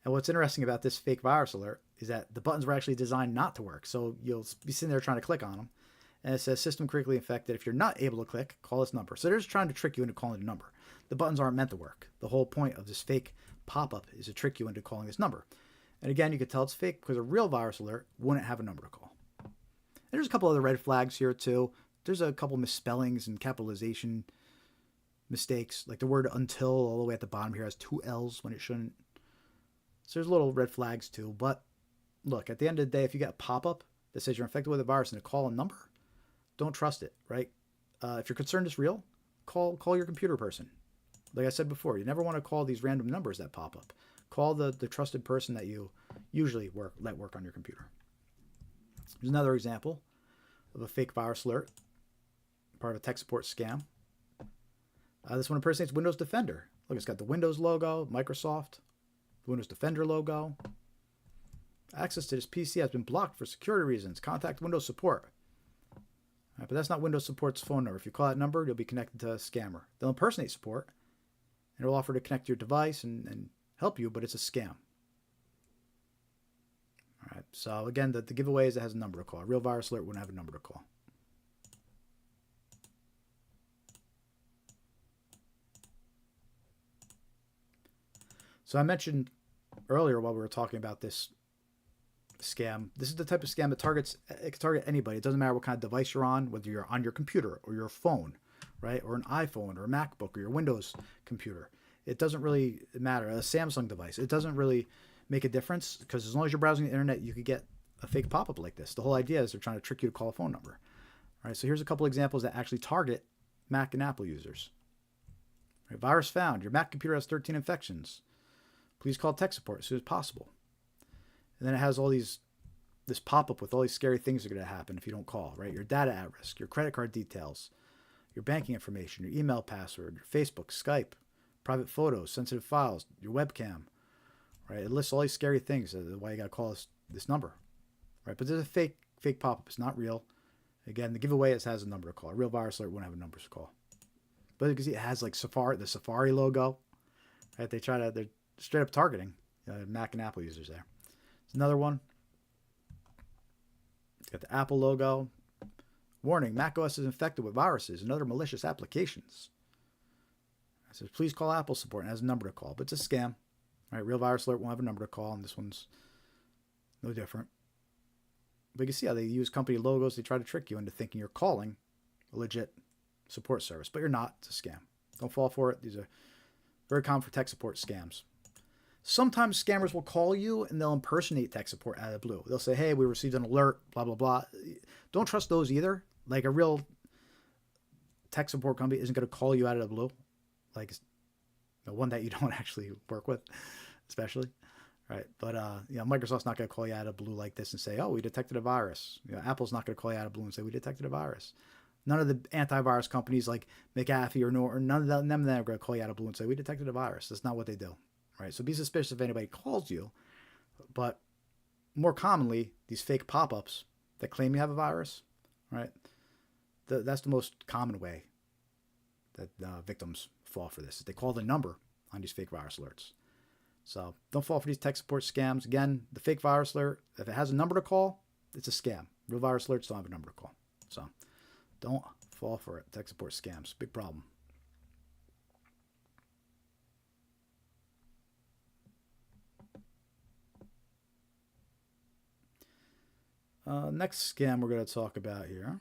S1: And what's interesting about this fake virus alert is that the buttons were actually designed not to work. So you'll be sitting there trying to click on them, and it says system critically infected. If you're not able to click, call this number. So they're just trying to trick you into calling a number. The buttons aren't meant to work. The whole point of this fake pop-up is to trick you into calling this number. And again, you can tell it's fake because a real virus alert wouldn't have a number to call. And there's a couple other red flags here too. There's a couple misspellings and capitalization mistakes, like the word until all the way at the bottom here has 2 L's when it shouldn't. So there's little red flags too. But look, at the end of the day, if you get a pop-up that says you're infected with a virus and to call a number, don't trust it, right? If you're concerned it's real, call your computer person. Like I said before, you never want to call these random numbers that pop up. Call the trusted person that you usually let work on your computer. Here's another example of a fake virus alert, part of a tech support scam. This one impersonates Windows Defender. Look, it's got the Windows logo, Microsoft, the Windows Defender logo. Access to this PC has been blocked for security reasons. Contact Windows Support. All right, but that's not Windows Support's phone number. If you call that number, you'll be connected to a scammer. They'll impersonate support, and it'll offer to connect your device and help you, but it's a scam. All right, so again, the giveaway is it has a number to call. A real virus alert wouldn't have a number to call. So I mentioned earlier while we were talking about this scam, this is the type of scam that it can target anybody. It doesn't matter what kind of device you're on, whether you're on your computer or your phone, right? Or an iPhone or a MacBook or your Windows computer. It doesn't really matter. A Samsung device, it doesn't really make a difference because as long as you're browsing the internet, you could get a fake pop-up like this. The whole idea is they're trying to trick you to call a phone number. All right, so here's a couple examples that actually target Mac and Apple users. Right, virus found. Your Mac computer has 13 infections. Please call tech support as soon as possible. And then it has all this pop-up with all these scary things that are going to happen if you don't call, right? Your data at risk, your credit card details, your banking information, your email password, your Facebook, Skype, private photos, sensitive files, your webcam, right? It lists all these scary things. Why you got to call this number, right? But there's a fake pop-up. It's not real. Again, the giveaway has a number to call. A real virus alert won't have a number to call. But you can see it has like the Safari logo, right? They're straight up targeting Mac and Apple users there. It's another one. It's got the Apple logo. Warning, macOS is infected with viruses and other malicious applications. It says, please call Apple support, and it has a number to call. But it's a scam. Right? Real virus alert won't have a number to call, and this one's no different. But you can see how they use company logos. They try to trick you into thinking you're calling a legit support service. But you're not. It's a scam. Don't fall for it. These are very common for tech support scams. Sometimes scammers will call you and they'll impersonate tech support out of the blue. They'll say, hey, we received an alert, blah, blah, blah. Don't trust those either. Like a real tech support company isn't going to call you out of the blue. Like one that you don't actually work with, especially. Right. But, Microsoft's not going to call you out of the blue like this and say, oh, we detected a virus. Apple's not going to call you out of the blue and say, we detected a virus. None of the antivirus companies like McAfee or Norton, none of them are going to call you out of the blue and say, we detected a virus. That's not what they do. Right, so be suspicious if anybody calls you, but more commonly, these fake pop-ups that claim you have a virus, right? That's the most common way that victims fall for this. They call the number on these fake virus alerts. So don't fall for these tech support scams. Again, the fake virus alert, if it has a number to call, it's a scam. Real virus alerts don't have a number to call. So don't fall for it. Tech support scams, big problem. Next scam we're going to talk about here.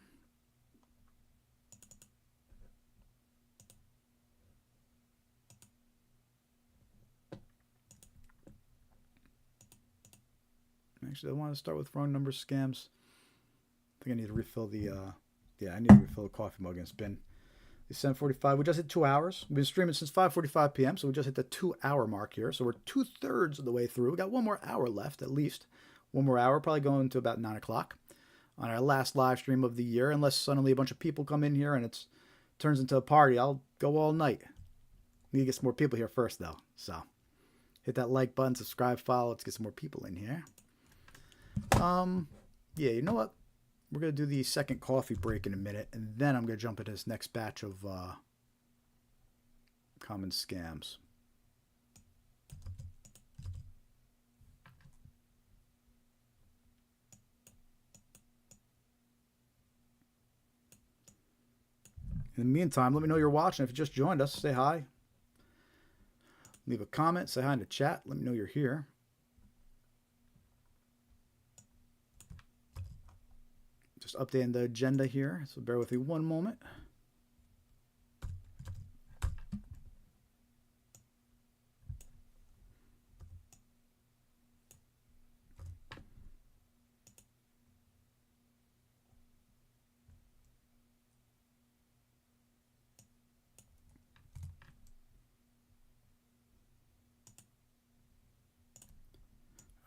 S1: Actually, I want to start with wrong number scams. I think I need to refill the coffee mug, and it's been It's 7:45. We just hit 2 hours. We've been streaming since 5:45 p.m., so we just hit the 2-hour mark here. So we're 2/3 of the way through. We got one more hour left, at least. One more hour, probably going to about 9 o'clock on our last live stream of the year. Unless suddenly a bunch of people come in here and it turns into a party, I'll go all night. Need to get some more people here first, though. So hit that like button, subscribe, follow. Let's get some more people in here. Yeah, you know what? We're going to do the second coffee break in a minute, and then I'm going to jump into this next batch of common scams. In the meantime, let me know you're watching. If you just joined us, say hi. Leave a comment, say hi in the chat. Let me know you're here. Just updating the agenda here, so bear with me one moment.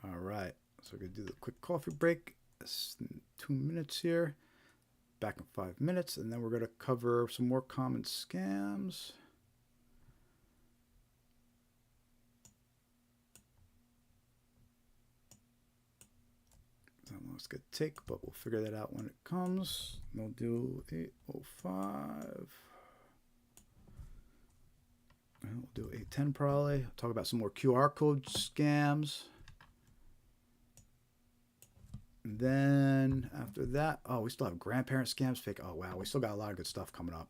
S1: All right, so we're going to do the quick coffee break. 2 minutes here. Back in 5 minutes, and then we're going to cover some more common scams. How long it's going to take, but we'll figure that out when it comes. We'll do 8:05. We'll do 8:10 probably. I'll talk about some more QR code scams. And then after that, oh, we still have grandparent scams, fake. Oh, wow. We still got a lot of good stuff coming up.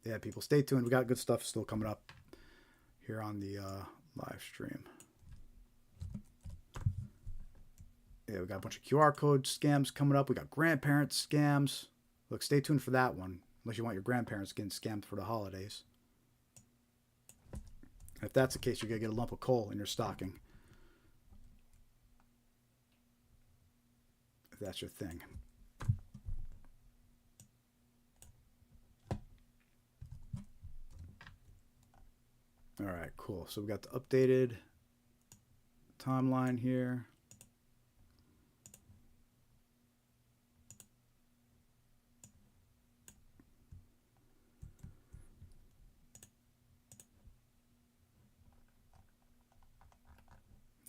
S1: Yeah, people, stay tuned. We got good stuff still coming up here on the live stream. Yeah, we got a bunch of QR code scams coming up. We got grandparent scams. Look, stay tuned for that one, unless you want your grandparents getting scammed for the holidays. If that's the case, you're going to get a lump of coal in your stocking. That's your thing. All right, cool. So we got the updated timeline here.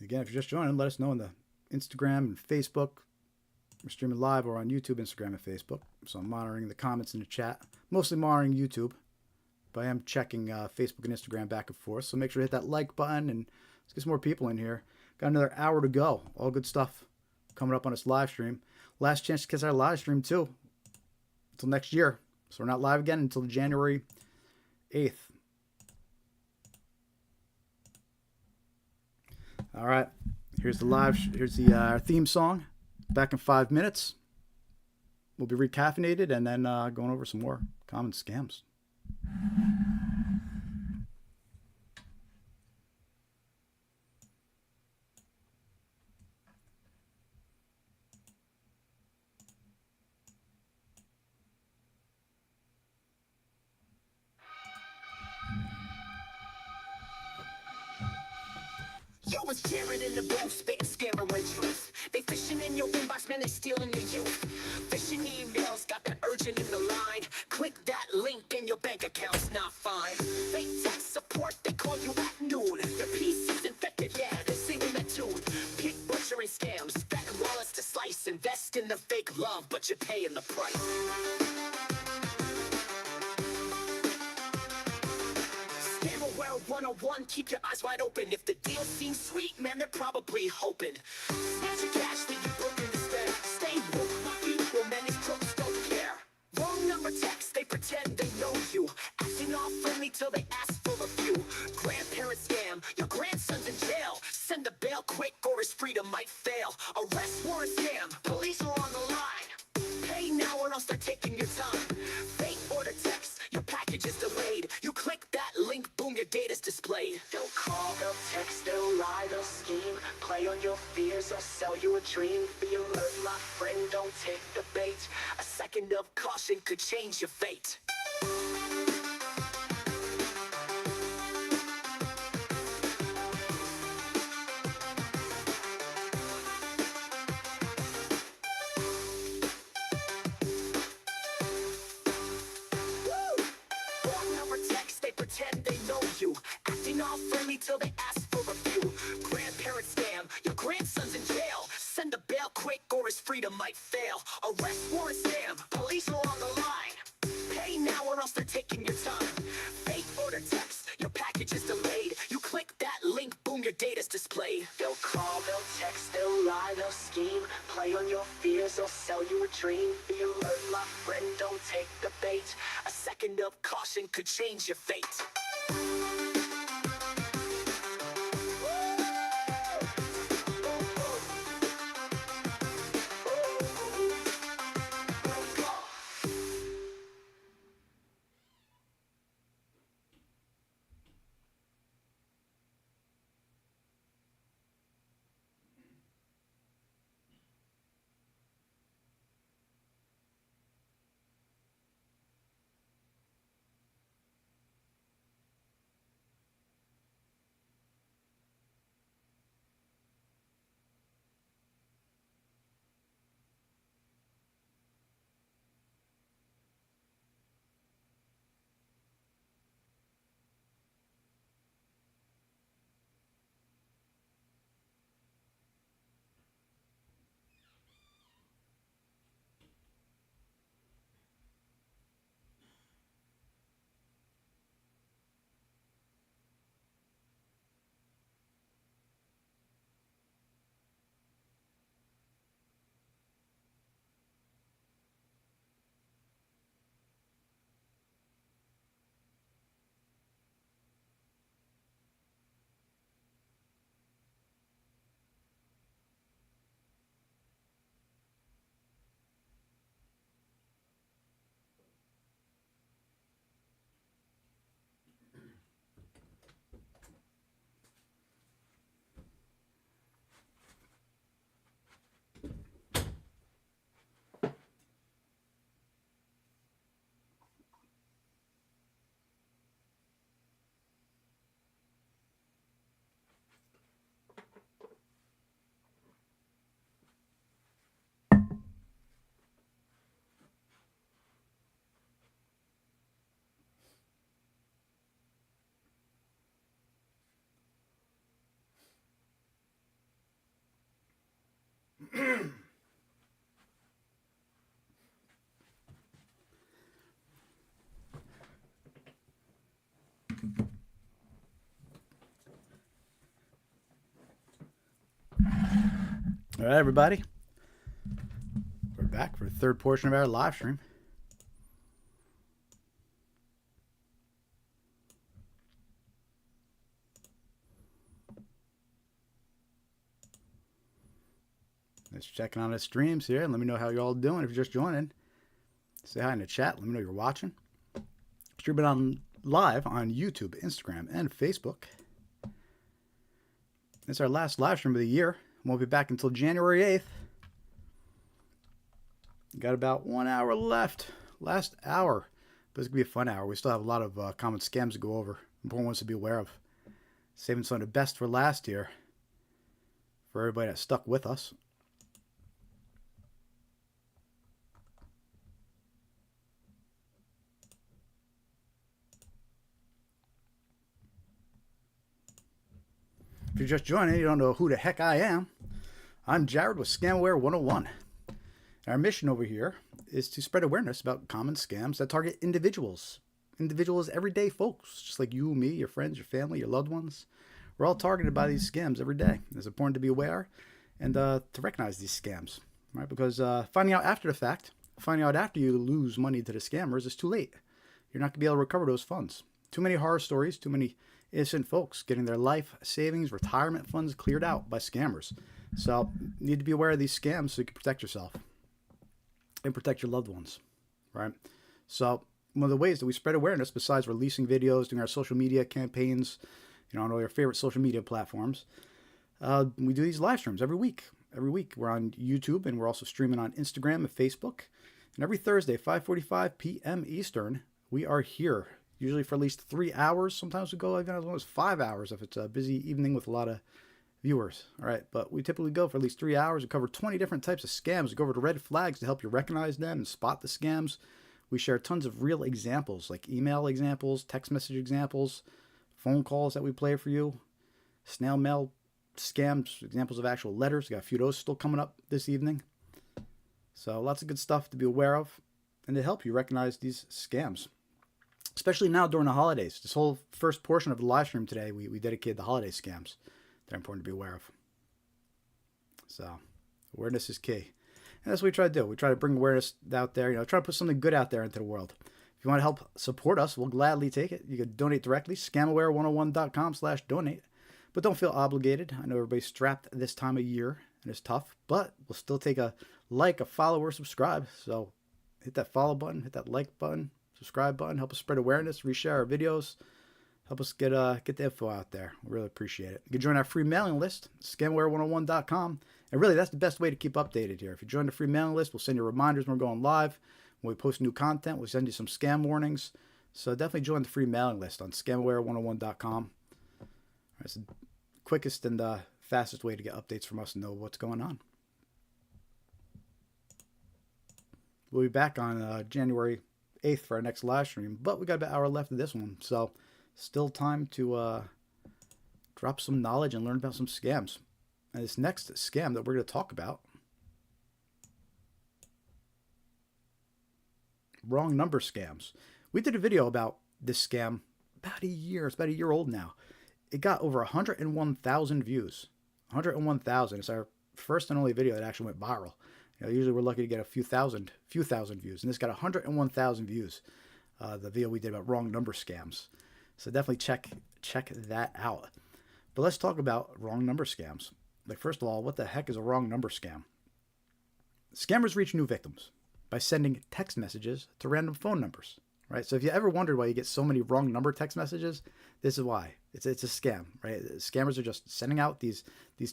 S1: Again, if you're just joining, let us know on the Instagram and Facebook. We're streaming live or on YouTube, Instagram, and Facebook. So I'm monitoring the comments in the chat. Mostly monitoring YouTube. But I am checking Facebook and Instagram back and forth. So make sure to hit that like button and let's get some more people in here. Got another hour to go. All good stuff coming up on this live stream. Last chance to catch our live stream too. Until next year. So we're not live again until January 8th. All right. Here's the our theme song. Back in 5 minutes. We'll be recaffeinated and then going over some more common scams.
S2: Yo, it's Jared in the booth, spitting scammer truth. They fishing in your inbox, man, they stealing your youth. Phishing emails, got that urgent in the line. Click that link and your bank account's not fine. Fake tech support, they call you at noon. Your PC's infected, yeah, they're singing that tune. Pick butchering scams, back wallets to slice. Invest in the fake love, but you're paying the price. Scammer World 101, keep your eyes wide open. If the deal seems sweet, man, they're probably hoping. Snatch your cash, leave you broken instead. Stay woke, not equal, man, these crooks don't care. Wrong number text, they pretend they know you. Acting all friendly till they ask for a few. Grandparent scam, your grandson's in jail. Send the bail quick or his freedom might fail. Arrest warrant scam, police are on the line. Pay now or else they're taking your time. Fake order text, your package is delayed. You click that link, boom, your data's displayed. They'll call, they'll text, they'll lie, they'll scheme. Play on your fears or sell you a dream. Be alert, my friend, don't take the bait. A second of caution could change your fate. till they ask for a few. Grandparent scam, your grandson's in jail. Send a bail quick or his freedom might fail. Arrest warrant scam, police are on the line. Pay now or else they're taking your time. Fake order text, your package is delayed. You click that link, boom, your data's displayed. They'll call, they'll text, they'll lie, they'll scheme. Play on your fears, they'll sell you a dream. Be alert, my friend, don't take the bait. A second of caution could change your fate.
S1: All right, everybody. We're back for the third portion of our live stream. Just checking on the streams here and let me know how you all doing. If you're just joining, say hi in the chat. Let me know you're watching. Streaming on live on YouTube, Instagram, and Facebook. It's our last live stream of the year. Won't be back until January 8th. Got about 1 hour left. Last hour. But it's going to be a fun hour. We still have a lot of common scams to go over. Important ones to be aware of. Saving some of the best for last here. For everybody that stuck with us. If you're just joining, you don't know who the heck I am. I'm Jared with Scamware 101. Our mission over here is to spread awareness about common scams that target individuals. Individuals, everyday folks, just like you, me, your friends, your family, your loved ones. We're all targeted by these scams every day. It's important to be aware and to recognize these scams, right? Because finding out after the fact, finding out after you lose money to the scammers is too late. You're not going to be able to recover those funds. Too many horror stories, too many innocent folks getting their life savings, retirement funds cleared out by scammers. So you need to be aware of these scams so you can protect yourself and protect your loved ones, right? So one of the ways that we spread awareness, besides releasing videos, doing our social media campaigns, on all your favorite social media platforms, we do these live streams every week. Every week we're on YouTube, and we're also streaming on Instagram and Facebook. And every Thursday, 5:45 p.m. Eastern, we are here, usually for at least 3 hours. Sometimes we go even as long as 5 hours if it's a busy evening with a lot of viewers. All right, but we typically go for at least 3 hours. We cover 20 different types of scams. We go over the red flags to help you recognize them and spot the scams. We share tons of real examples, like email examples, text message examples, phone calls that we play for you. snail mail scams, examples of actual letters. Got a few of those still coming up this evening. So lots of good stuff to be aware of and to help you recognize these scams, especially now during the holidays. This whole first portion of the live stream today, we dedicated the holiday scams that are important to be aware of. So awareness is key. And that's what we try to do. We try to bring awareness out there, try to put something good out there into the world. If you want to help support us, we'll gladly take it. You can donate directly, scamaware101.com/donate. But don't feel obligated. I know everybody's strapped this time of year and it's tough, but we'll still take a like, a follow, or subscribe. So hit that follow button, hit that like button, subscribe button, help us spread awareness, reshare our videos, help us get the info out there. We really appreciate it. You can join our free mailing list, scamaware101.com. And really, that's the best way to keep updated here. If you join the free mailing list, we'll send you reminders when we're going live. When we post new content, we'll send you some scam warnings. So definitely join the free mailing list on scamaware101.com. It's the quickest and fastest way to get updates from us and know what's going on. We'll be back on January 8th for our next live stream, but we got about an hour left of this one. So still time to drop some knowledge and learn about some scams. And this next scam that we're going to talk about, wrong number scams. We did a video about this scam about a year. It's about a year old now. It got over 101,000 views. 101,000. It's our first and only video that actually went viral. Usually we're lucky to get a few thousand views. And this got 101,000 views. The video we did about wrong number scams. So definitely check that out. But let's talk about wrong number scams. Like, first of all, what the heck is a wrong number scam? Scammers reach new victims by sending text messages to random phone numbers, right? So if you ever wondered why you get so many wrong number text messages, this is why. It's a scam, right? Scammers are just sending out these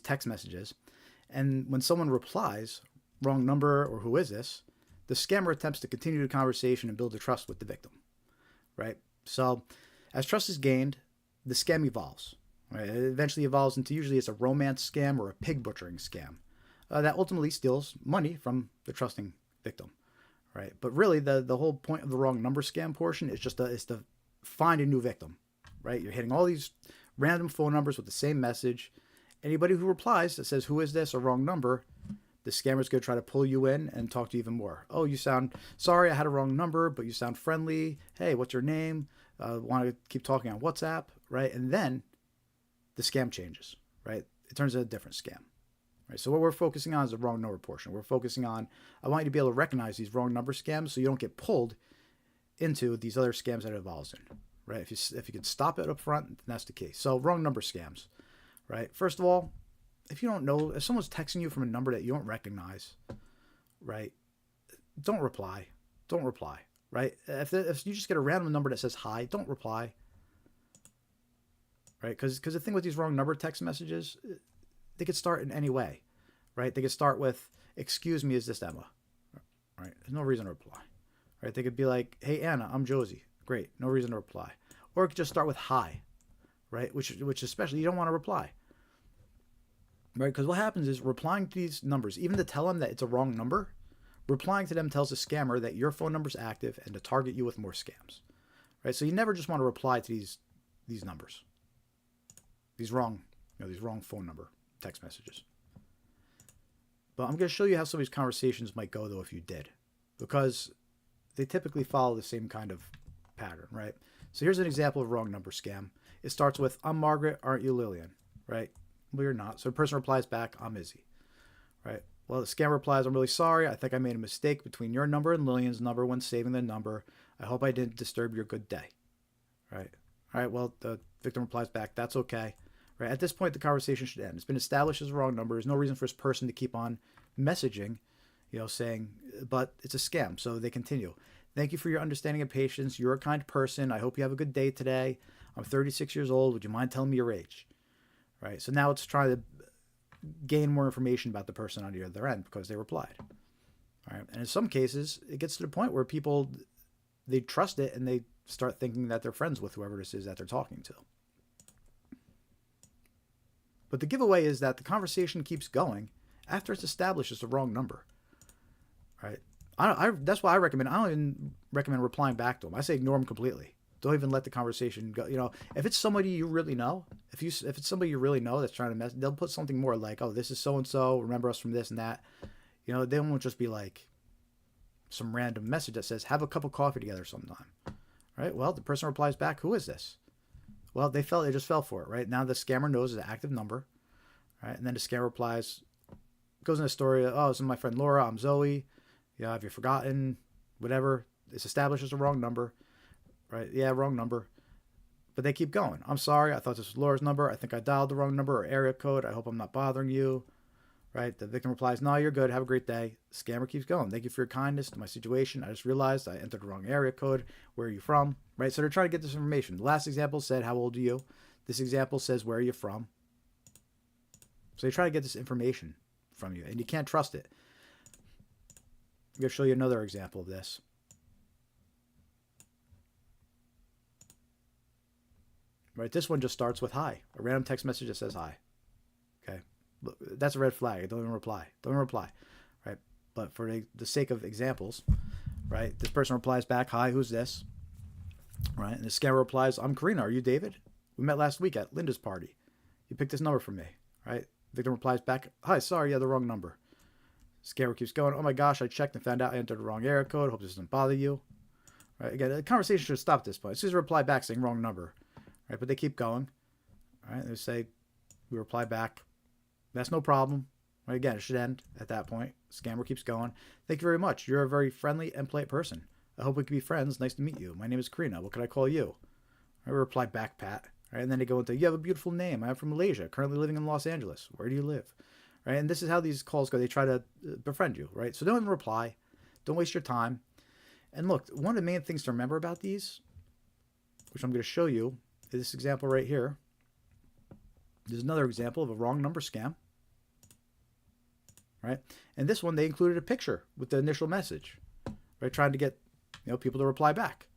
S1: text messages. And when someone replies, wrong number or who is this, the scammer attempts to continue the conversation and build a trust with the victim, right? So as trust is gained, the scam evolves. Right? It eventually evolves into usually it's a romance scam or a pig butchering scam that ultimately steals money from the trusting victim, right? But really, the whole point of the wrong number scam portion is just is to find a new victim, right? You're hitting all these random phone numbers with the same message. Anybody who replies that says, "Who is this?" or "wrong number," the scammer's going to try to pull you in and talk to you even more. "Oh, you sound sorry, I had a wrong number, but you sound friendly. Hey, what's your name? Want to keep talking on WhatsApp," right? And then the scam changes, right? It turns into a different scam, right? So what we're focusing on is the wrong number portion. We're focusing on, I want you to be able to recognize these wrong number scams so you don't get pulled into these other scams that it evolves in, right? If you can stop it up front, then that's the key. So wrong number scams, right? First of all, if you don't know, if someone's texting you from a number that you don't recognize, right? Don't reply. Don't reply, right? If you just get a random number that says hi, don't reply. Right, because the thing with these wrong number text messages, they could start in any way, right? They could start with, "Excuse me, is this Emma?" Right? There's no reason to reply, right? They could be like, "Hey Anna, I'm Josie." Great, no reason to reply. Or it could just start with "Hi," right? Which especially you don't want to reply, right? Because what happens is replying to these numbers, even to tell them that it's a wrong number, replying to them tells the scammer that your phone number is active and to target you with more scams, right? So you never just want to reply to these numbers. These wrong phone number text messages. But I'm going to show you how some of these conversations might go, though, if you did. Because they typically follow the same kind of pattern, right? So here's an example of a wrong number scam. It starts with, "I'm Margaret, aren't you Lillian?" Right? Well, you're not. So the person replies back, "I'm Izzy." Right? Well, the scammer replies, "I'm really sorry. I think I made a mistake between your number and Lillian's number when saving the number. I hope I didn't disturb your good day." Right? All right, well, the victim replies back, "That's okay." Right? At this point, the conversation should end. It's been established as a wrong number. There's no reason for this person to keep on messaging, saying, but it's a scam. So they continue. "Thank you for your understanding and patience. You're a kind person. I hope you have a good day today. I'm 36 years old. Would you mind telling me your age?" Right? So now it's trying to gain more information about the person on the other end because they replied. All right? And in some cases, it gets to the point where people, they trust it and they start thinking that they're friends with whoever this is that they're talking to. But the giveaway is that the conversation keeps going after it's established as the wrong number, right? That's why I don't even recommend replying back to them. I say ignore them completely. Don't even let the conversation go. If it's somebody you really know If it's somebody you really know that's trying to mess, they'll put something more like, oh, this is so and so. Remember us from this and that. You know, they won't just be like some random message that says, have a cup of coffee together sometime. Right? Well, the person replies back, who is this? Well, they just fell for it, right? Now the scammer knows it's an active number, right? And then the scammer replies, goes in the story, oh, this is my friend Laura, I'm Zoe. Yeah, have you forgotten? Whatever. It's established as a wrong number, right? Yeah, wrong number. But they keep going. I'm sorry, I thought this was Laura's number. I think I dialed the wrong number or area code. I hope I'm not bothering you. Right? The victim replies, no, you're good. Have a great day. Scammer keeps going. Thank you for your kindness to my situation. I just realized I entered the wrong area code. Where are you from? Right? So they're trying to get this information. The last example said, how old are you? This example says, where are you from? So they try to get this information from you, and you can't trust it. I'm going to show you another example of this. Right? This one just starts with hi. A random text message that says hi. Okay? That's a red flag. Don't even reply. Don't even reply, right? But for the sake of examples, right? This person replies back, hi, who's this? Right? And the scammer replies, I'm Karina. Are you David? We met last week at Linda's party. You picked this number from me, right? Victim replies back, hi, sorry, you had the wrong number. Scammer keeps going, oh my gosh, I checked and found out I entered the wrong area code. Hope this doesn't bother you. Right? Again, the conversation should stop at this point. As soon as they reply back saying wrong number, right? But they keep going, right? They say, we reply back, that's no problem. Right, again, it should end at that point. Scammer keeps going. Thank you very much. You're a very friendly and polite person. I hope we can be friends. Nice to meet you. My name is Karina. What could I call you? I reply back, Pat. Right, and then they go into, you have a beautiful name. I'm from Malaysia, currently living in Los Angeles. Where do you live? Right, and this is how these calls go. They try to befriend you, right? So don't even reply. Don't waste your time. And look, one of the main things to remember about these, which I'm going to show you, is this example right here. There's another example of a wrong number scam. Right? And this one, they included a picture with the initial message, right? Trying to get, people to reply back.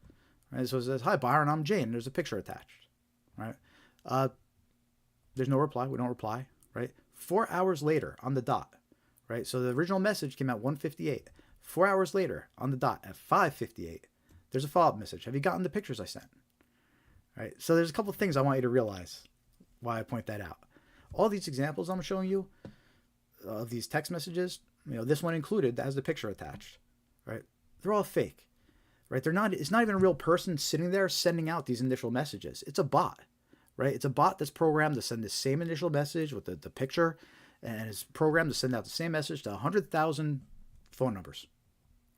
S1: Right? So it says, hi, Byron, I'm Jane. There's a picture attached, right? There's no reply. We don't reply, right? 4 hours later on the dot, right? So the original message came at 1:58. 4 hours later on the dot at 5:58, there's a follow-up message. Have you gotten the pictures I sent? Right? So there's a couple of things I want you to realize why I point that out. All these examples I'm showing you of these text messages, this one included that has the picture attached, right? They're all fake, right? It's not even a real person sitting there sending out these initial messages. It's a bot, right? It's a bot that's programmed to send the same initial message with the picture, and it's programmed to send out the same message to 100,000 phone numbers,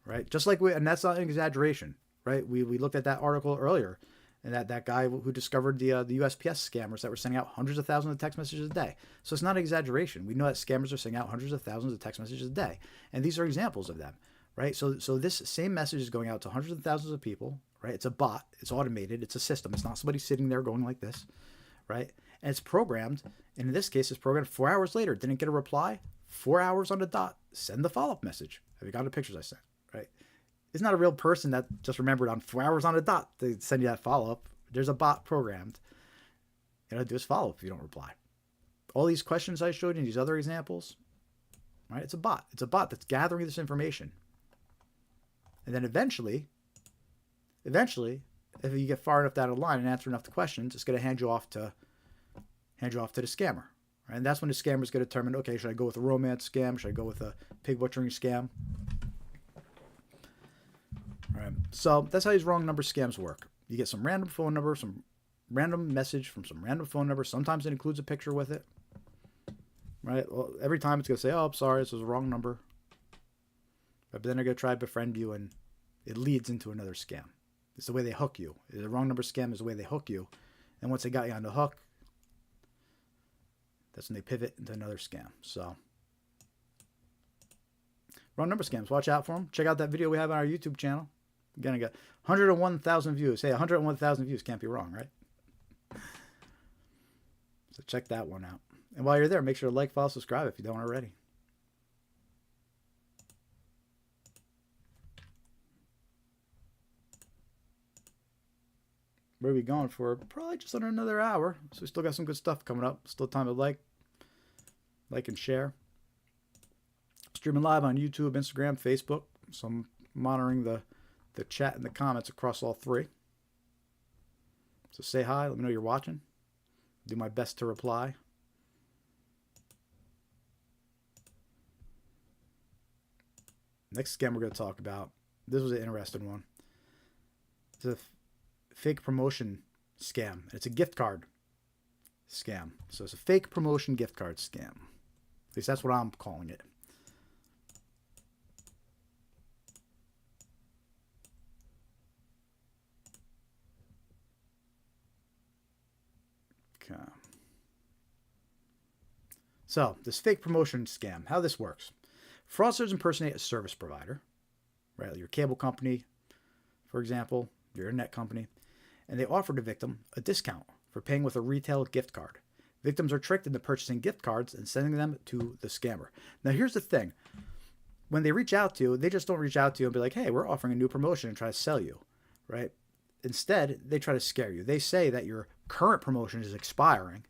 S1: right? Just like and that's not an exaggeration, right? We looked at that article earlier, and that guy who discovered the USPS scammers that were sending out hundreds of thousands of text messages a day. So it's not an exaggeration. We know that scammers are sending out hundreds of thousands of text messages a day. And these are examples of them, right? So this same message is going out to hundreds of thousands of people, right? It's a bot. It's automated. It's a system. It's not somebody sitting there going like this, right? And it's programmed. And in this case, it's programmed 4 hours later. Didn't get a reply. 4 hours on the dot. Send the follow-up message. Have you got the pictures I sent, right? It's not a real person that just remembered on 4 hours on the dot to send you that follow-up. There's a bot programmed. Do this follow-up if you don't reply. All these questions I showed you in these other examples, right? It's a bot. It's a bot that's gathering this information. And then eventually, if you get far enough down the line and answer enough questions, it's going to hand you off to the scammer. Right? And that's when the scammer is going to determine, okay, should I go with a romance scam? Should I go with a pig butchering scam? Right. So that's how these wrong number scams work. You get some random phone number, some random message from some random phone number. Sometimes it includes a picture with it. Right? Well, every time it's going to say, oh, I'm sorry, this was a wrong number. But then they're going to try to befriend you, and it leads into another scam. It's the way they hook you. The wrong number scam is the way they hook you. And once they got you on the hook, that's when they pivot into another scam. So, wrong number scams. Watch out for them. Check out that video we have on our YouTube channel. Again, I got 101,000 views. Hey, 101,000 views can't be wrong, right? So check that one out. And while you're there, make sure to like, follow, subscribe if you don't already. Where are we going for? Probably just under another hour. So we still got some good stuff coming up. Still time to like and share. Streaming live on YouTube, Instagram, Facebook. So I'm monitoring the chat and the comments across all three. So say hi. Let me know you're watching. Do my best to reply. Next scam we're going to talk about. This was an interesting one. It's a fake promotion scam. It's a gift card scam. So it's a fake promotion gift card scam. At least that's what I'm calling it. Okay. So this fake promotion scam, how this works. Fraudsters impersonate a service provider, right? Your cable company, for example, your internet company, and they offer the victim a discount for paying with a retail gift card. Victims are tricked into purchasing gift cards and sending them to the scammer. Now, here's the thing. When they reach out to you, they just don't reach out to you and be like, hey, we're offering a new promotion and try to sell you, right? Instead, they try to scare you. They say that your current promotion is expiring,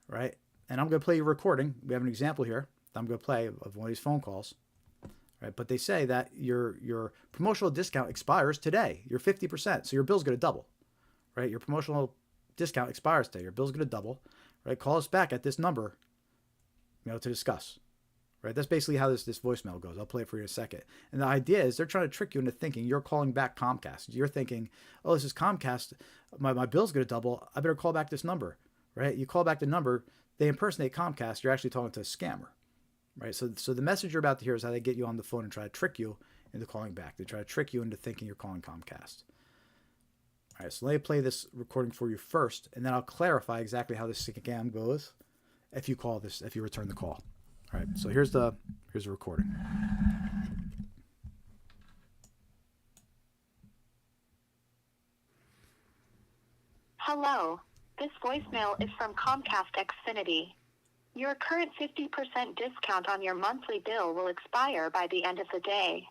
S1: right? And I'm going to play you a recording. We have an example here that I'm going to play of one of these phone calls, right? But they say that your promotional discount expires today. You're 50%, so your bill's going to double, right? Your promotional discount expires today. Your bill's going to double, right? Call us back at this number, to discuss, right? That's basically how this voicemail goes. I'll play it for you in a second. And the idea is they're trying to trick you into thinking you're calling back Comcast. You're thinking, oh, this is Comcast. My bill's going to double. I better call back this number, right? You call back the number. They impersonate Comcast. You're actually talking to a scammer, right? So the message you're about to hear is how they get you on the phone and try to trick you into calling back. They try to trick you into thinking you're calling Comcast. All right, so let me play this recording for you first, and then I'll clarify exactly how this scam goes if you return the call. All right, so here's the recording.
S3: Hello. This voicemail is from Comcast Xfinity. Your current 50% discount on your monthly bill will expire by the end of the day.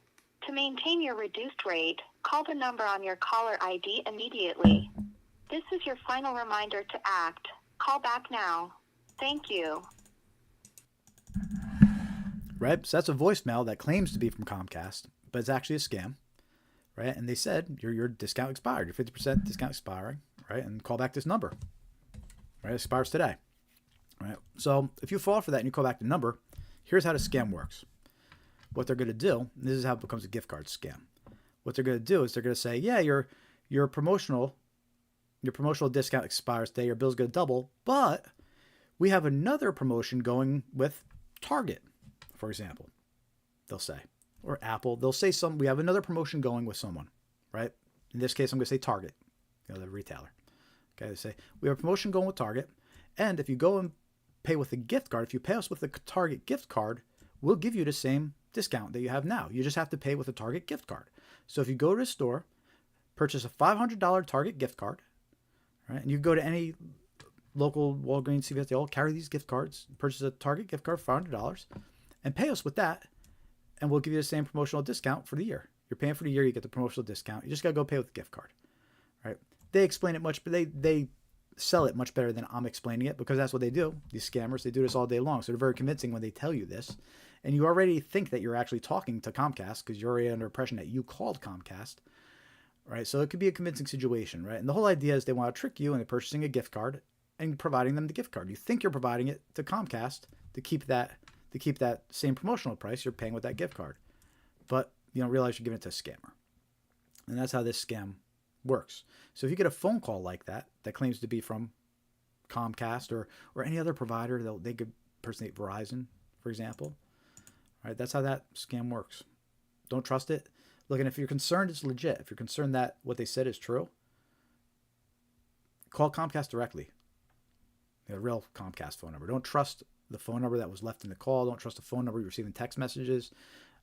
S3: To maintain your reduced rate, call the number on your caller ID immediately. This is your final reminder to act. Call back now. Thank you.
S1: Right, so that's a voicemail that claims to be from Comcast, but it's actually a scam, right? And they said your discount expired, your 50% discount expiring, right? And call back this number, right? It expires today, right? So if you fall for that and you call back the number, here's how the scam works. What they're going to do, and this is how it becomes a gift card scam. What they're going to do is they're going to say, yeah, your promotional discount expires today, your bill's going to double, but we have another promotion going with Target, for example, they'll say, or Apple. They'll say we have another promotion going with someone, right? In this case, I'm going to say Target, the retailer. Okay, they say, we have a promotion going with Target, and if you go and pay with a gift card, if you pay us with a Target gift card, we'll give you the same discount that you have now. You just have to pay with a Target gift card. So if you go to the store, purchase a $500 Target gift card, right? And you go to any local Walgreens, CVS, they all carry these gift cards. Purchase a Target gift card for $500 and pay us with that, and we'll give you the same promotional discount for the year. You're paying for the year, you get the promotional discount. You just got to go pay with the gift card, right? They explain it much, but they sell it much better than I'm explaining it, because that's what they do. These scammers, they do this all day long. So they're very convincing when they tell you this. And you already think that you're actually talking to Comcast because you're already under impression that you called Comcast, right? So it could be a convincing situation, right? And the whole idea is they want to trick you into purchasing a gift card and providing them the gift card. You think you're providing it to Comcast to keep that same promotional price you're paying with that gift card. But you don't realize you're giving it to a scammer. And that's how this scam works. So if you get a phone call like that claims to be from Comcast or any other provider, they could impersonate Verizon, for example. All right, that's how that scam works. Don't trust it. Look, and if you're concerned it's legit, if you're concerned that what they said is true, call Comcast directly. A real Comcast phone number. Don't trust the phone number that was left in the call. Don't trust the phone number you're receiving text messages.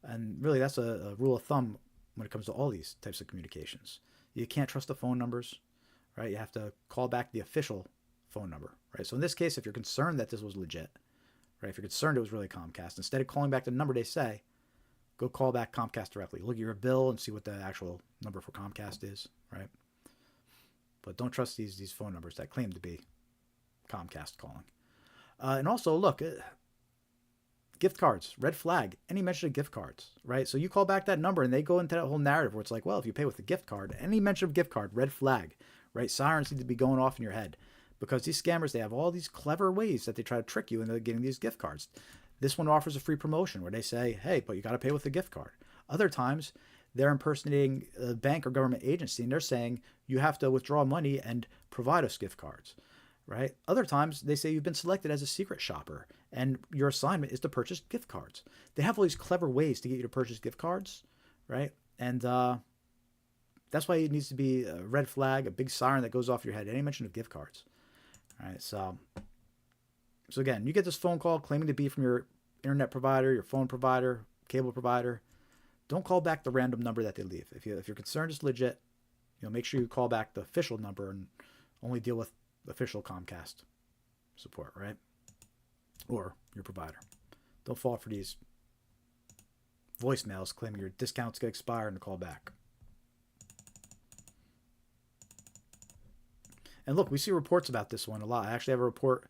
S1: And really, that's a rule of thumb when it comes to all these types of communications. You can't trust the phone numbers, right? You have to call back the official phone number, right? So in this case, if you're concerned that this was legit, right? If you're concerned it was really Comcast, instead of calling back the number they say, go call back Comcast directly. Look at your bill and see what the actual number for Comcast is, right? But don't trust these phone numbers that claim to be Comcast calling. And also, look, gift cards, red flag, any mention of gift cards, right? So you call back that number and they go into that whole narrative where it's like, well, if you pay with a gift card, any mention of gift card, red flag, right? Sirens need to be going off in your head. because these scammers, they have all these clever ways that they try to trick you into getting these gift cards. This one offers a free promotion where they say, hey, but you got to pay with a gift card. Other times, they're impersonating a bank or government agency, and they're saying you have to withdraw money and provide us gift cards, right? Other times, they say you've been selected as a secret shopper, and your assignment is to purchase gift cards. They have all these clever ways to get you to purchase gift cards, right? And that's why it needs to be a red flag, a big siren that goes off your head. Any mention of gift cards. All right, so again, you get this phone call claiming to be from your internet provider, your phone provider, cable provider. Don't call back the random number that they leave. If you're concerned it's legit, make sure you call back the official number and only deal with official Comcast support, right? Or your provider. Don't fall for these voicemails claiming your discounts get expired and to call back. And look, we see reports about this one a lot. I actually have a report.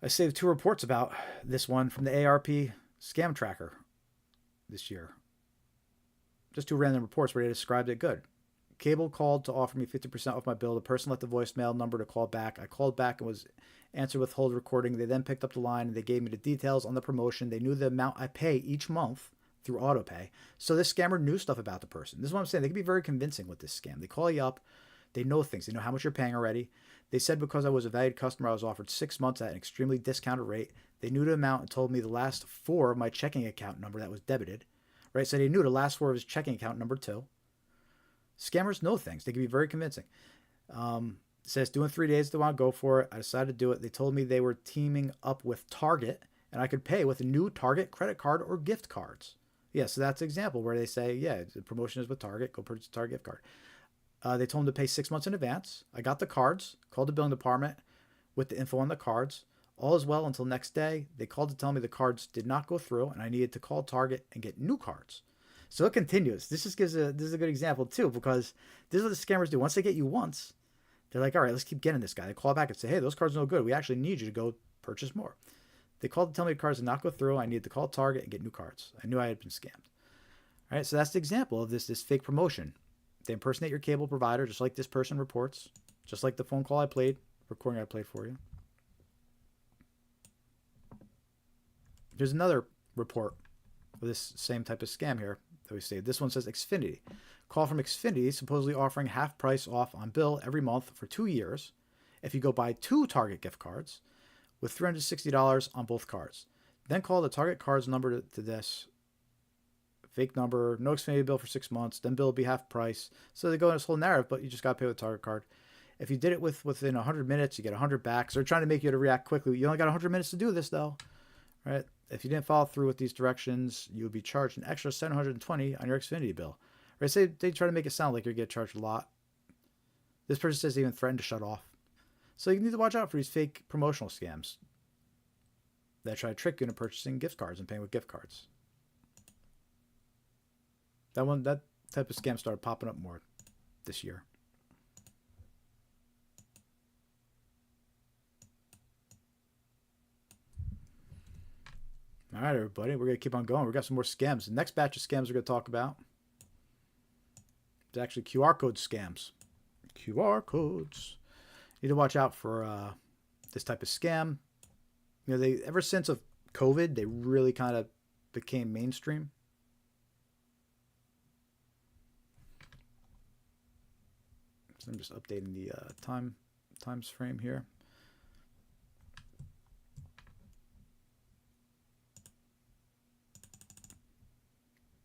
S1: I saved 2 reports about this one from the AARP scam tracker this year. Just 2 random reports where they described it good. Cable called to offer me 50% off my bill. The person left the voicemail number to call back. I called back and was answered with hold recording. They then picked up the line and they gave me the details on the promotion. They knew the amount I pay each month through autopay. So this scammer knew stuff about the person. This is what I'm saying. They can be very convincing with this scam. They call you up. They know things. They know how much you're paying already. They said because I was a valued customer, I was offered 6 months at an extremely discounted rate. They knew the amount and told me the last 4 of my checking account number that was debited. Right? So they knew the last 4 of his checking account number too. Scammers know things. They can be very convincing. It says, doing 3 days, they want to go for it. I decided to do it. They told me they were teaming up with Target and I could pay with a new Target credit card or gift cards. Yeah, so that's an example where they say, yeah, the promotion is with Target. Go purchase a Target gift card. They told him to pay 6 months in advance. I got the cards, called the billing department with the info on the cards. All is well until next day. They called to tell me the cards did not go through and I needed to call Target and get new cards. So it continues. This is a good example too, because this is what the scammers do. Once they get you once, they're like, all right, let's keep getting this guy. They call back and say, hey, those cards are no good. We actually need you to go purchase more. They called to tell me the cards did not go through. I needed to call Target and get new cards. I knew I had been scammed. All right, so that's the example of this fake promotion. They impersonate your cable provider, just like this person reports, just like the phone call recording I played for you. There's another report of this same type of scam here that we saved. This one says Xfinity. Call from Xfinity, supposedly offering half price off on bill every month for 2 years if you go buy 2 Target gift cards with $360 on both cards. Then call the Target cards number to this fake number, no Xfinity bill for 6 months, then bill will be half price. So they go in this whole narrative, but you just got to pay with a Target card. If you did it within 100 minutes, you get 100 back. So they're trying to make you to react quickly. You only got 100 minutes to do this, though. Right? If you didn't follow through with these directions, you would be charged an extra $720 on your Xfinity bill. Right? Say they try to make it sound like you get charged a lot. This person says they even threatened to shut off. So you need to watch out for these fake promotional scams that try to trick you into purchasing gift cards and paying with gift cards. That type of scam started popping up more this year. All right, everybody, we're going to keep on going. We've got some more scams. The next batch of scams we're going to talk about is actually QR code scams. QR codes. You need to watch out for this type of scam. They ever since of COVID, they really kind of became mainstream. So I'm just updating the times frame here.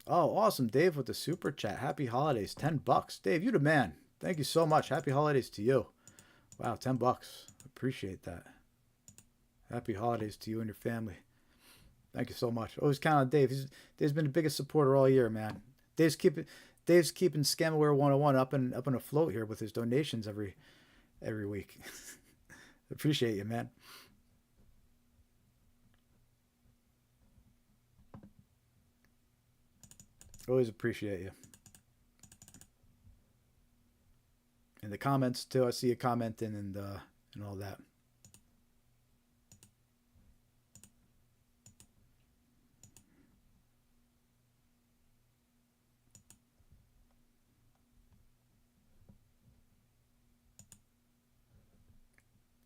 S1: Oh, awesome, Dave, with the super chat. Happy holidays, $10. Dave, you the man. Thank you so much. Happy holidays to you. Wow, $10. Appreciate that. Happy holidays to you and your family. Thank you so much. Always count on Dave. Dave's been the biggest supporter all year, man. Dave's keeping Scamaware 101 up and afloat here with his donations every week. Appreciate you, man. Always appreciate you. And the comments too. I see you commenting and all that.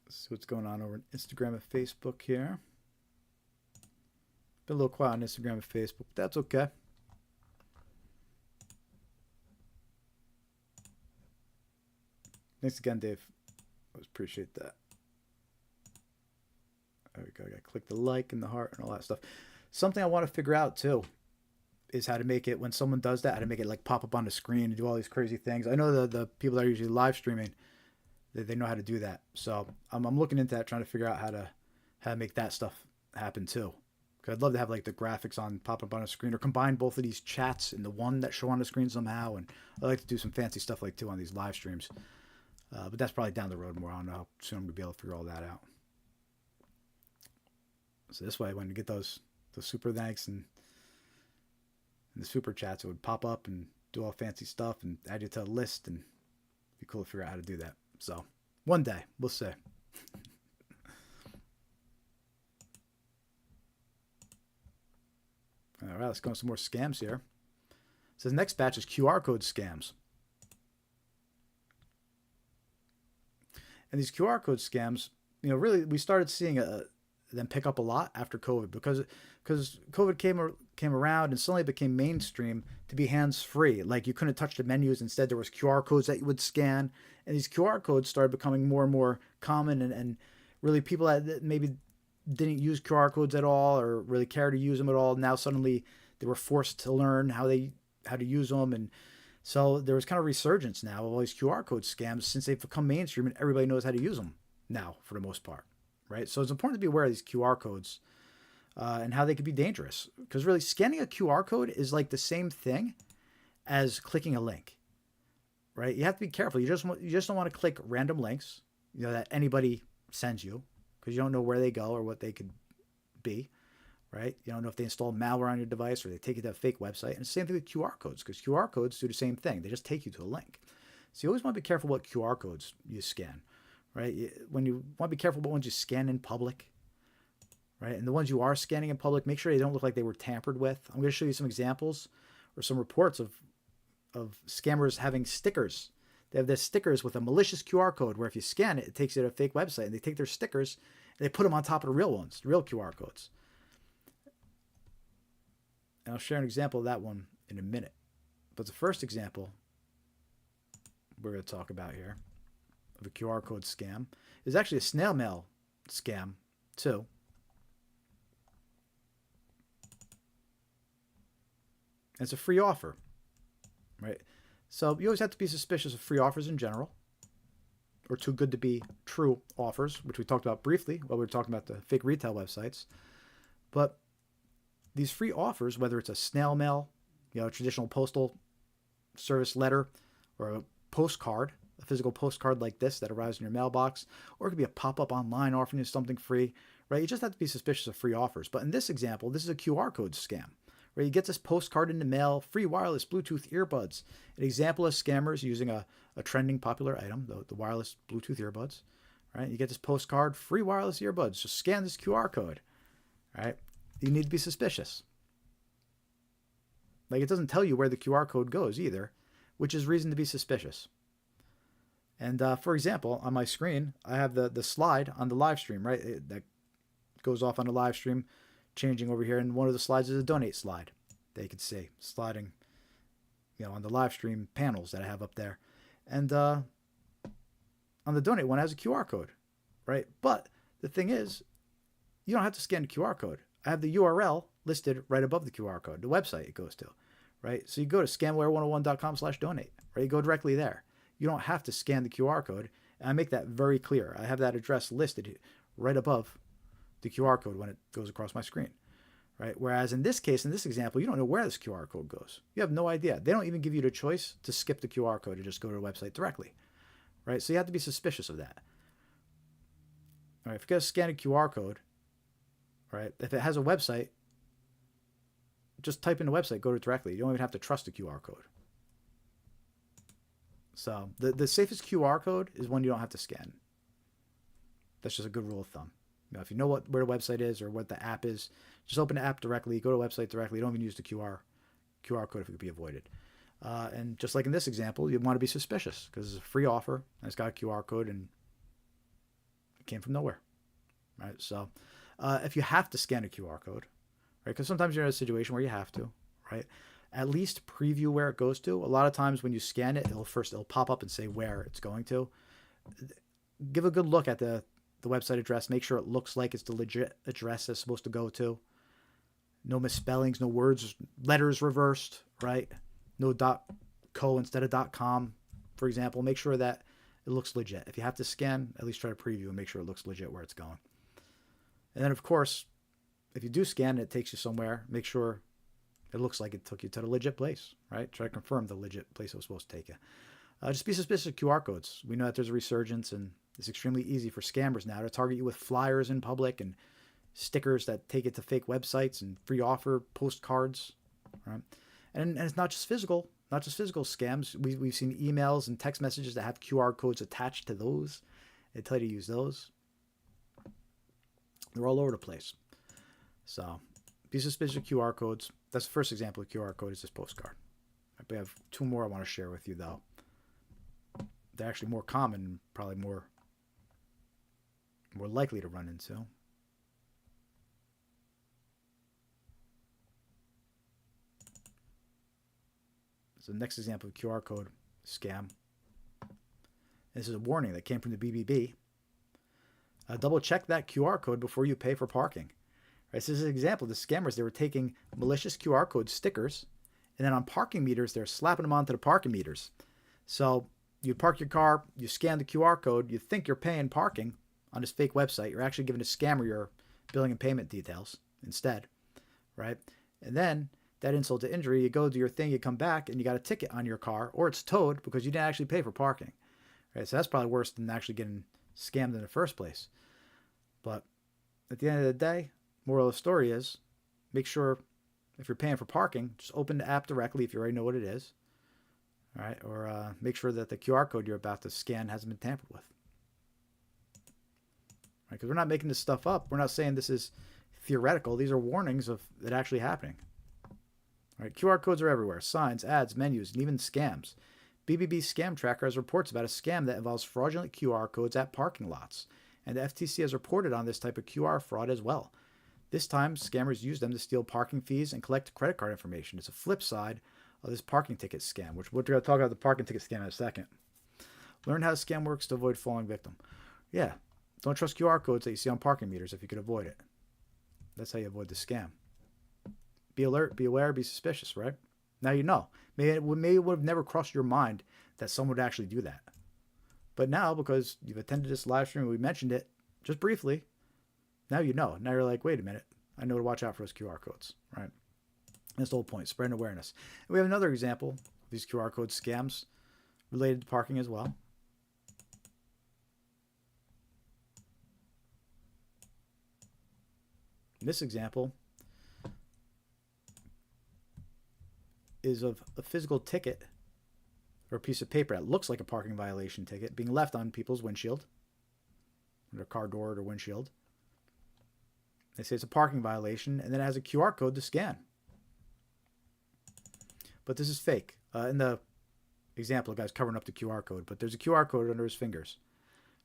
S1: see what's going on over on Instagram and Facebook here. Been a little quiet on Instagram and Facebook, but that's okay. Thanks again, Dave. Always appreciate that. There we go. I got to click the like and the heart and all that stuff. Something I want to figure out too is how to make it, when someone does that, how to make it like pop up on the screen and do all these crazy things. I know the people that are usually live streaming, they know how to do that. So I'm looking into that, trying to figure out how to make that stuff happen too. Because I'd love to have like the graphics on pop up on a screen, or combine both of these chats in the one that show on the screen somehow. And I like to do some fancy stuff like too on these live streams. But that's probably down the road more. I don't know how soon I'm going to be able to figure all that out. So this way, when you get those super thanks and the super chats, it would pop up and do all fancy stuff and add you to a list, and it'd be cool to figure out how to do that. So one day, we'll see. All right, let's go on some more scams here. It says next batch is QR code scams. And these QR code scams, really, we started seeing them pick up a lot after COVID, because COVID came around and suddenly it became mainstream to be hands-free. Like, you couldn't touch the menus. Instead, there was QR codes that you would scan. And these QR codes started becoming more and more common. And really, people that maybe didn't use QR codes at all or really care to use them at all, now suddenly they were forced to learn how to use them. And so there was kind of resurgence now of all these QR code scams, since they've become mainstream and everybody knows how to use them now for the most part, right? So it's important to be aware of these QR codes and how they could be dangerous, because really scanning a QR code is like the same thing as clicking a link, right? You have to be careful. You just don't want to click random links, that anybody sends you, because you don't know where they go or what they could be, right? You don't know if they install malware on your device or they take you to a fake website. And the same thing with QR codes, because QR codes do the same thing. They just take you to a link. So you always want to be careful what QR codes you scan, right? When you want to be careful what ones you scan in public, right? And the ones you are scanning in public, make sure they don't look like they were tampered with. I'm going to show you some examples or some reports of scammers having stickers. They have their stickers with a malicious QR code where if you scan it, it takes you to a fake website. And they take their stickers and they put them on top of the real ones, the real QR codes. And I'll share an example of that one in a minute. But the first example we're going to talk about here of a QR code scam is actually a snail mail scam too. It's a free offer, right? So you always have to be suspicious of free offers in general, or too good to be true offers, which we talked about briefly while we were talking about the fake retail websites. But these free offers, whether it's a snail mail, a traditional postal service letter, or a postcard, a physical postcard like this that arrives in your mailbox, or it could be a pop-up online offering you something free, right? You just have to be suspicious of free offers. But in this example, this is a QR code scam, where you get this postcard in the mail, free wireless Bluetooth earbuds. An example of scammers using a trending popular item, the wireless Bluetooth earbuds, right? You get this postcard, free wireless earbuds. Just scan this QR code, right? You need to be suspicious. Like, it doesn't tell you where the QR code goes either, which is reason to be suspicious. And for example, on my screen, I have the slide on the live stream, right? That goes off on the live stream, changing over here. And one of the slides is a donate slide that you can see sliding, on the live stream panels that I have up there. And on the donate one, it has a QR code, right? But the thing is, you don't have to scan the QR code. I have the URL listed right above the QR code, the website it goes to, right? So you go to scamware101.com/donate, right? You go directly there. You don't have to scan the QR code. And I make that very clear. I have that address listed right above the QR code when it goes across my screen, right? Whereas in this case, in this example, you don't know where this QR code goes. You have no idea. They don't even give you the choice to skip the QR code and just go to the website directly, right? So you have to be suspicious of that. All right, if you're going to scan a QR code, right, if it has a website, just type in the website, go to it directly. You don't even have to trust the QR code. So the safest QR code is one you don't have to scan. That's just a good rule of thumb. If you know where the website is or what the app is, just open the app directly, go to the website directly. Don't even use the QR code if it could be avoided. And just like in this example, you want to be suspicious because it's a free offer and it's got a QR code and came from nowhere, right? So if you have to scan a QR code, right, because sometimes you're in a situation where you have to, right, at least preview where it goes to. A lot of times when you scan it, it'll pop up and say where it's going to. Give a good look at the website address. Make sure it looks like it's the legit address it's supposed to go to. No misspellings, no words, letters reversed, right? No .co instead of .com, for example. Make sure that it looks legit. If you have to scan, at least try to preview and make sure it looks legit where it's going. And then, of course, if you do scan and it takes you somewhere, make sure it looks like it took you to the legit place, right? Try to confirm the legit place it was supposed to take you. Just be suspicious of QR codes. We know that there's a resurgence, and it's extremely easy for scammers now to target you with flyers in public and stickers that take it to fake websites and free offer postcards, right? And it's not just physical scams. We've seen emails and text messages that have QR codes attached to those. They tell you to use those. They're all over the place. So be suspicious of QR codes. That's the first example of QR code is this postcard. I have two more I want to share with you, though. They're actually more common and probably more likely to run into. So the next example of QR code scam. This is a warning that came from the BBB. Double check that QR code before you pay for parking. Right, this is an example of the scammers. They were taking malicious QR code stickers, and then on parking meters, they're slapping them onto the parking meters. So you park your car, you scan the QR code, you think you're paying parking on this fake website. You're actually giving a scammer your billing and payment details instead, right? And then that insult to injury, you go do your thing, you come back, and you got a ticket on your car, or it's towed because you didn't actually pay for parking, right? So that's probably worse than actually getting scammed in the first place. But at the end of the day, moral of the story is, make sure if you're paying for parking, just open the app directly if you already know what it is. All right, or make sure that the QR code you're about to scan hasn't been tampered with. Right, because we're not making this stuff up. We're not saying this is theoretical. These are warnings of it actually happening. All right, QR codes are everywhere. Signs, ads, menus, and even scams. BBB Scam Tracker has reports about a scam that involves fraudulent QR codes at parking lots. And the FTC has reported on this type of QR fraud as well. This time, scammers use them to steal parking fees and collect credit card information. It's a flip side of this parking ticket scam, which we're going to talk about the parking ticket scam in a second. Learn how the scam works to avoid falling victim. Yeah, don't trust QR codes that you see on parking meters if you can avoid it. That's how you avoid the scam. Be alert, be aware, be suspicious, right? Now you know. Maybe it would have never crossed your mind that someone would actually do that. But now, because you've attended this live stream, we mentioned it just briefly, now you know. Now you're like, wait a minute, I know to watch out for those QR codes, right? That's the whole point, spreading awareness. And we have another example of these QR code scams related to parking as well. This example is of a physical ticket or a piece of paper that looks like a parking violation ticket being left on people's windshield, their car door or windshield. They say it's a parking violation, and then it has a QR code to scan. But this is fake. In the example, the guy's covering up the QR code, but there's a QR code under his fingers,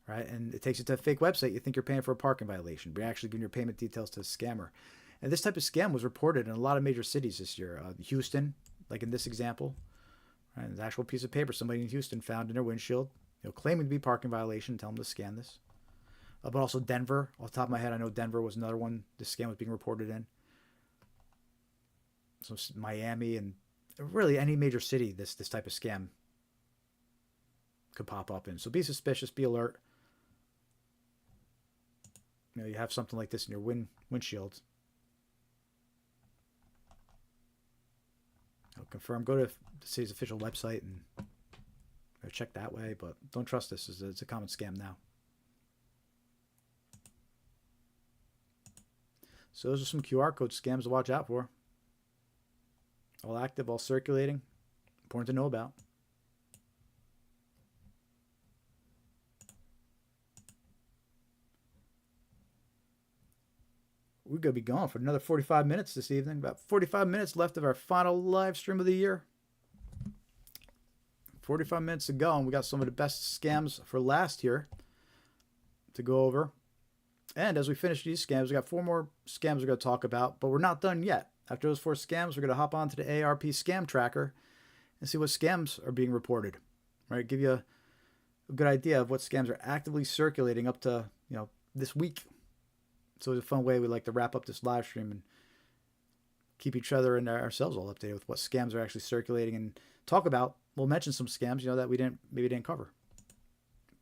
S1: right? And it takes you to a fake website. You think you're paying for a parking violation, but you're actually giving your payment details to a scammer. And this type of scam was reported in a lot of major cities this year. Houston, like in this example, right? An actual piece of paper somebody in Houston found in their windshield, claiming to be parking violation, tell them to scan this. But also Denver. Off the top of my head, I know Denver was another one this scam was being reported in. So Miami and really any major city this type of scam could pop up in. So be suspicious, be alert. You have something like this in your windshield. Confirm. Go to the city's official website and check that way, but don't trust this. It's a common scam now. So those are some QR code scams to watch out for. All active, all circulating. Important to know about. We're going to be gone for another 45 minutes this evening. About 45 minutes left of our final live stream of the year. 45 minutes to go, and we got some of the best scams for last here. to go over. And as we finish these scams, we got 4 more scams we're going to talk about, but we're not done yet. After those 4 scams, we're going to hop on to the ARP scam tracker and see what scams are being reported. Right? Give you a good idea of what scams are actively circulating up to, this week. So it's a fun way we like to wrap up this live stream and keep each other and ourselves all updated with what scams are actually circulating and talk about. We'll mention some scams, that we didn't cover.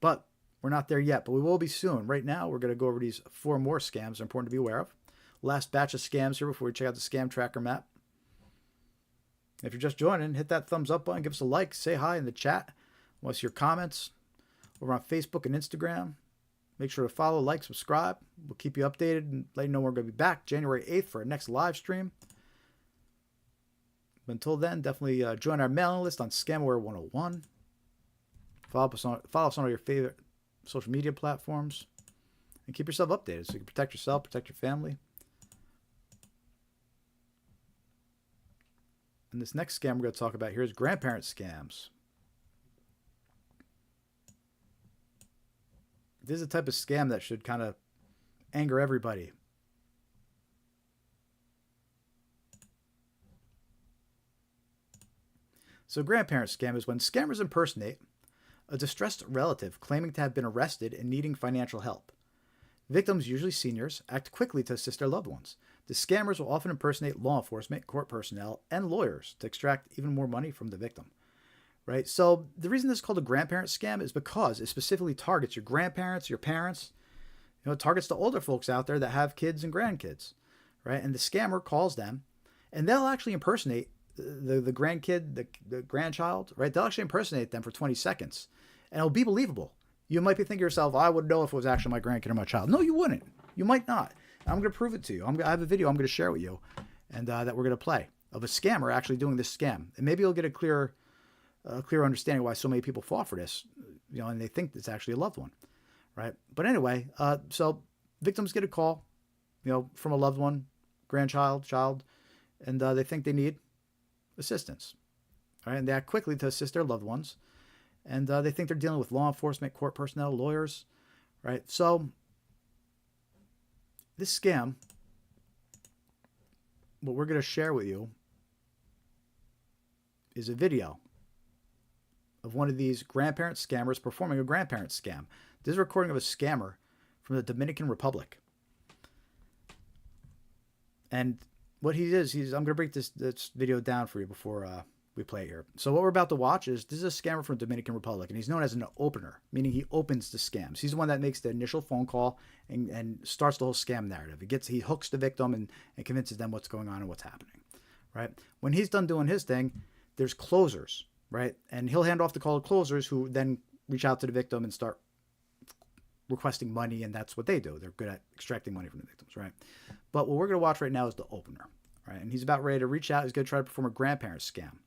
S1: But we're not there yet, but we will be soon. Right now, we're going to go over these 4 more scams that are important to be aware of. Last batch of scams here before we check out the scam tracker map. If you're just joining, hit that thumbs up button, give us a like, say hi in the chat. I want to see your comments over on Facebook and Instagram. Make sure to follow, like, subscribe. We'll keep you updated and let you know we're going to be back January 8th for our next live stream. But until then, definitely join our mailing list on Scamware 101. Follow us on all your favorite social media platforms. And keep yourself updated so you can protect yourself, protect your family. And this next scam we're going to talk about here is grandparent scams. This is a type of scam that should kind of anger everybody. So grandparent scam is when scammers impersonate a distressed relative claiming to have been arrested and needing financial help. Victims, usually seniors, act quickly to assist their loved ones. The scammers will often impersonate law enforcement, court personnel, and lawyers to extract even more money from the victim. Right? So the reason this is called a grandparent scam is because it specifically targets your grandparents, your parents. It targets the older folks out there that have kids and grandkids. Right? And the scammer calls them, and they'll actually impersonate the grandkid, the grandchild. Right? They'll actually impersonate them for 20 seconds. And it'll be believable. You might be thinking to yourself, I would know if it was actually my grandkid or my child. No, you wouldn't. You might not. I'm going to prove it to you. I have a video I'm going to share with you and that we're going to play of a scammer actually doing this scam. And maybe you'll get a clear understanding why so many people fall for this, and they think it's actually a loved one, right? But anyway, so victims get a call, from a loved one, grandchild, child, and they think they need assistance, right? And they act quickly to assist their loved ones. And they think they're dealing with law enforcement, court personnel, lawyers, right? So this scam, what we're going to share with you is a video of one of these grandparent scammers performing a grandparent scam. This is a recording of a scammer from the Dominican Republic. And what he is, I'm going to break this video down for you before we play it here. So what we're about to watch is, this is a scammer from the Dominican Republic, and he's known as an opener, meaning he opens the scams. He's the one that makes the initial phone call and starts the whole scam narrative. He hooks the victim and convinces them what's going on and what's happening, right? When he's done doing his thing, there's closers, right? And he'll hand off the call to closers who then reach out to the victim and start requesting money, and that's what they do. They're good at extracting money from the victims, right? But what we're going to watch right now is the opener, right? And he's about ready to reach out. He's going to try to perform a grandparent scam.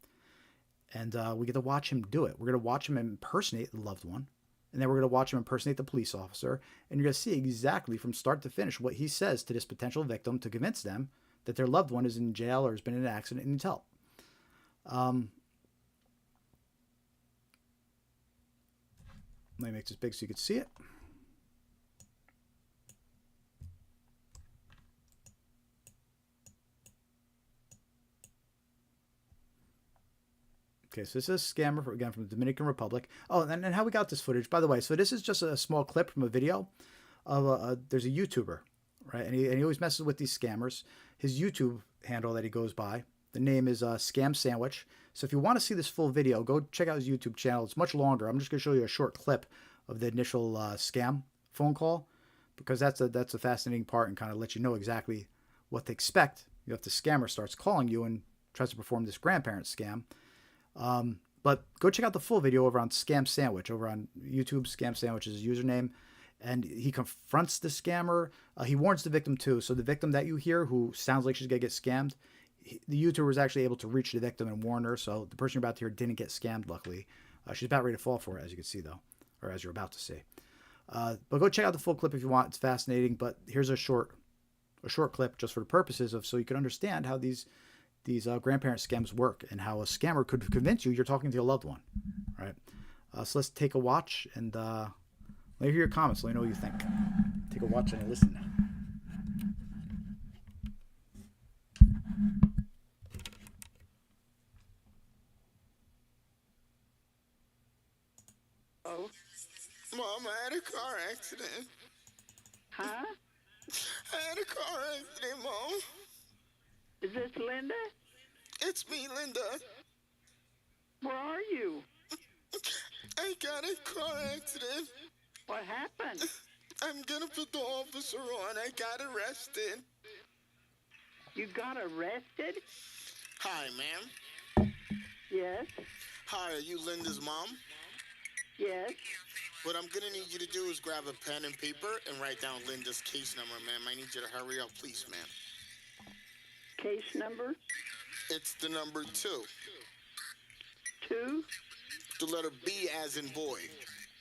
S1: And we get to watch him do it. We're going to watch him impersonate the loved one. And then we're going to watch him impersonate the police officer. And you're going to see exactly from start to finish what he says to this potential victim to convince them that their loved one is in jail or has been in an accident and needs help. Let me make this big so you can see it. Okay, so this is a scammer, again, from the Dominican Republic. Oh, and how we got this footage, by the way. So this is just a small clip from a video of there's a YouTuber, right? And he always messes with these scammers. His YouTube handle that he goes by, the name is Scam Sandwich. So if you want to see this full video, go check out his YouTube channel. It's much longer. I'm just going to show you a short clip of the initial scam phone call, because that's a fascinating part and kind of let you know exactly what to expect if the scammer starts calling you and tries to perform this grandparent scam. But go check out the full video over on Scam Sandwich, over on YouTube. Scam Sandwich is his username, and he confronts the scammer. He warns the victim too. So the victim that you hear, who sounds like she's gonna get scammed, the YouTuber was actually able to reach the victim and warn her. So the person you're about to hear didn't get scammed, luckily. She's about ready to fall for it, as you can see though, or as you're about to see. But go check out the full clip if you want. It's fascinating. But here's a short clip just for the purposes of, so you can understand how these grandparent scams work and how a scammer could convince you you're talking to your loved one, right? So let's take a watch and let Let me hear your comments. Let me know what you think. Take a watch and a listen.
S5: Oh, Mom, I had a car accident.
S6: Huh?
S5: I had a car accident, Mom.
S6: Is this Linda?
S5: It's me, Linda.
S6: Where are you?
S5: I got a car accident.
S6: What happened?
S5: I'm gonna put the officer on. I got arrested.
S6: You got arrested?
S5: Hi, ma'am.
S6: Yes.
S5: Hi, are you Linda's mom?
S6: Yes.
S5: What I'm gonna need you to do is grab a pen and paper and write down Linda's case number, ma'am. I need you to hurry up, please, ma'am.
S6: Case number?
S5: It's the number 2.
S6: 2?
S5: The letter B as in boy.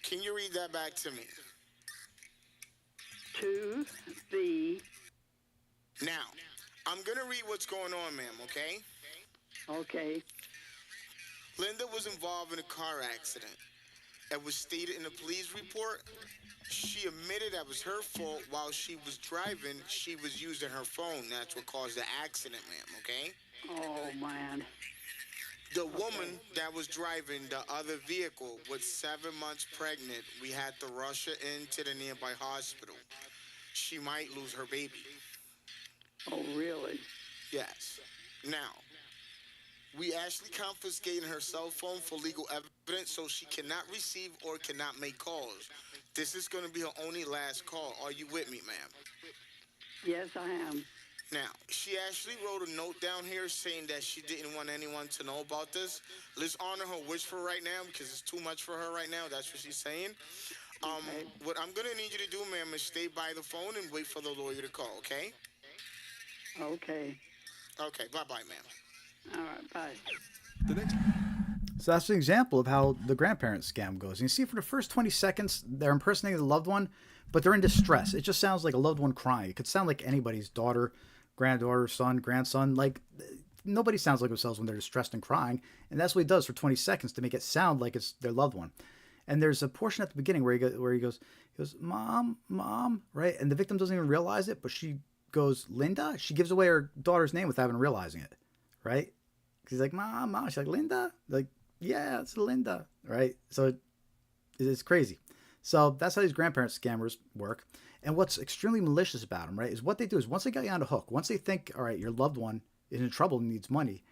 S5: Can you read that back to me?
S6: 2 B.
S5: Now, I'm gonna read what's going on, ma'am, okay?
S6: Okay.
S5: Linda was involved in a car accident. It was stated in the police report. She admitted that was her fault. While she was driving, she was using her phone. That's what caused the accident, ma'am, okay?
S6: Oh, man.
S5: The woman that was driving the other vehicle was 7 months pregnant. We had to rush her into the nearby hospital. She might lose her baby.
S6: Oh, really?
S5: Yes. Now, we actually confiscated her cell phone for legal evidence, so she cannot receive or cannot make calls. This is going to be her only last call. Are you with me, ma'am?
S6: Yes, I am.
S5: Now, she actually wrote a note down here saying that she didn't want anyone to know about this. Let's honor her wish for right now because it's too much for her right now. That's what she's saying.
S6: Okay.
S5: What I'm going to need you to do, ma'am, is stay by the phone and wait for the lawyer to call, okay?
S6: Okay.
S5: Okay, bye-bye, ma'am.
S6: All right, bye.
S1: The next. So that's an example of how the grandparent scam goes. And you see for the first 20 seconds, they're impersonating the loved one, but they're in distress. It just sounds like a loved one crying. It could sound like anybody's daughter, granddaughter, son, grandson. Like, nobody sounds like themselves when they're distressed and crying. And that's what he does for 20 seconds to make it sound like it's their loved one. And there's a portion at the beginning where he goes, Mom, Mom, right? And the victim doesn't even realize it, but she goes, Linda? She gives away her daughter's name without even realizing it, right? He's like, Mom, Mom. She's like, Linda? Like, yeah, it's Linda, right? So it's crazy. So that's how these grandparent scammers work. And what's extremely malicious about them, right, is what they do is once they got you on the hook, once they think, all right, your loved one is in trouble and needs money,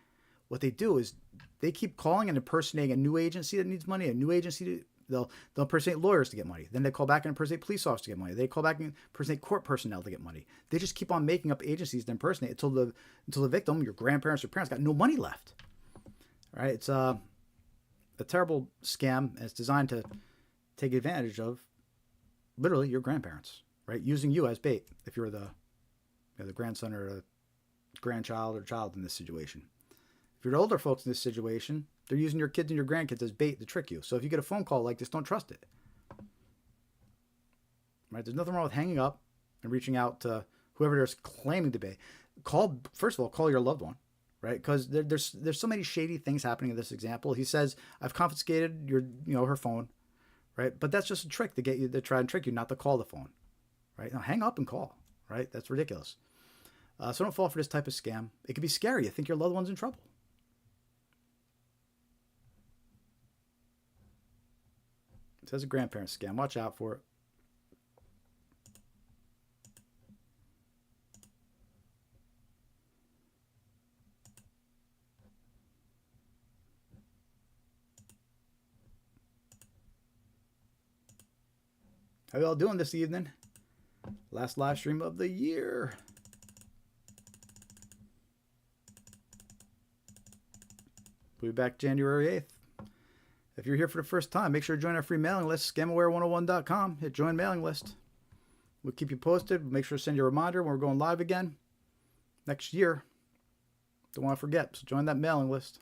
S1: what they do is they keep calling and impersonating a new agency that needs money, a new agency. They'll impersonate lawyers to get money. Then they call back and impersonate police officers to get money. They call back and impersonate court personnel to get money. They just keep on making up agencies to impersonate until the victim, your grandparents or parents, got no money left. All right, it's a terrible scam, and it's designed to take advantage of literally your grandparents, right? Using you as bait if you're the grandson or the grandchild or child in this situation. If you're the older folks in this situation, they're using your kids and your grandkids as bait to trick you. So if you get a phone call like this, don't trust it. Right? There's nothing wrong with hanging up and reaching out to whoever they're claiming to be. First of all, call your loved one, right? Because there's so many shady things happening in this example. He says, "I've confiscated her phone," right? But that's just a trick to get you to try and trick you not to call the phone, right? Now hang up and call, right? That's ridiculous. So don't fall for this type of scam. It can be scary. You think your loved one's in trouble. It says a grandparent scam. Watch out for it. How y'all doing this evening? Last live stream of the year. We'll be back January 8th. If you're here for the first time, make sure to join our free mailing list, scamaware101.com. Hit join mailing list. We'll keep you posted. Make sure to send you a reminder when we're going live again next year. Don't want to forget, so join that mailing list.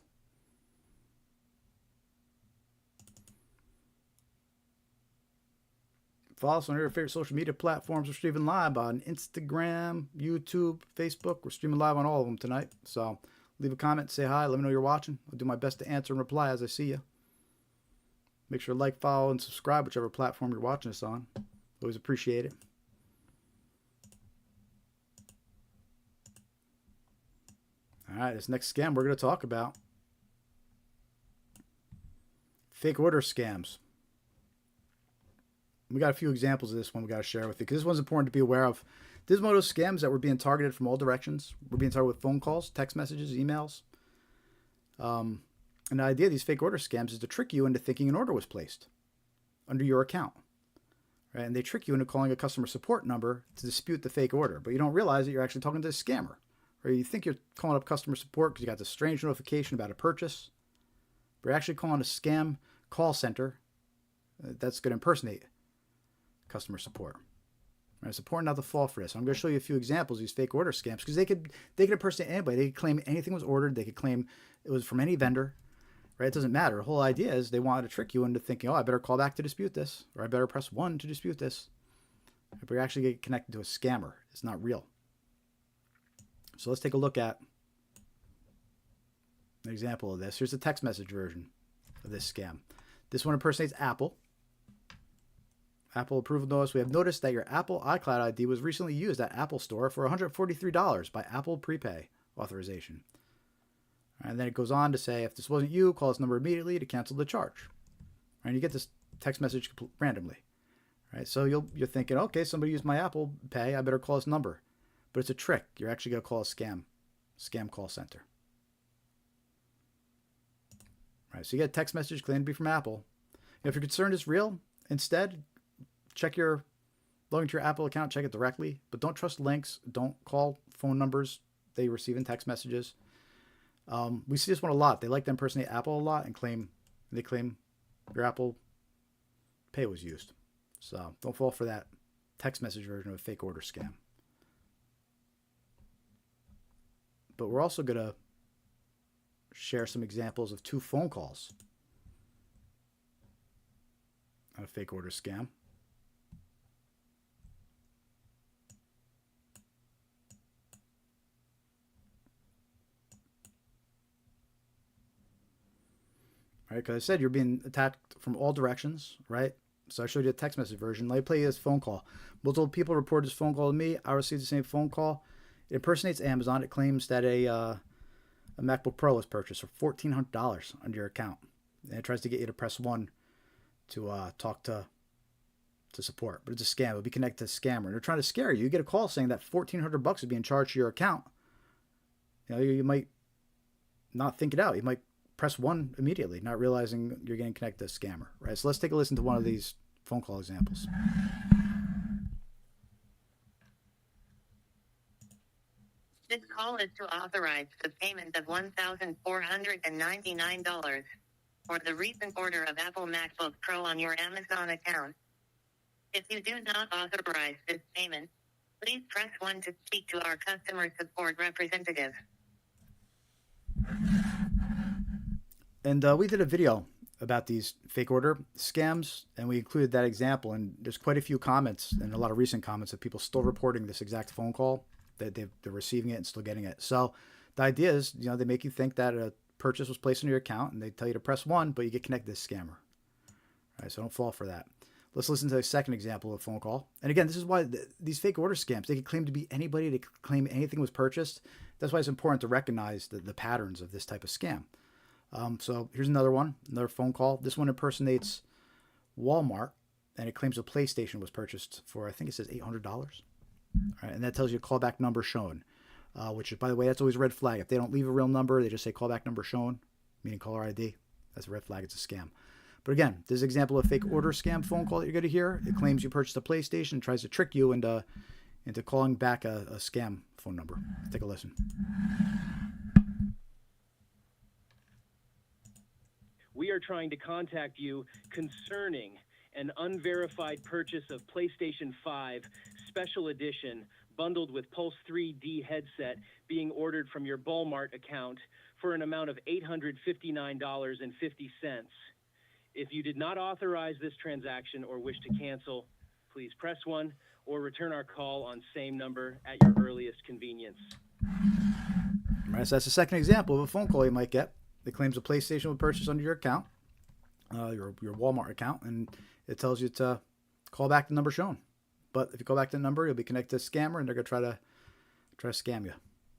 S1: Follow us on your favorite social media platforms. We're streaming live on Instagram, YouTube, Facebook. We're streaming live on all of them tonight. So leave a comment, say hi, let me know you're watching. I'll do my best to answer and reply as I see you. Make sure to like, follow, and subscribe, whichever platform you're watching us on. Always appreciate it. All right, this next scam we're going to talk about. Fake order scams. We got a few examples of this one we got to share with you because this one's important to be aware of. This is one of those scams that we're being targeted from all directions. We're being targeted with phone calls, text messages, emails. And the idea of these fake order scams is to trick you into thinking an order was placed under your account. Right? And they trick you into calling a customer support number to dispute the fake order. But you don't realize that you're actually talking to a scammer. Or you think you're calling up customer support because you got this strange notification about a purchase. But you're actually calling a scam call center that's going to impersonate customer support. Right? It's important not to fall for this. I'm going to show you a few examples of these fake order scams because they could impersonate anybody. They could claim anything was ordered. They could claim it was from any vendor. Right? It doesn't matter. The whole idea is they wanted to trick you into thinking, oh, I better call back to dispute this, or I better press 1 to dispute this. But you're actually getting connected to a scammer. It's not real. So let's take a look at an example of this. Here's the text message version of this scam. This one impersonates Apple. Apple approval notice. We have noticed that your Apple iCloud ID was recently used at Apple Store for $143 by Apple Prepay authorization. And then it goes on to say, if this wasn't you, call this number immediately to cancel the charge. And you get this text message randomly. Right? So you're thinking, okay, somebody used my Apple Pay. I better call this number. But it's a trick. You're actually going to call a scam call center. Right, so you get a text message claimed to be from Apple. If you're concerned it's real, instead, log into your Apple account, check it directly. But don't trust links. Don't call phone numbers they receive in text messages. We see this one a lot. They like to impersonate Apple a lot and claim your Apple Pay was used. So don't fall for that text message version of a fake order scam. But we're also going to share some examples of 2 phone calls on a fake order scam. Right, because I said you're being attacked from all directions, right? So I showed you a text message version. Let me play you this phone call. Multiple people reported this phone call to me. I received the same phone call. It impersonates Amazon. It claims that a MacBook Pro was purchased for $1,400 under your account. And it tries to get you to press 1 to talk to support. But it's a scam. It'll be connected to a scammer. And they're trying to scare you. You get a call saying that $1,400 is being charged to your account. You might not think it out. You might press 1 immediately, not realizing you're getting connected to a scammer. Right? So let's take a listen to one of these phone call examples.
S7: This call is to authorize the payment of $1,499 for the recent order of Apple MacBook Pro on your Amazon account. If you do not authorize this payment, please press 1 to speak to our customer support representative.
S1: And we did a video about these fake order scams, and we included that example. And there's quite a few comments and a lot of recent comments of people still reporting this exact phone call. They're receiving it and still getting it. So the idea is, they make you think that a purchase was placed on your account, and they tell you to press 1, but you get connected to this scammer. All right, so don't fall for that. Let's listen to a second example of a phone call. And again, this is why these fake order scams, they can claim to be anybody. They can claim anything was purchased. That's why it's important to recognize the patterns of this type of scam. So here's another phone call. This one impersonates Walmart, and it claims a PlayStation was purchased for, I think it says $800. All right, and that tells you a callback number shown, which is, by the way, that's always a red flag. If they don't leave a real number, they just say callback number shown, meaning caller ID. That's a red flag. It's a scam. But again, this is an example of a fake order scam phone call that you're going to hear. It claims you purchased a PlayStation and tries to trick you into calling back a scam phone number. Let's take a listen.
S8: We are trying to contact you concerning an unverified purchase of PlayStation 5 Special Edition bundled with Pulse 3D headset being ordered from your Walmart account for an amount of $859.50. If you did not authorize this transaction or wish to cancel, please press 1 or return our call on same number at your earliest convenience.
S1: All right, so that's the second example of a phone call you might get that claims a PlayStation was purchased under your account. your Walmart account, and it tells you to call back the number shown. But if you call back the number, you'll be connected to a scammer, and they're gonna try to scam you.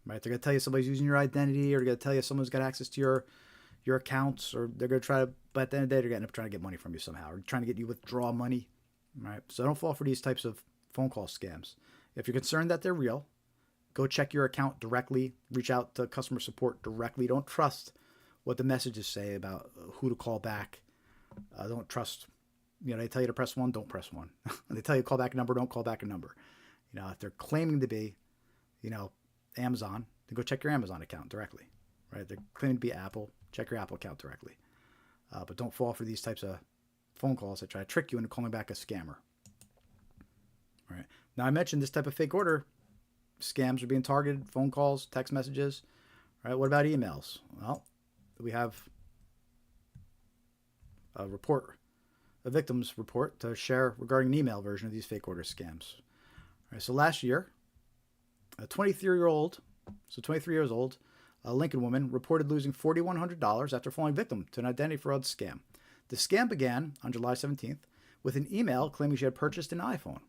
S1: Right? They're gonna tell you somebody's using your identity, or they're gonna tell you someone's got access to your accounts, or they're gonna try to. But at the end of the day, they're gonna end up trying to get money from you somehow, or trying to get you to withdraw money. Right? So don't fall for these types of phone call scams. If you're concerned that they're real, go check your account directly. Reach out to customer support directly. Don't trust what the messages say about who to call back. Don't trust. They tell you to press 1, don't press 1. They tell you to call back a number, don't call back a number. If they're claiming to be, Amazon, then go check your Amazon account directly. Right? They're claiming to be Apple. Check your Apple account directly. But don't fall for these types of phone calls that try to trick you into calling back a scammer. All right. Now, I mentioned this type of fake order scams are being targeted, phone calls, text messages. All right. What about emails? Well, we have a victim's report to share regarding an email version of these fake order scams. All right. So last year, a 23 years old, a Lincoln woman reported losing $4,100 after falling victim to an identity fraud scam. The scam began on July 17th with an email claiming she had purchased an iPhone.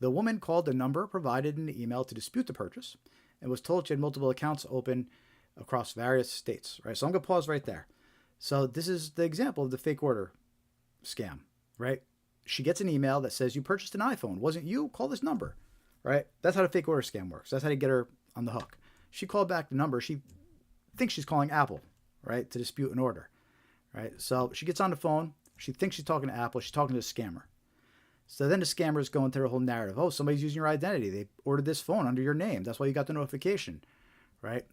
S1: The woman called the number provided in the email to dispute the purchase and was told she had multiple accounts open across various states. Right, so I'm going to pause right there. So this is the example of the fake order scam, right? She gets an email that says, you purchased an iPhone. Wasn't you? Call this number, right? That's how the fake order scam works. That's how you get her on the hook. She called back the number. She thinks she's calling Apple, right, to dispute an order, right? So she gets on the phone. She thinks she's talking to Apple. She's talking to a scammer. So then the scammer is going through her whole narrative. Oh, somebody's using your identity. They ordered this phone under your name. That's why you got the notification, right?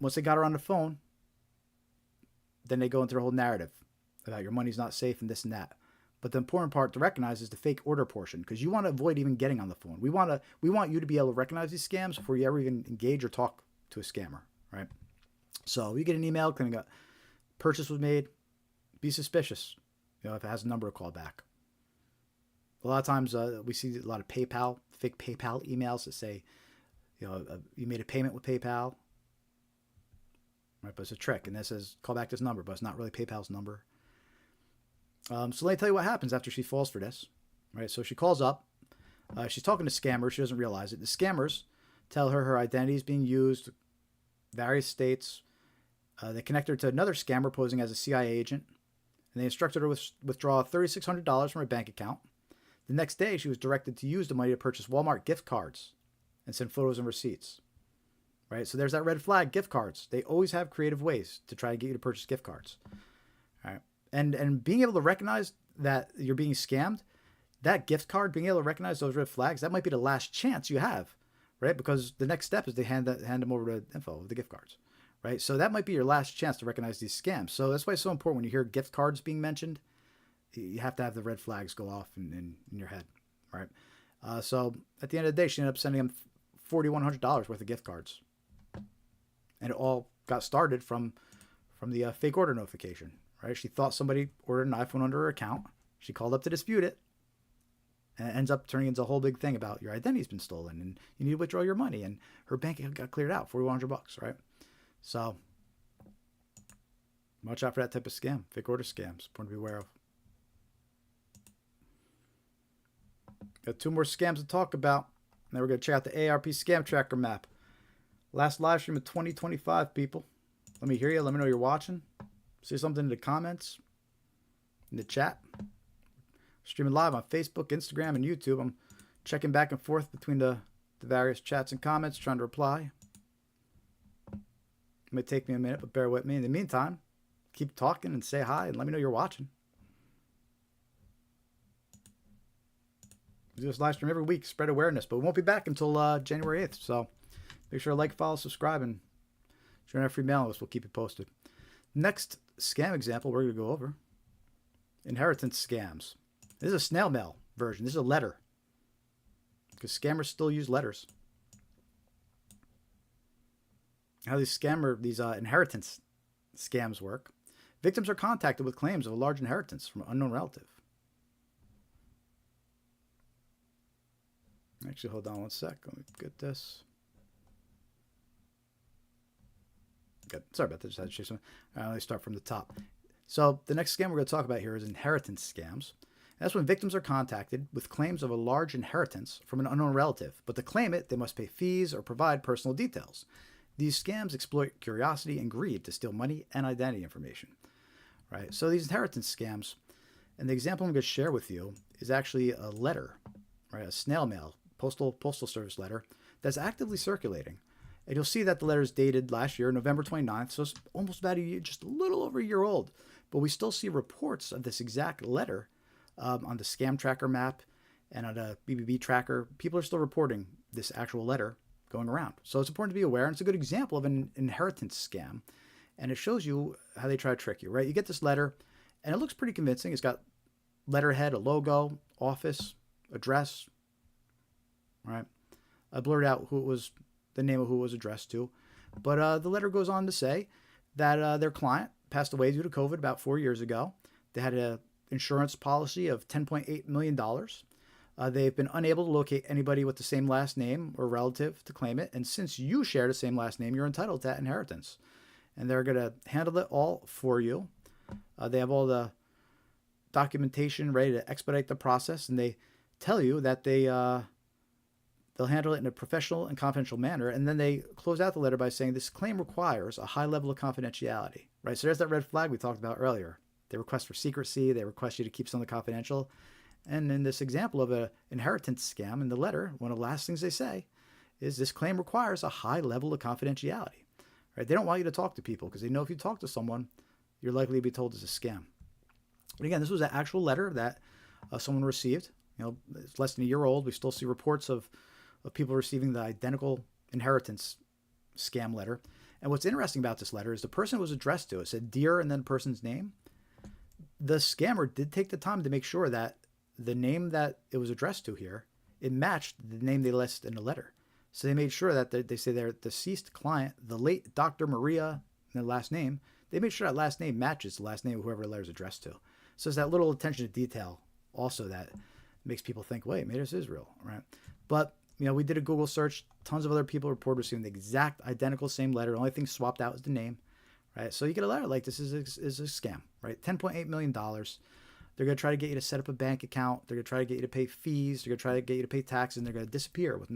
S1: Once they got her on the phone, then they go into their whole narrative about your money's not safe and this and that. But the important part to recognize is the fake order portion, because you want to avoid even getting on the phone. We want you to be able to recognize these scams before you ever even engage or talk to a scammer, right? So you get an email claiming a purchase was made, be suspicious, if it has a number to call back. A lot of times we see a lot of fake PayPal emails that say, you made a payment with PayPal, right? But it's a trick, and that says call back this number, but it's not really PayPal's number. So let me tell you what happens after she falls for this, right? So she calls up. She's talking to scammers. She doesn't realize it. The scammers tell her identity is being used, various states. They connect her to another scammer posing as a CIA agent, and they instructed her to withdraw $3,600 from her bank account. The next day, she was directed to use the money to purchase Walmart gift cards and send photos and receipts, right? So there's that red flag, gift cards. They always have creative ways to try to get you to purchase gift cards, all right? And being able to recognize that you're being scammed, that gift card, being able to recognize those red flags, that might be the last chance you have, right? Because the next step is they hand them over to info of the gift cards, right? So that might be your last chance to recognize these scams. So that's why it's so important when you hear gift cards being mentioned, you have to have the red flags go off in your head, right? So at the end of the day, she ended up sending him $4,100 worth of gift cards. And it all got started from the fake order notification, right? She thought somebody ordered an iPhone under her account. She called up to dispute it. And it ends up turning into a whole big thing about your identity's been stolen and you need to withdraw your money. And her bank account got cleared out, $4,100, right? So watch out for that type of scam, fake order scams. Important to be aware of. Got 2 more scams to talk about. Then we're going to check out the ARP scam tracker map. Last live stream of 2025, people. Let me hear you. Let me know you're watching. Say something in the comments, in the chat. Streaming live on Facebook, Instagram, and YouTube. I'm checking back and forth between the various chats and comments, trying to reply. It may take me a minute, but bear with me. In the meantime, keep talking and say hi and let me know you're watching. We do this live stream every week, spread awareness, but we won't be back until January 8th. So make sure to like, follow, subscribe, and join our free mailing list. We'll keep you posted. Next scam example we're going to go over. Inheritance scams. This is a snail mail version. This is a letter. Because scammers still use letters. How these inheritance scams work. Victims are contacted with claims of a large inheritance from an unknown relative. Actually, hold on one sec. Let me get this. Good. Sorry about this. I just had to show something. Let me start from the top. So the next scam we're going to talk about here is inheritance scams. That's when victims are contacted with claims of a large inheritance from an unknown relative, but to claim it, they must pay fees or provide personal details. These scams exploit curiosity and greed to steal money and identity information. Right? So these inheritance scams, and the example I'm going to share with you is actually a letter, right? A snail mail, postal service letter that's actively circulating. And you'll see that the letter is dated last year, November 29th, so it's almost about a year, just a little over a year old. But we still see reports of this exact letter on the scam tracker map and on a BBB tracker. People are still reporting this actual letter going around. So it's important to be aware, and it's a good example of an inheritance scam. And it shows you how they try to trick you, right? You get this letter, and it looks pretty convincing. It's got letterhead, a logo, office, address, right? I blurred out who it was, the name of who it was addressed to. But the letter goes on to say that their client passed away due to COVID about 4 years ago. They had an insurance policy of $10.8 million. They've been unable to locate anybody with the same last name or relative to claim it. And since you share the same last name, you're entitled to that inheritance. And they're going to handle it all for you. They have all the documentation ready to expedite the process. And they tell you that they'll handle it in a professional and confidential manner. And then they close out the letter by saying this claim requires a high level of confidentiality, right? So there's that red flag we talked about earlier. They request for secrecy. They request you to keep something confidential. And in this example of an inheritance scam in the letter, one of the last things they say is this claim requires a high level of confidentiality, right? They don't want you to talk to people because they know if you talk to someone, you're likely to be told it's a scam. But again, this was an actual letter that someone received. You know, it's less than a year old. We still see reports of people receiving the identical inheritance scam letter. And what's interesting about this letter is the person it was addressed to, it said dear and then the person's name. The scammer did take the time to make sure that the name that it was addressed to here, it matched the name they listed in the letter. So they made sure that they say their deceased client, the late Dr. Maria, and their last name, they made sure that last name matches the last name of whoever the letter is addressed to. So it's that little attention to detail also that makes people think, wait, maybe this is real, right? But, you know, we did a Google search. Tons of other people reported receiving the exact identical same letter. The only thing swapped out is the name, right? So you get a letter like this is a scam, right? $10.8 million. They're going to try to get you to set up a bank account. They're going to try to get you to pay fees. They're going to try to get you to pay taxes, and they're going to disappear with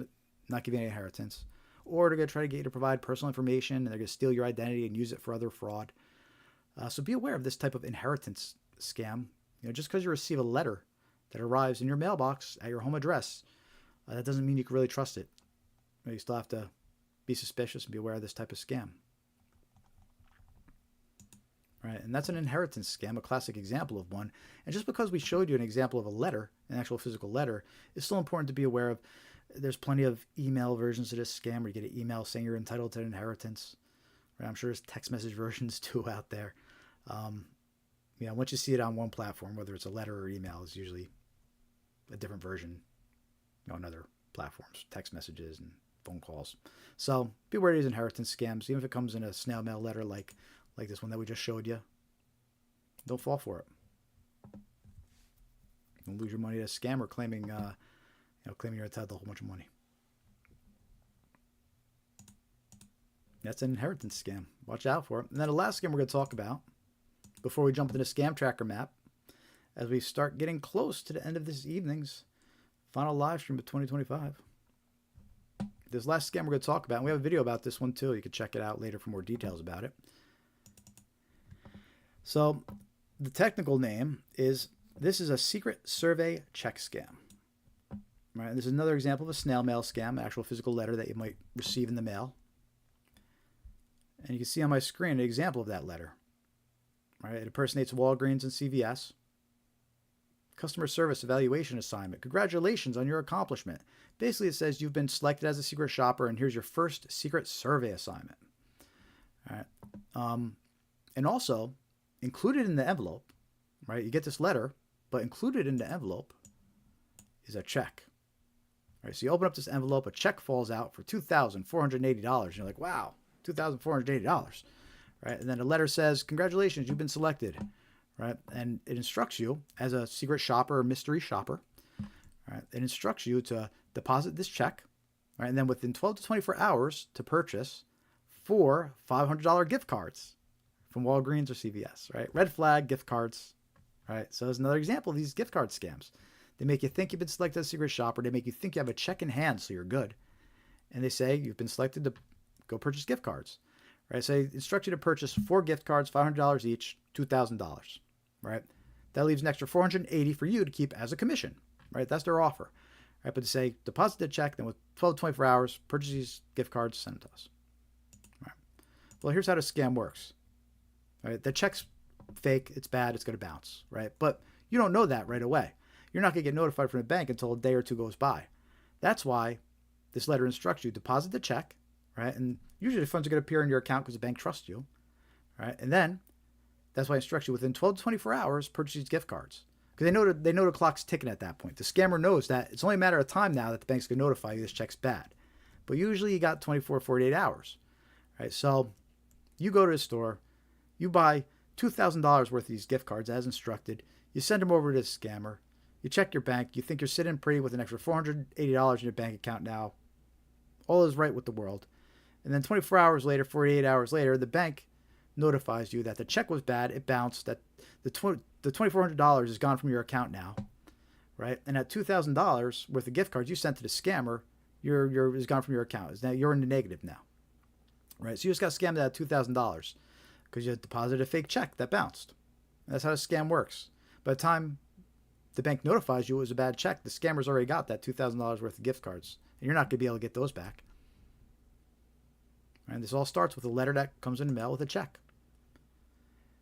S1: not giving any inheritance. Or they're going to try to get you to provide personal information, and they're going to steal your identity and use it for other fraud. So be aware of this type of inheritance scam. You know, just because you receive a letter that arrives in your mailbox at your home address, that doesn't mean you can really trust it. You still have to be suspicious and be aware of this type of scam. Right, and that's an inheritance scam, a classic example of one. And just because we showed you an example of a letter, an actual physical letter, it's still important to be aware of. There's plenty of email versions of this scam where you get an email saying you're entitled to an inheritance. Right? I'm sure there's text message versions too out there. You know, once you see it on one platform, whether it's a letter or email, it's usually a different version, you know, on other platforms, text messages and phone calls. So be aware of these inheritance scams, even if it comes in a snail mail letter like this one that we just showed you. Don't fall for it. Don't lose your money to a scammer claiming, claiming you're entitled to a whole bunch of money. That's an inheritance scam. Watch out for it. And then the last scam we're going to talk about before we jump into the scam tracker map, as we start getting close to the end of this evening's final live stream of 2025. This last scam we're going to talk about, and we have a video about this one too. You can check it out later for more details about it. So the technical name is, this is a secret survey check scam. Right? This is another example of a snail mail scam, an actual physical letter that you might receive in the mail. And you can see on my screen an example of that letter. Right? It impersonates Walgreens and CVS. Customer service evaluation assignment. Congratulations on your accomplishment. Basically, it says you've been selected as a secret shopper, and here's your first secret survey assignment. All right. And also, included in the envelope, right? You get this letter, but included in the envelope is a check. Right? So you open up this envelope, a check falls out for $2,480. You're like, wow, $2,480. Right? And then the letter says, congratulations, you've been selected. Right? And it instructs you as a secret shopper or mystery shopper. Right? It instructs you to deposit this check, right? And then within 12 to 24 hours to purchase 4 $500 gift cards from Walgreens or CVS, right? Red flag, gift cards, right? So there's another example of these gift card scams. They make you think you've been selected as a secret shopper. They make you think you have a check in hand, so you're good. And they say you've been selected to go purchase gift cards, right? So they instruct you to purchase 4 gift cards, $500 each, $2,000, right? That leaves an extra $480 for you to keep as a commission, right? That's their offer, right? But they say deposit the check, then with 12 to 24 hours, purchase these gift cards, send them to us. Right. Well, here's how the scam works, right? The check's fake, it's bad, it's going to bounce, right? But you don't know that right away. You're not going to get notified from the bank until a day or two goes by. That's why this letter instructs you deposit the check, right? And usually the funds are going to appear in your account because the bank trusts you, right? And then that's why it instructs you within 12 to 24 hours, purchase these gift cards. Because they know the clock's ticking at that point. The scammer knows that it's only a matter of time now that the bank's going to notify you this check's bad. But usually you got 24, 48 hours, right? So you go to the store, you buy $2,000 worth of these gift cards as instructed. You send them over to the scammer. You check your bank. You think you're sitting pretty with an extra $480 in your bank account now. All is right with the world. And then 24 hours later, 48 hours later, the bank notifies you that the check was bad, it bounced, that the $2,400 is gone from your account now, right? And that $2,000 worth of gift cards you sent to the scammer, is gone from your account. Now you're in the negative now, right? So you just got scammed out of $2,000 because you deposited a fake check that bounced. And that's how the scam works. By the time the bank notifies you it was a bad check, the scammer's already got that $2,000 worth of gift cards, and you're not going to be able to get those back. And this all starts with a letter that comes in the mail with a check.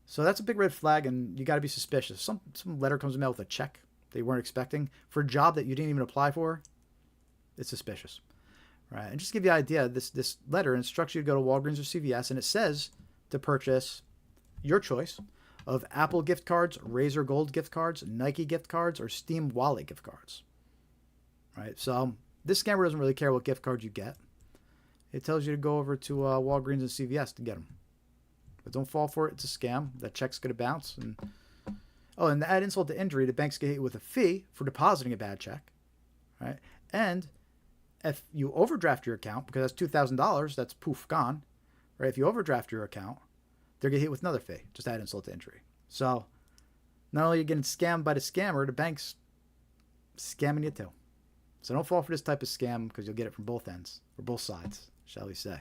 S1: So that's a big red flag, and you got to be suspicious. Some letter comes in the mail with a check they weren't expecting for a job that you didn't even apply for. It's suspicious, right? And just to give you an idea, this letter instructs you to go to Walgreens or CVS, and it says to purchase your choice of Apple gift cards, Razer Gold gift cards, Nike gift cards, or Steam Wallet gift cards, right? So this scammer doesn't really care what gift cards you get. It tells you to go over to Walgreens and CVS to get them. But don't fall for it. It's a scam. That check's going to bounce. And to add insult to injury, the bank's going to hit you with a fee for depositing a bad check, right? And if you overdraft your account, because that's $2,000, that's poof, gone, right? If you overdraft your account, they're going to hit you with another fee. Just add insult to injury. So not only are you getting scammed by the scammer, the bank's scamming you too. So don't fall for this type of scam because you'll get it from both ends, or both sides, shall we say.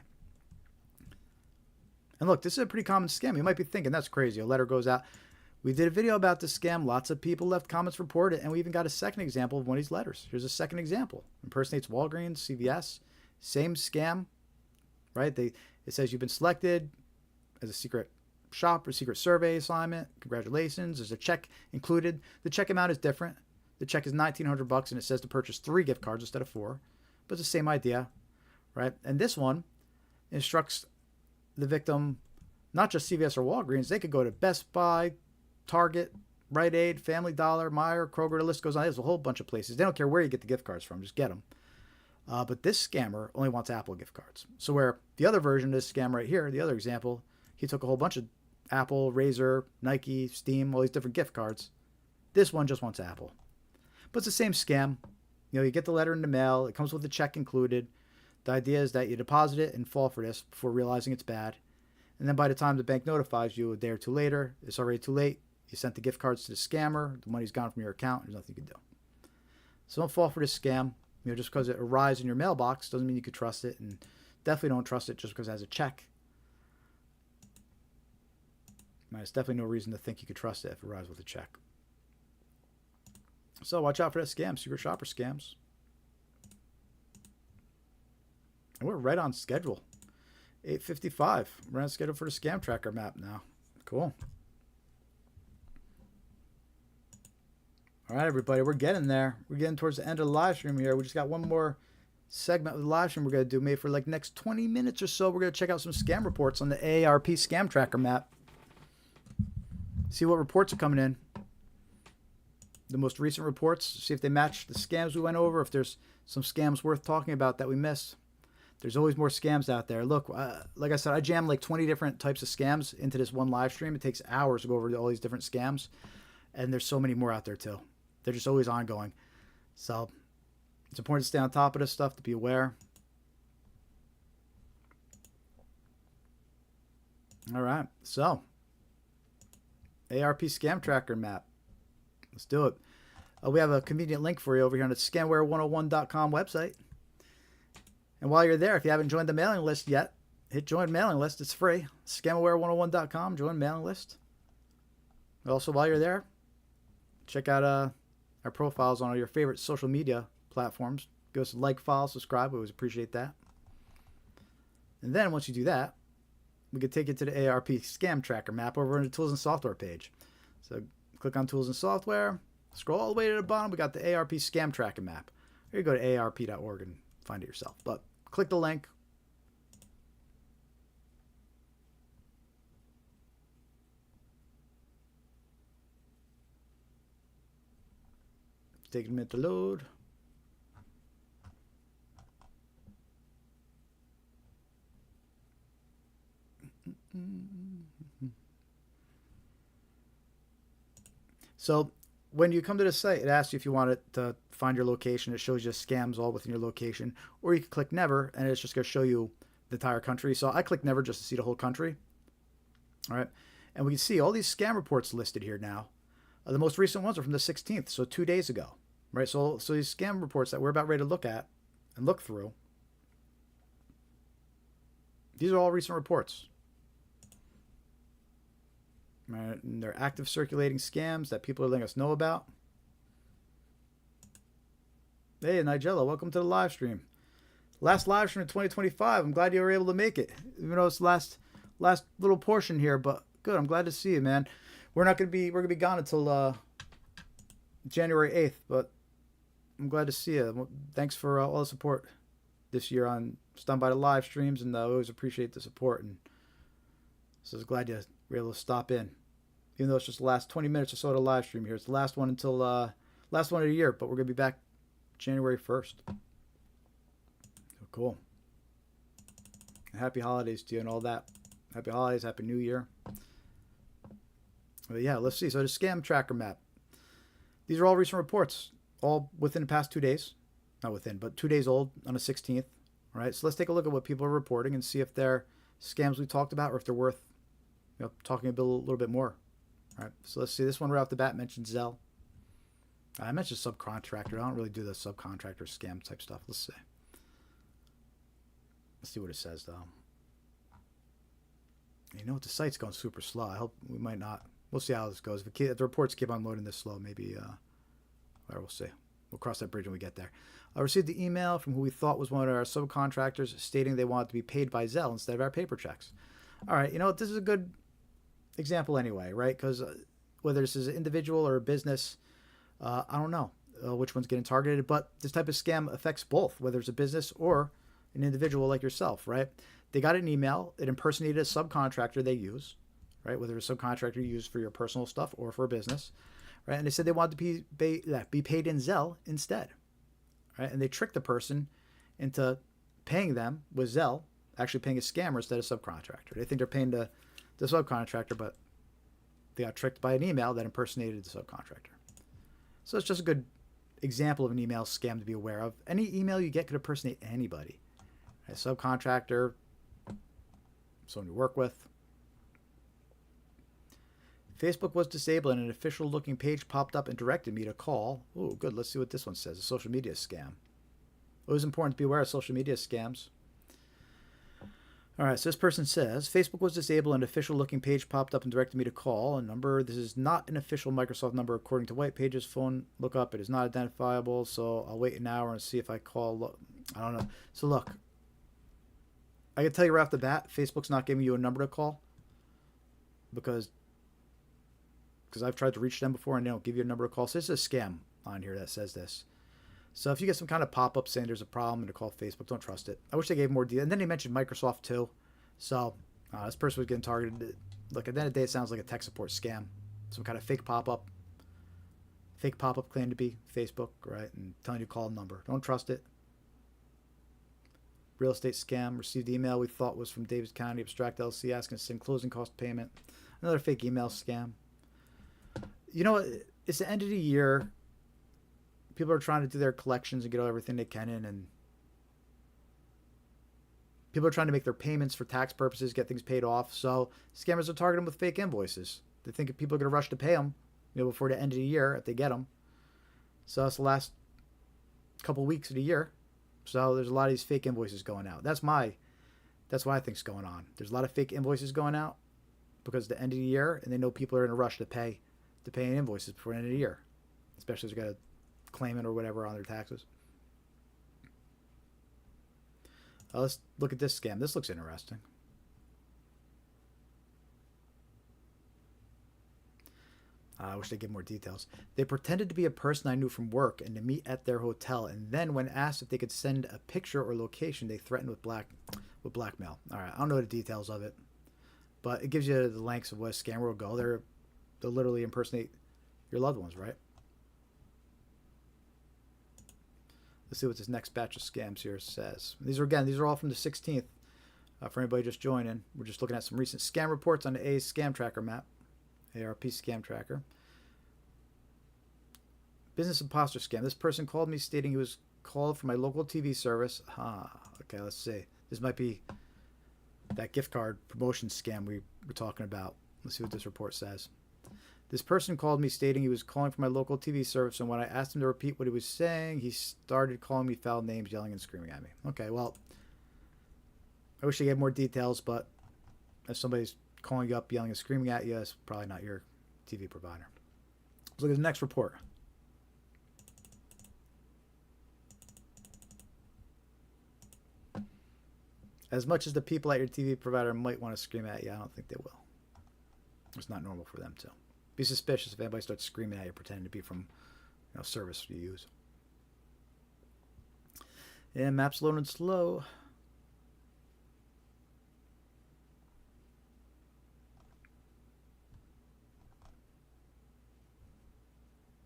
S1: And look, this is a pretty common scam. You might be thinking, that's crazy. A letter goes out. We did a video about this scam. Lots of people left comments, reported it, and we even got a second example of one of these letters. Here's a second example. Impersonates Walgreens, CVS. Same scam, right? It says you've been selected as a secret shop or secret survey assignment. Congratulations. There's a check included. The check amount is different. The check is $1,900, and it says to purchase 3 gift cards instead of 4. But it's the same idea, right? And this one instructs the victim, not just CVS or Walgreens. They could go to Best Buy, Target, Rite Aid, Family Dollar, Meijer, Kroger. The list goes on. There's a whole bunch of places. They don't care where you get the gift cards from. Just get them. But this scammer only wants Apple gift cards. So where the other version of this scam right here, the other example, he took a whole bunch of Apple, Razer, Nike, Steam, all these different gift cards. This one just wants Apple. But it's the same scam. You get the letter in the mail. It comes with a check included. The idea is that you deposit it and fall for this before realizing it's bad. And then by the time the bank notifies you a day or two later, it's already too late. You sent the gift cards to the scammer. The money's gone from your account. There's nothing you can do. So don't fall for this scam. Just because it arrives in your mailbox doesn't mean you could trust it. And definitely don't trust it just because it has a check. There's definitely no reason to think you could trust it if it arrives with a check. So watch out for that scam, secret shopper scams. And we're right on schedule. 8:55. We're on schedule for the scam tracker map now. Cool. All right, everybody. We're getting there. We're getting towards the end of the live stream here. We just got one more segment of the live stream we're going to do. Maybe for like next 20 minutes or so, we're going to check out some scam reports on the AARP scam tracker map. See what reports are coming in. The most recent reports. See if they match the scams we went over. If there's some scams worth talking about that we missed. There's always more scams out there. Look, like I said, I jammed like 20 different types of scams into this one live stream. It takes hours to go over all these different scams. And there's so many more out there too. They're just always ongoing. So it's important to stay on top of this stuff, to be aware. All right. So ARP Scam Tracker map. Let's do it. We have a convenient link for you over here on the scamware101.com website. And while you're there, if you haven't joined the mailing list yet, hit join mailing list. It's free. Scamware101.com, join mailing list. Also, while you're there, check out our profiles on all your favorite social media platforms. Give us a like, follow, subscribe. We always appreciate that. And then once you do that, we can take you to the ARP Scam Tracker map over in the Tools and Software page. So click on Tools and Software. Scroll all the way to the bottom. We got the ARP Scam Tracker map. Or you go to arp.org and find it yourself. But click the link. Take a minute to load. So when you come to the site, it asks you if you want it to find your location. It shows you scams all within your location. Or you can click never, and it's just going to show you the entire country. So I click never just to see the whole country. All right. And we can see all these scam reports listed here now. The most recent ones are from the 16th, so 2 days ago. Right. So these scam reports that we're about ready to look at and look through, these are all recent reports. Right, and they're active circulating scams that people are letting us know about. Hey, Nigella, welcome to the live stream. Last live stream in 2025. I'm glad you were able to make it. Even though it's last little portion here, but good. I'm glad to see you, man. We're gonna be gone until January 8th, but I'm glad to see you. Thanks for all the support this year on stopping by the live streams, and I always appreciate the support. And so I was glad you were able to stop in, even though it's just the last 20 minutes or so of the live stream here. It's the last one until last one of the year, but we're gonna be back January 1st. So cool. And happy holidays to you and all that. Happy holidays, happy New Year. But yeah, let's see. So the scam tracker map. These are all recent reports, all within the past 2 days. Not within, but 2 days old on the 16th. All right, so let's take a look at what people are reporting and see if they're scams we talked about or if they're worth talking a little bit more. All right, so let's see. This one right off the bat mentioned Zelle. I mentioned subcontractor. I don't really do the subcontractor scam type stuff. Let's see. Let's see what it says, though. You know what? The site's going super slow. I hope we might not. We'll see how this goes. If the reports keep on loading this slow, maybe, we'll see. We'll cross that bridge when we get there. I received the email from who we thought was one of our subcontractors stating they wanted to be paid by Zelle instead of our paper checks. All right, you know what? This is a good example anyway, right? Because whether this is an individual or a business, I don't know which one's getting targeted, but this type of scam affects both, whether it's a business or an individual like yourself, right? They got an email. It impersonated a subcontractor they use, right? Whether it's a subcontractor you use for your personal stuff or for a business, right? And they said they wanted to be paid in Zelle instead, right? And they tricked the person into paying them with Zelle, actually paying a scammer instead of subcontractor. They think they're paying the subcontractor, but they got tricked by an email that impersonated the subcontractor. So it's just a good example of an email scam to be aware of. Any email you get could impersonate anybody. A subcontractor, someone you work with. Facebook was disabled and an official looking page popped up and directed me to call. Oh, good. Let's see what this one says. A social media scam. It was important to be aware of social media scams. All right, so this person says, Facebook was disabled and an official looking page popped up and directed me to call a number. This is not an official Microsoft number according to White Pages phone lookup. It is not identifiable, so I'll wait an hour and see if I call. I don't know. So look, I can tell you right off the bat, Facebook's not giving you a number to call because I've tried to reach them before and they don't give you a number to call. So this is a scam on here that says this. So if you get some kind of pop-up saying there's a problem and to call Facebook, don't trust it. I wish they gave more detail. And then they mentioned Microsoft too. So this person was getting targeted. Look, at the end of the day, it sounds like a tech support scam. Some kind of fake pop-up claim to be Facebook, right? And telling you to call a number. Don't trust it. Real estate scam. Received email we thought was from Davis County Abstract LC asking to send closing cost payment. Another fake email scam. You know, it's the end of the year. People are trying to do their collections and get everything they can in, and people are trying to make their payments for tax purposes, get things paid off. So scammers are targeting them with fake invoices, They think people are going to rush to pay them, before the end of the year if they get them. So that's the last couple weeks of the year. So there's a lot of these fake invoices going out. That's what I think's going on. There's a lot of fake invoices going out because it's the end of the year, and they know people are in a rush to pay invoices before the end of the year, especially if they're going to claim it or whatever on their taxes. Let's look at this scam. This looks interesting. I wish they'd give more details. They pretended to be a person I knew from work and to meet at their hotel, and then when asked if they could send a picture or location, they threatened with blackmail. All right, I don't know the details of it, but it gives you the lengths of what a scammer will go. They'll literally impersonate your loved ones, right? Let's see what this next batch of scams here says. These are all from the 16th. For anybody just joining, we're just looking at some recent scam reports on the A's Scam Tracker map. ARP Scam Tracker. Business imposter scam. This person called me stating he was called from my local TV service. Okay, let's see. This might be that gift card promotion scam we were talking about. Let's see what this report says. This person called me stating he was calling from my local TV service, and when I asked him to repeat what he was saying, he started calling me foul names, yelling and screaming at me. Okay, well, I wish I had more details, but if somebody's calling you up, yelling and screaming at you, it's probably not your TV provider. Let's look at the next report. As much as the people at your TV provider might want to scream at you, I don't think they will. It's not normal for them to. Be suspicious if anybody starts screaming at you pretending to be from service you use. And map's loading slow.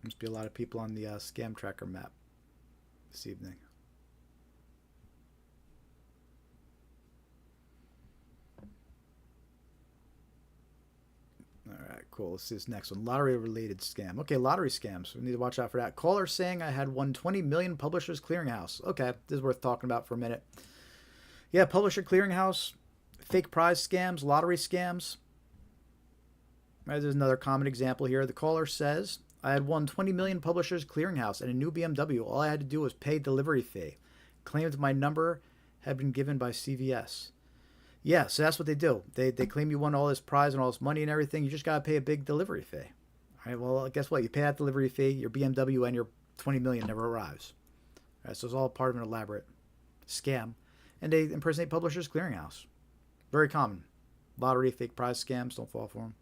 S1: Must be a lot of people on the Scam Tracker map this evening. All right, cool. Let's see this next one. Lottery-related scam. Okay, lottery scams. We need to watch out for that. Caller saying I had won 20 million Publishers Clearinghouse. Okay, this is worth talking about for a minute. Yeah, Publisher Clearinghouse, fake prize scams, lottery scams. Right, there's another common example here. The caller says, I had won 20 million Publishers Clearinghouse and a new BMW. All I had to do was pay delivery fee. Claimed my number had been given by CVS. Yeah, so that's what they do. They claim you won all this prize and all this money and everything. You just got to pay a big delivery fee. All right, well, guess what? You pay that delivery fee, your BMW and your 20 million never arrives. All right, so it's all part of an elaborate scam. And they impersonate Publishers Clearinghouse. Very common. Lottery, fake prize scams, don't fall for them.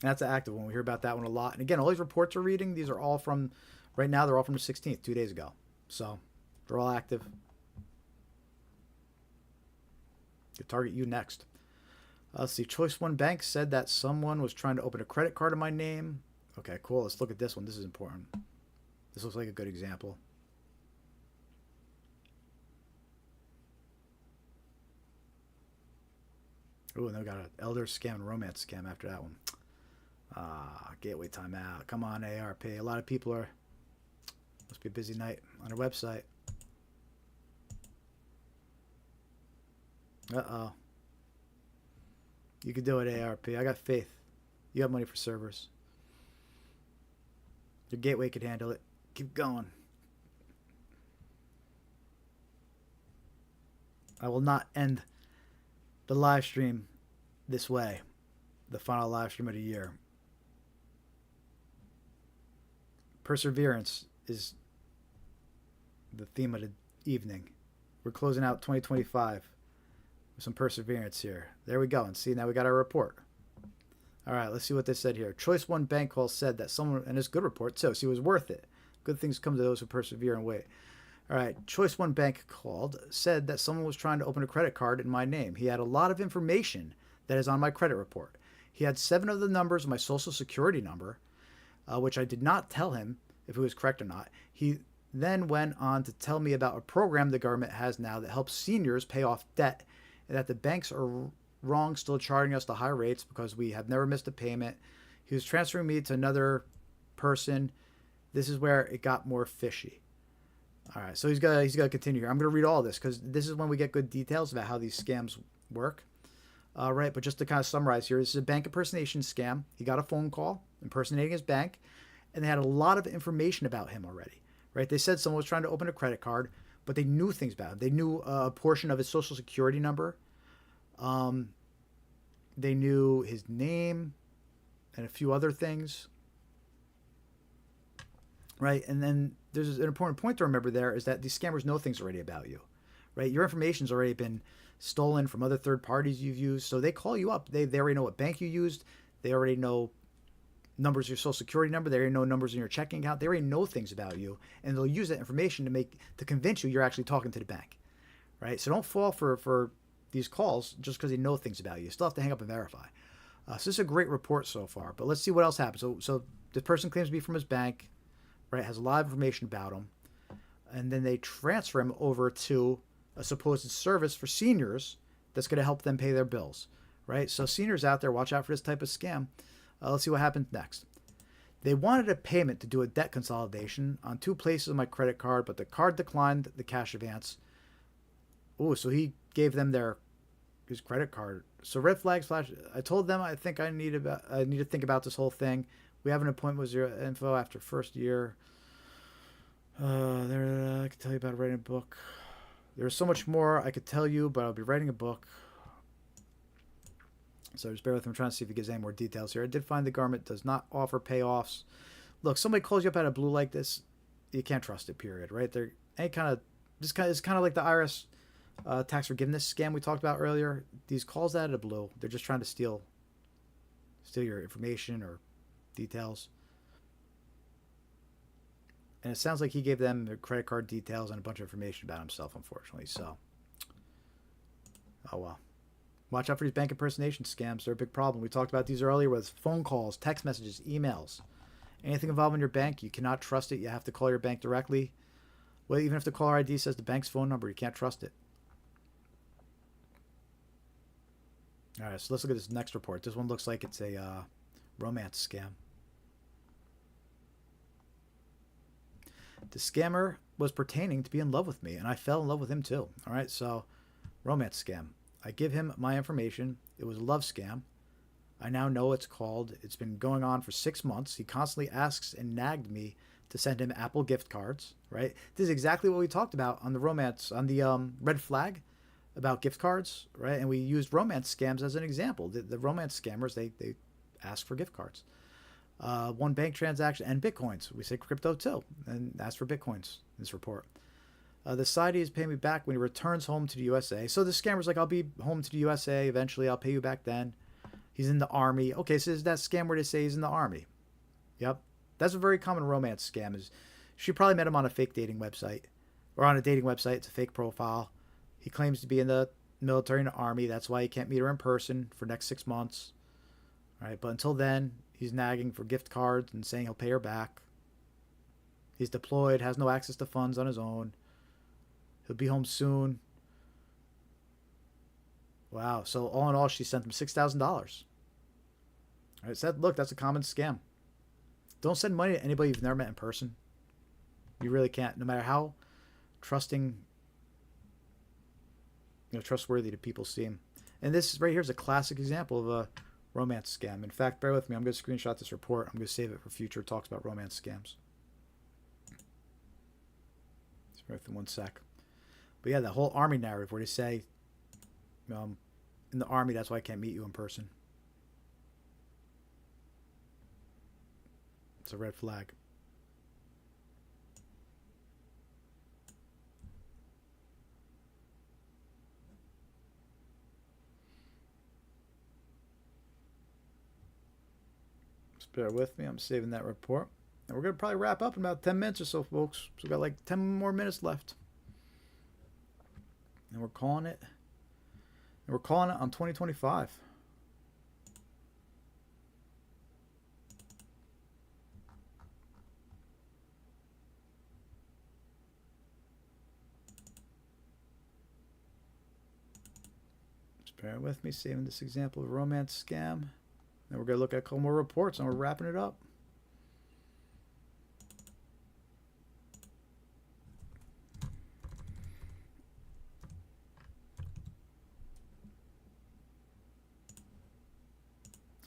S1: And that's an active one. We hear about that one a lot. And again, all these reports we're reading, these are all from, right now, they're all from the 16th, 2 days ago. So they're all active. Could target you next. Let's see. Choice One Bank said that someone was trying to open a credit card in my name. Okay, cool. Let's look at this one. This is important. This looks like a good example. Ooh, and they got an elder scam and romance scam after that one. Gateway timeout. Come on, ARP. A lot of people are, must be a busy night on our website. Uh-oh. You can do it, ARP. I got faith. You have money for servers. Your gateway could handle it. Keep going. I will not end the live stream this way. The final live stream of the year. Perseverance is the theme of the evening. We're closing out 2025 with some perseverance here. There we go. And see, now we got our report. All right, let's see what they said here. Choice One Bank call said that someone, and it's a good report too, so it was worth it. Good things come to those who persevere and wait. All right, Choice One Bank called, said that someone was trying to open a credit card in my name. He had a lot of information that is on my credit report. He had 7 of the numbers of my social security number, which I did not tell him if it was correct or not. He then went on to tell me about a program the government has now that helps seniors pay off debt, and that the banks are wrong still charging us the high rates because we have never missed a payment. He was transferring me to another person. This is where it got more fishy. All right, so he's got to continue here. I'm going to read all this because this is when we get good details about how these scams work. Right, but just to kind of summarize here, this is a bank impersonation scam. He got a phone call impersonating his bank, and they had a lot of information about him already. Right, they said someone was trying to open a credit card, but they knew things about him. They knew a portion of his social security number. They knew his name and a few other things. Right, and then there's an important point to remember there is that these scammers know things already about you. Right, your information's already been stolen from other third parties you've used. So they call you up. They already know what bank you used. They already know numbers of your social security number. They already know numbers in your checking account. They already know things about you, and they'll use that information to convince you you're actually talking to the bank, right? So don't fall for these calls just because they know things about you. You still have to hang up and verify. So this is a great report so far, but let's see what else happens. So the person claims to be from his bank, right? Has a lot of information about him, and then they transfer him over to a supposed service for seniors that's going to help them pay their bills, right? So seniors out there, watch out for this type of scam. Let's see what happens next. They wanted a payment to do a debt consolidation on 2 places on my credit card, but the card declined the cash advance. Oh, so he gave them his credit card. So red flags flash. I told them I think I need to think about this whole thing. We have an appointment with your info after first year. I can tell you about writing a book. There's so much more I could tell you, but I'll be writing a book. So just bear with me. I'm trying to see if he gives any more details here. I did find the government does not offer payoffs. Look, somebody calls you up out of blue like this, you can't trust it, period, right? They're it's kind of like the IRS tax forgiveness scam we talked about earlier. These calls out of the blue, they're just trying to steal your information or details. And it sounds like he gave them their credit card details and a bunch of information about himself, unfortunately. So, oh well. Watch out for these bank impersonation scams. They're a big problem. We talked about these earlier with phone calls, text messages, emails. Anything involving your bank, you cannot trust it. You have to call your bank directly. Well, even if the caller ID says the bank's phone number, you can't trust it. All right, so let's look at this next report. This one looks like it's a romance scam. The scammer was pretending to be in love with me, and I fell in love with him too. All right, so romance scam. I give him my information. It was a love scam. I now know what it's called. It's been going on for 6 months. He constantly asks and nagged me to send him Apple gift cards, right? This is exactly what we talked about on the red flag about gift cards, right? And we used romance scams as an example. The romance scammers, they ask for gift cards. One bank transaction and Bitcoins. We say crypto too, and ask for Bitcoins in this report. The side is paying me back when he returns home to the USA. So the scammer's like, I'll be home to the USA eventually. I'll pay you back then. He's in the army. Okay, so is that scam where they say he's in the army? Yep. That's a very common romance scam. She probably met him on a fake dating website. Or on a dating website. It's a fake profile. He claims to be in the military and the army. That's why he can't meet her in person for the next 6 months. All right, but until then, he's nagging for gift cards and saying he'll pay her back. He's deployed, has no access to funds on his own. He'll be home soon. Wow. So all in all, she sent him $6,000. All right. So that's a common scam. Don't send money to anybody you've never met in person. You really can't. No matter how trusting, trustworthy do people seem. And this right here is a classic example of a romance scam. In fact, bear with me. I'm going to screenshot this report. I'm going to save it for future talks about romance scams. Just bear with me 1 sec. But yeah, that whole army narrative where they say, in the army, that's why I can't meet you in person. It's a red flag. Just bear with me. I'm saving that report. And we're going to probably wrap up in about 10 minutes or so, folks. So we've got like 10 more minutes left. And we're calling it. And we're calling it on 2025. Just bear with me, saving this example of a romance scam. Then we're going to look at a couple more reports and we're wrapping it up.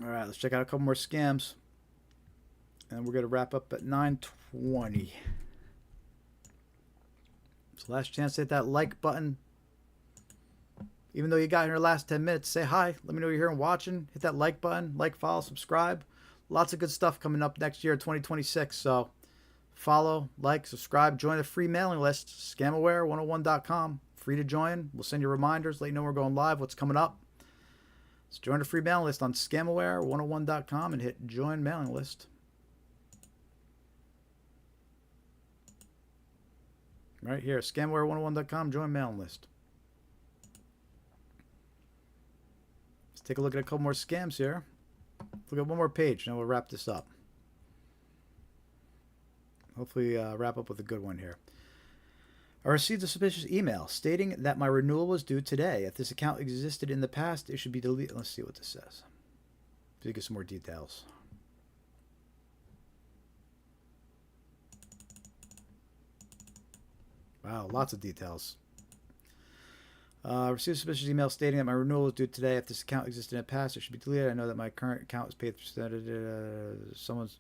S1: All right, let's check out a couple more scams. And we're going to wrap up at 9:20. So last chance to hit that like button. Even though you got here last 10 minutes, say hi. Let me know you're here and watching. Hit that like button. Like, follow, subscribe. Lots of good stuff coming up next year, 2026. So follow, like, subscribe. Join the free mailing list, scamaware101.com. Free to join. We'll send you reminders, let you know we're going live, what's coming up. So join the free mailing list on scamaware101.com and hit join mailing list. Right here, scamaware101.com, join mailing list. Let's take a look at a couple more scams here. Look at one more page, and we'll wrap this up. Hopefully wrap up with a good one here. I received a suspicious email stating that my renewal was due today. If this account existed in the past, it should be deleted. Let's see what this says. To get some more details. Wow, lots of details. Received a suspicious email stating that my renewal is due today. If this account existed in the past, it should be deleted. I know that my current account was paid. Someone's.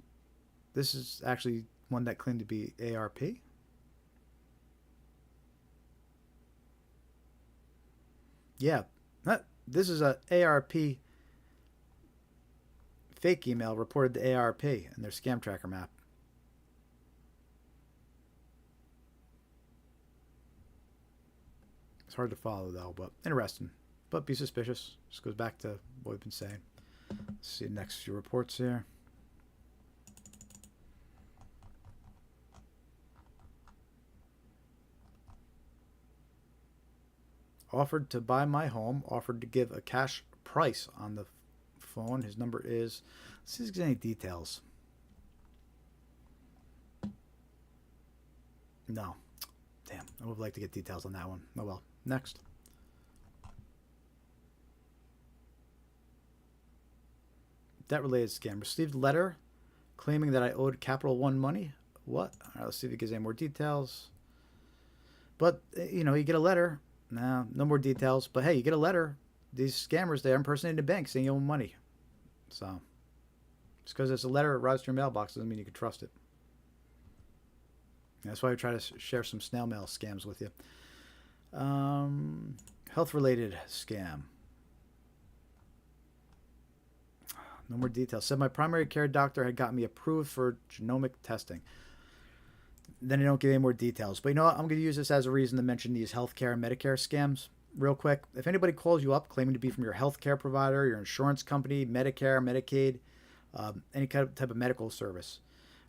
S1: This is actually one that claimed to be ARP. Yeah, this is a ARP fake email reported to ARP in their scam tracker map. It's hard to follow though, but interesting. But be suspicious. Just goes back to what we've been saying. Let's see the next few reports here. Offered to buy my home. Offered to give a cash price on the phone. His number is... Let's see if there's any details. No. Damn. I would like to get details on that one. Oh well. Next. Debt-related scam. Received letter claiming that I owed Capital One money. What? All right, let's see if it gives any more details. But, you know, you get a letter. No more details. But, hey, you get a letter. These scammers, they're impersonating the bank saying you owe them money. So, just because it's a letter that arrives to your mailbox doesn't mean you can trust it. And that's why we try to share some snail mail scams with you. Health-related scam. No more details. Said my primary care doctor had got me approved for genomic testing. Then they don't give any more details. But you know what? I'm going to use this as a reason to mention these healthcare and Medicare scams real quick. If anybody calls you up claiming to be from your healthcare provider, your insurance company, Medicare, Medicaid, any kind of type of medical service,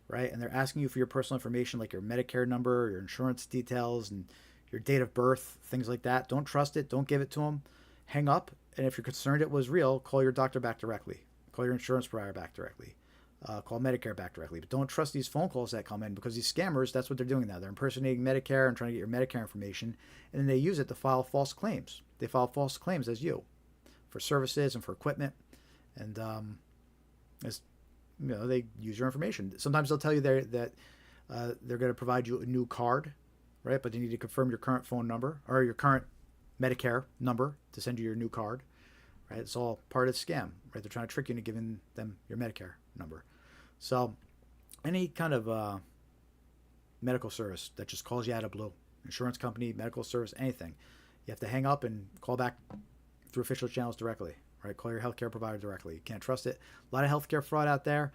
S1: right? And they're asking you for your personal information like your Medicare number, your insurance details, and your date of birth, things like that. Don't trust it. Don't give it to them. Hang up. And if you're concerned it was real, call your doctor back directly. Call your insurance provider back directly. Call Medicare back directly. But don't trust these phone calls that come in because these scammers, that's what they're doing now. They're impersonating Medicare and trying to get your Medicare information. And then they use it to file false claims. They file false claims as you for services and for equipment. And as you know, they use your information. Sometimes they'll tell you that they're going to provide you a new card, right? But they need to confirm your current phone number or your current Medicare number to send you your new card, right? It's all part of the scam, right? They're trying to trick you into giving them your Medicare number. So any kind of medical service that just calls you out of blue, insurance company, medical service, anything, you have to hang up and call back through official channels directly, right? Call your healthcare provider directly. You can't trust it. A lot of healthcare fraud out there,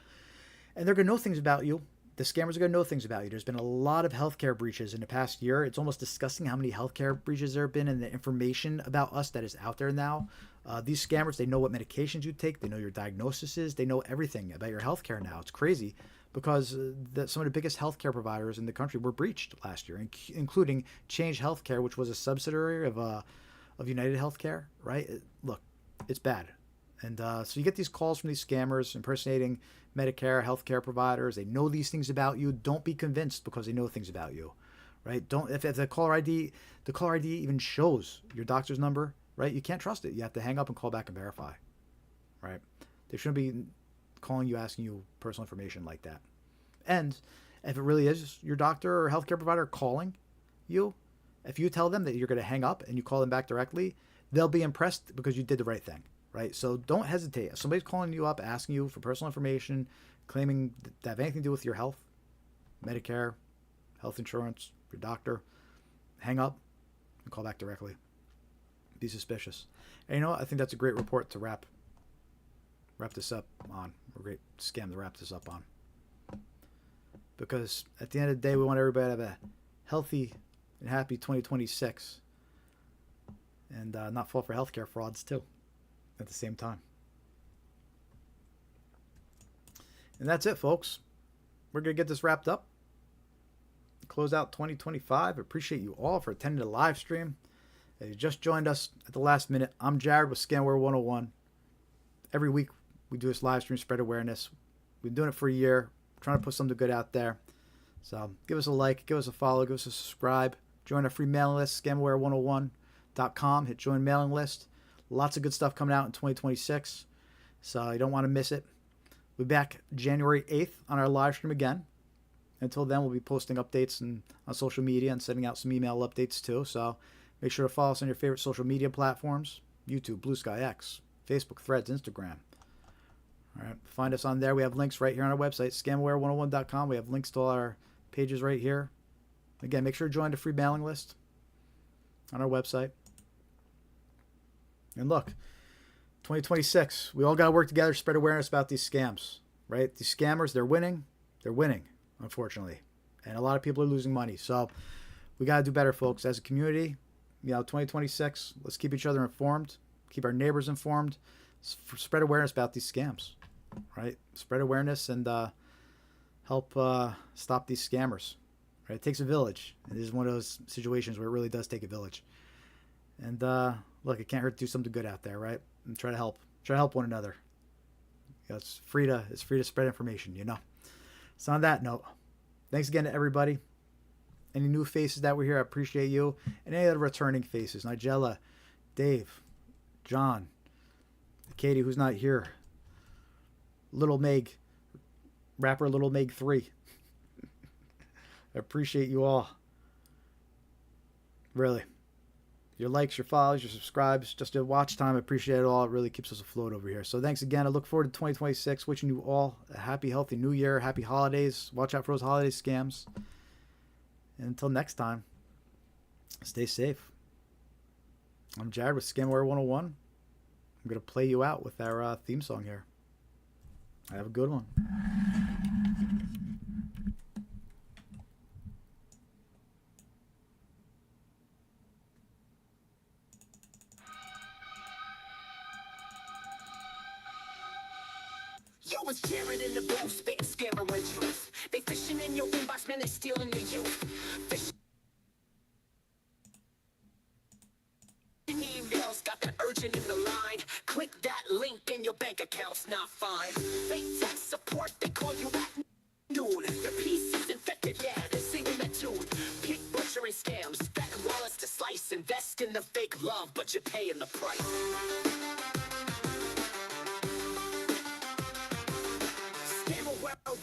S1: and they're going to know things about you. The scammers are going to know things about you. There's been a lot of healthcare breaches in the past year. It's almost disgusting how many healthcare breaches there have been and the information about us that is out there now. These scammers, they know what medications you take. They know your diagnoses. They know everything about your healthcare now. It's crazy because some of the biggest healthcare providers in the country were breached last year, including Change Healthcare, which was a subsidiary of United Healthcare, right? Look, it's bad. And so you get these calls from these scammers impersonating Medicare, healthcare providers. They know these things about you. Don't be convinced because they know things about you, right? Don't if the caller ID even shows your doctor's number, right? You can't trust it. You have to hang up and call back and verify, right? They shouldn't be calling you asking you personal information like that. And if it really is your doctor or healthcare provider calling you, if you tell them that you're going to hang up and you call them back directly, they'll be impressed because you did the right thing. right? So don't hesitate. If somebody's calling you up, asking you for personal information, claiming to have anything to do with your health, Medicare, health insurance, your doctor, hang up and call back directly. Be suspicious. And you know what? I think that's a great report to wrap this up on. A great scam to wrap this up on. Because at the end of the day, we want everybody to have a healthy and happy 2026. And not fall for healthcare frauds too at the same time. And that's it, folks. We're going to get this wrapped up. Close out 2025. Appreciate you all for attending the live stream. If you just joined us at the last minute, I'm Jared with Scamware 101. Every week we do this live stream, spread awareness. We've been doing it for a year, trying to put something good out there. So give us a like, give us a follow, give us a subscribe. Join our free mailing list, scamware101.com. Hit join mailing list. Lots of good stuff coming out in 2026. So you don't want to miss it. We'll be back January 8th on our live stream again. Until then, we'll be posting updates on social media and sending out some email updates too. So make sure to follow us on your favorite social media platforms. YouTube, Blue Sky X, Facebook, Threads, Instagram. All right, find us on there. We have links right here on our website, scamware101.com. We have links to all our pages right here. Again, make sure to join the free mailing list on our website. And look, 2026, we all got to work together to spread awareness about these scams, right? These scammers, they're winning. They're winning, unfortunately. And a lot of people are losing money. So we got to do better, folks. As a community, 2026, let's keep each other informed, keep our neighbors informed, spread awareness about these scams, right? Spread awareness and help stop these scammers, right? It takes a village. It is one of those situations where it really does take a village. And look, it can't hurt to do something good out there, right? And try to help one another. It's free to spread information, So on that note, thanks again to everybody. Any new faces that were here, I appreciate you. And any other returning faces, Nigella, Dave, John, Katie, who's not here, Little Meg, rapper Little Meg 3. I appreciate you all. Really. Your likes, your follows, your subscribes, just your watch time. I appreciate it all. It really keeps us afloat over here. So thanks again. I look forward to 2026. Wishing you all a happy, healthy new year. Happy holidays. Watch out for those holiday scams. And until next time, stay safe. I'm Jared with Scamware 101. I'm going to play you out with our theme song here. Have a good one.
S2: Yo, it's Jared in the booth, spitting scammer with truth. They fishing in your inbox, man, they stealing your youth. Fishing emails, got that urgent in the line. Click that link and your bank account's not fine. Fake tech support, they call you at noon. Your PC's infected, yeah, they're singing that tune. Pick butchering scams, fat wallets to slice. Invest in the fake love, but you're paying the price. Scammer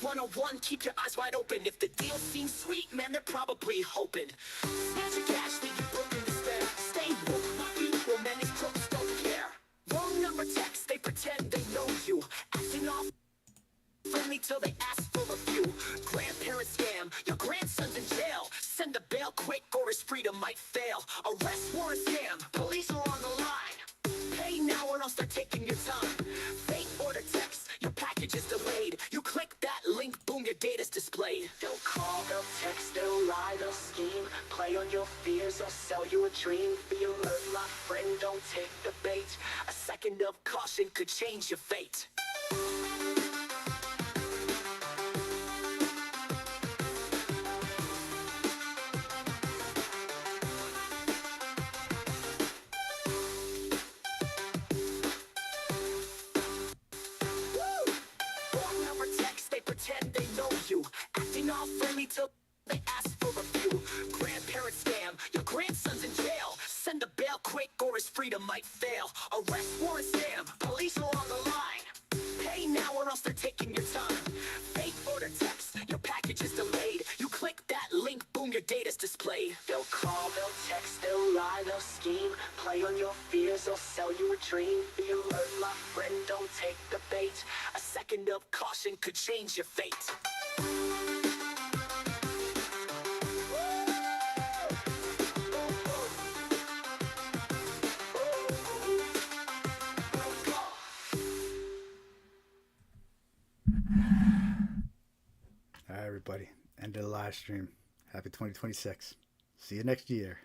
S2: 101, keep your eyes wide open. If the deal seems sweet, man, they're probably hoping. Snatch your cash, leave you broke in despair. Stay woke, not equal, man, these crooks don't care. Wrong number text, they pretend they know you. Acting off friendly till they ask for a few. Grandparent scam, your grandson's in jail. Send a bail quick or his freedom might fail. Arrest warrant scam, police are on the line. Pay now or else they're taking your time. Fake order text, your package is delayed. You click that link, boom, your data's displayed. They'll call, they'll text, they'll lie, they'll scheme. Play on your fears, they'll sell you a dream. Be alert, my friend, don't take the bait. A second of caution could change your fate. Pretend they know you, acting all friendly till they ask for a few. Grandparent scam, your grandson's in jail. Send a bail quick or his freedom might fail. Arrest warrant scam, police are on the line. Pay now or else they're taking your time. Fake order text, your package is delayed. You click that link, boom, your data's displayed. They'll call, they'll text, they'll lie, they'll scheme. Play on your fears, they'll sell you a dream. Be alert,
S1: everybody. End of the live stream. Happy 2026. See you next year.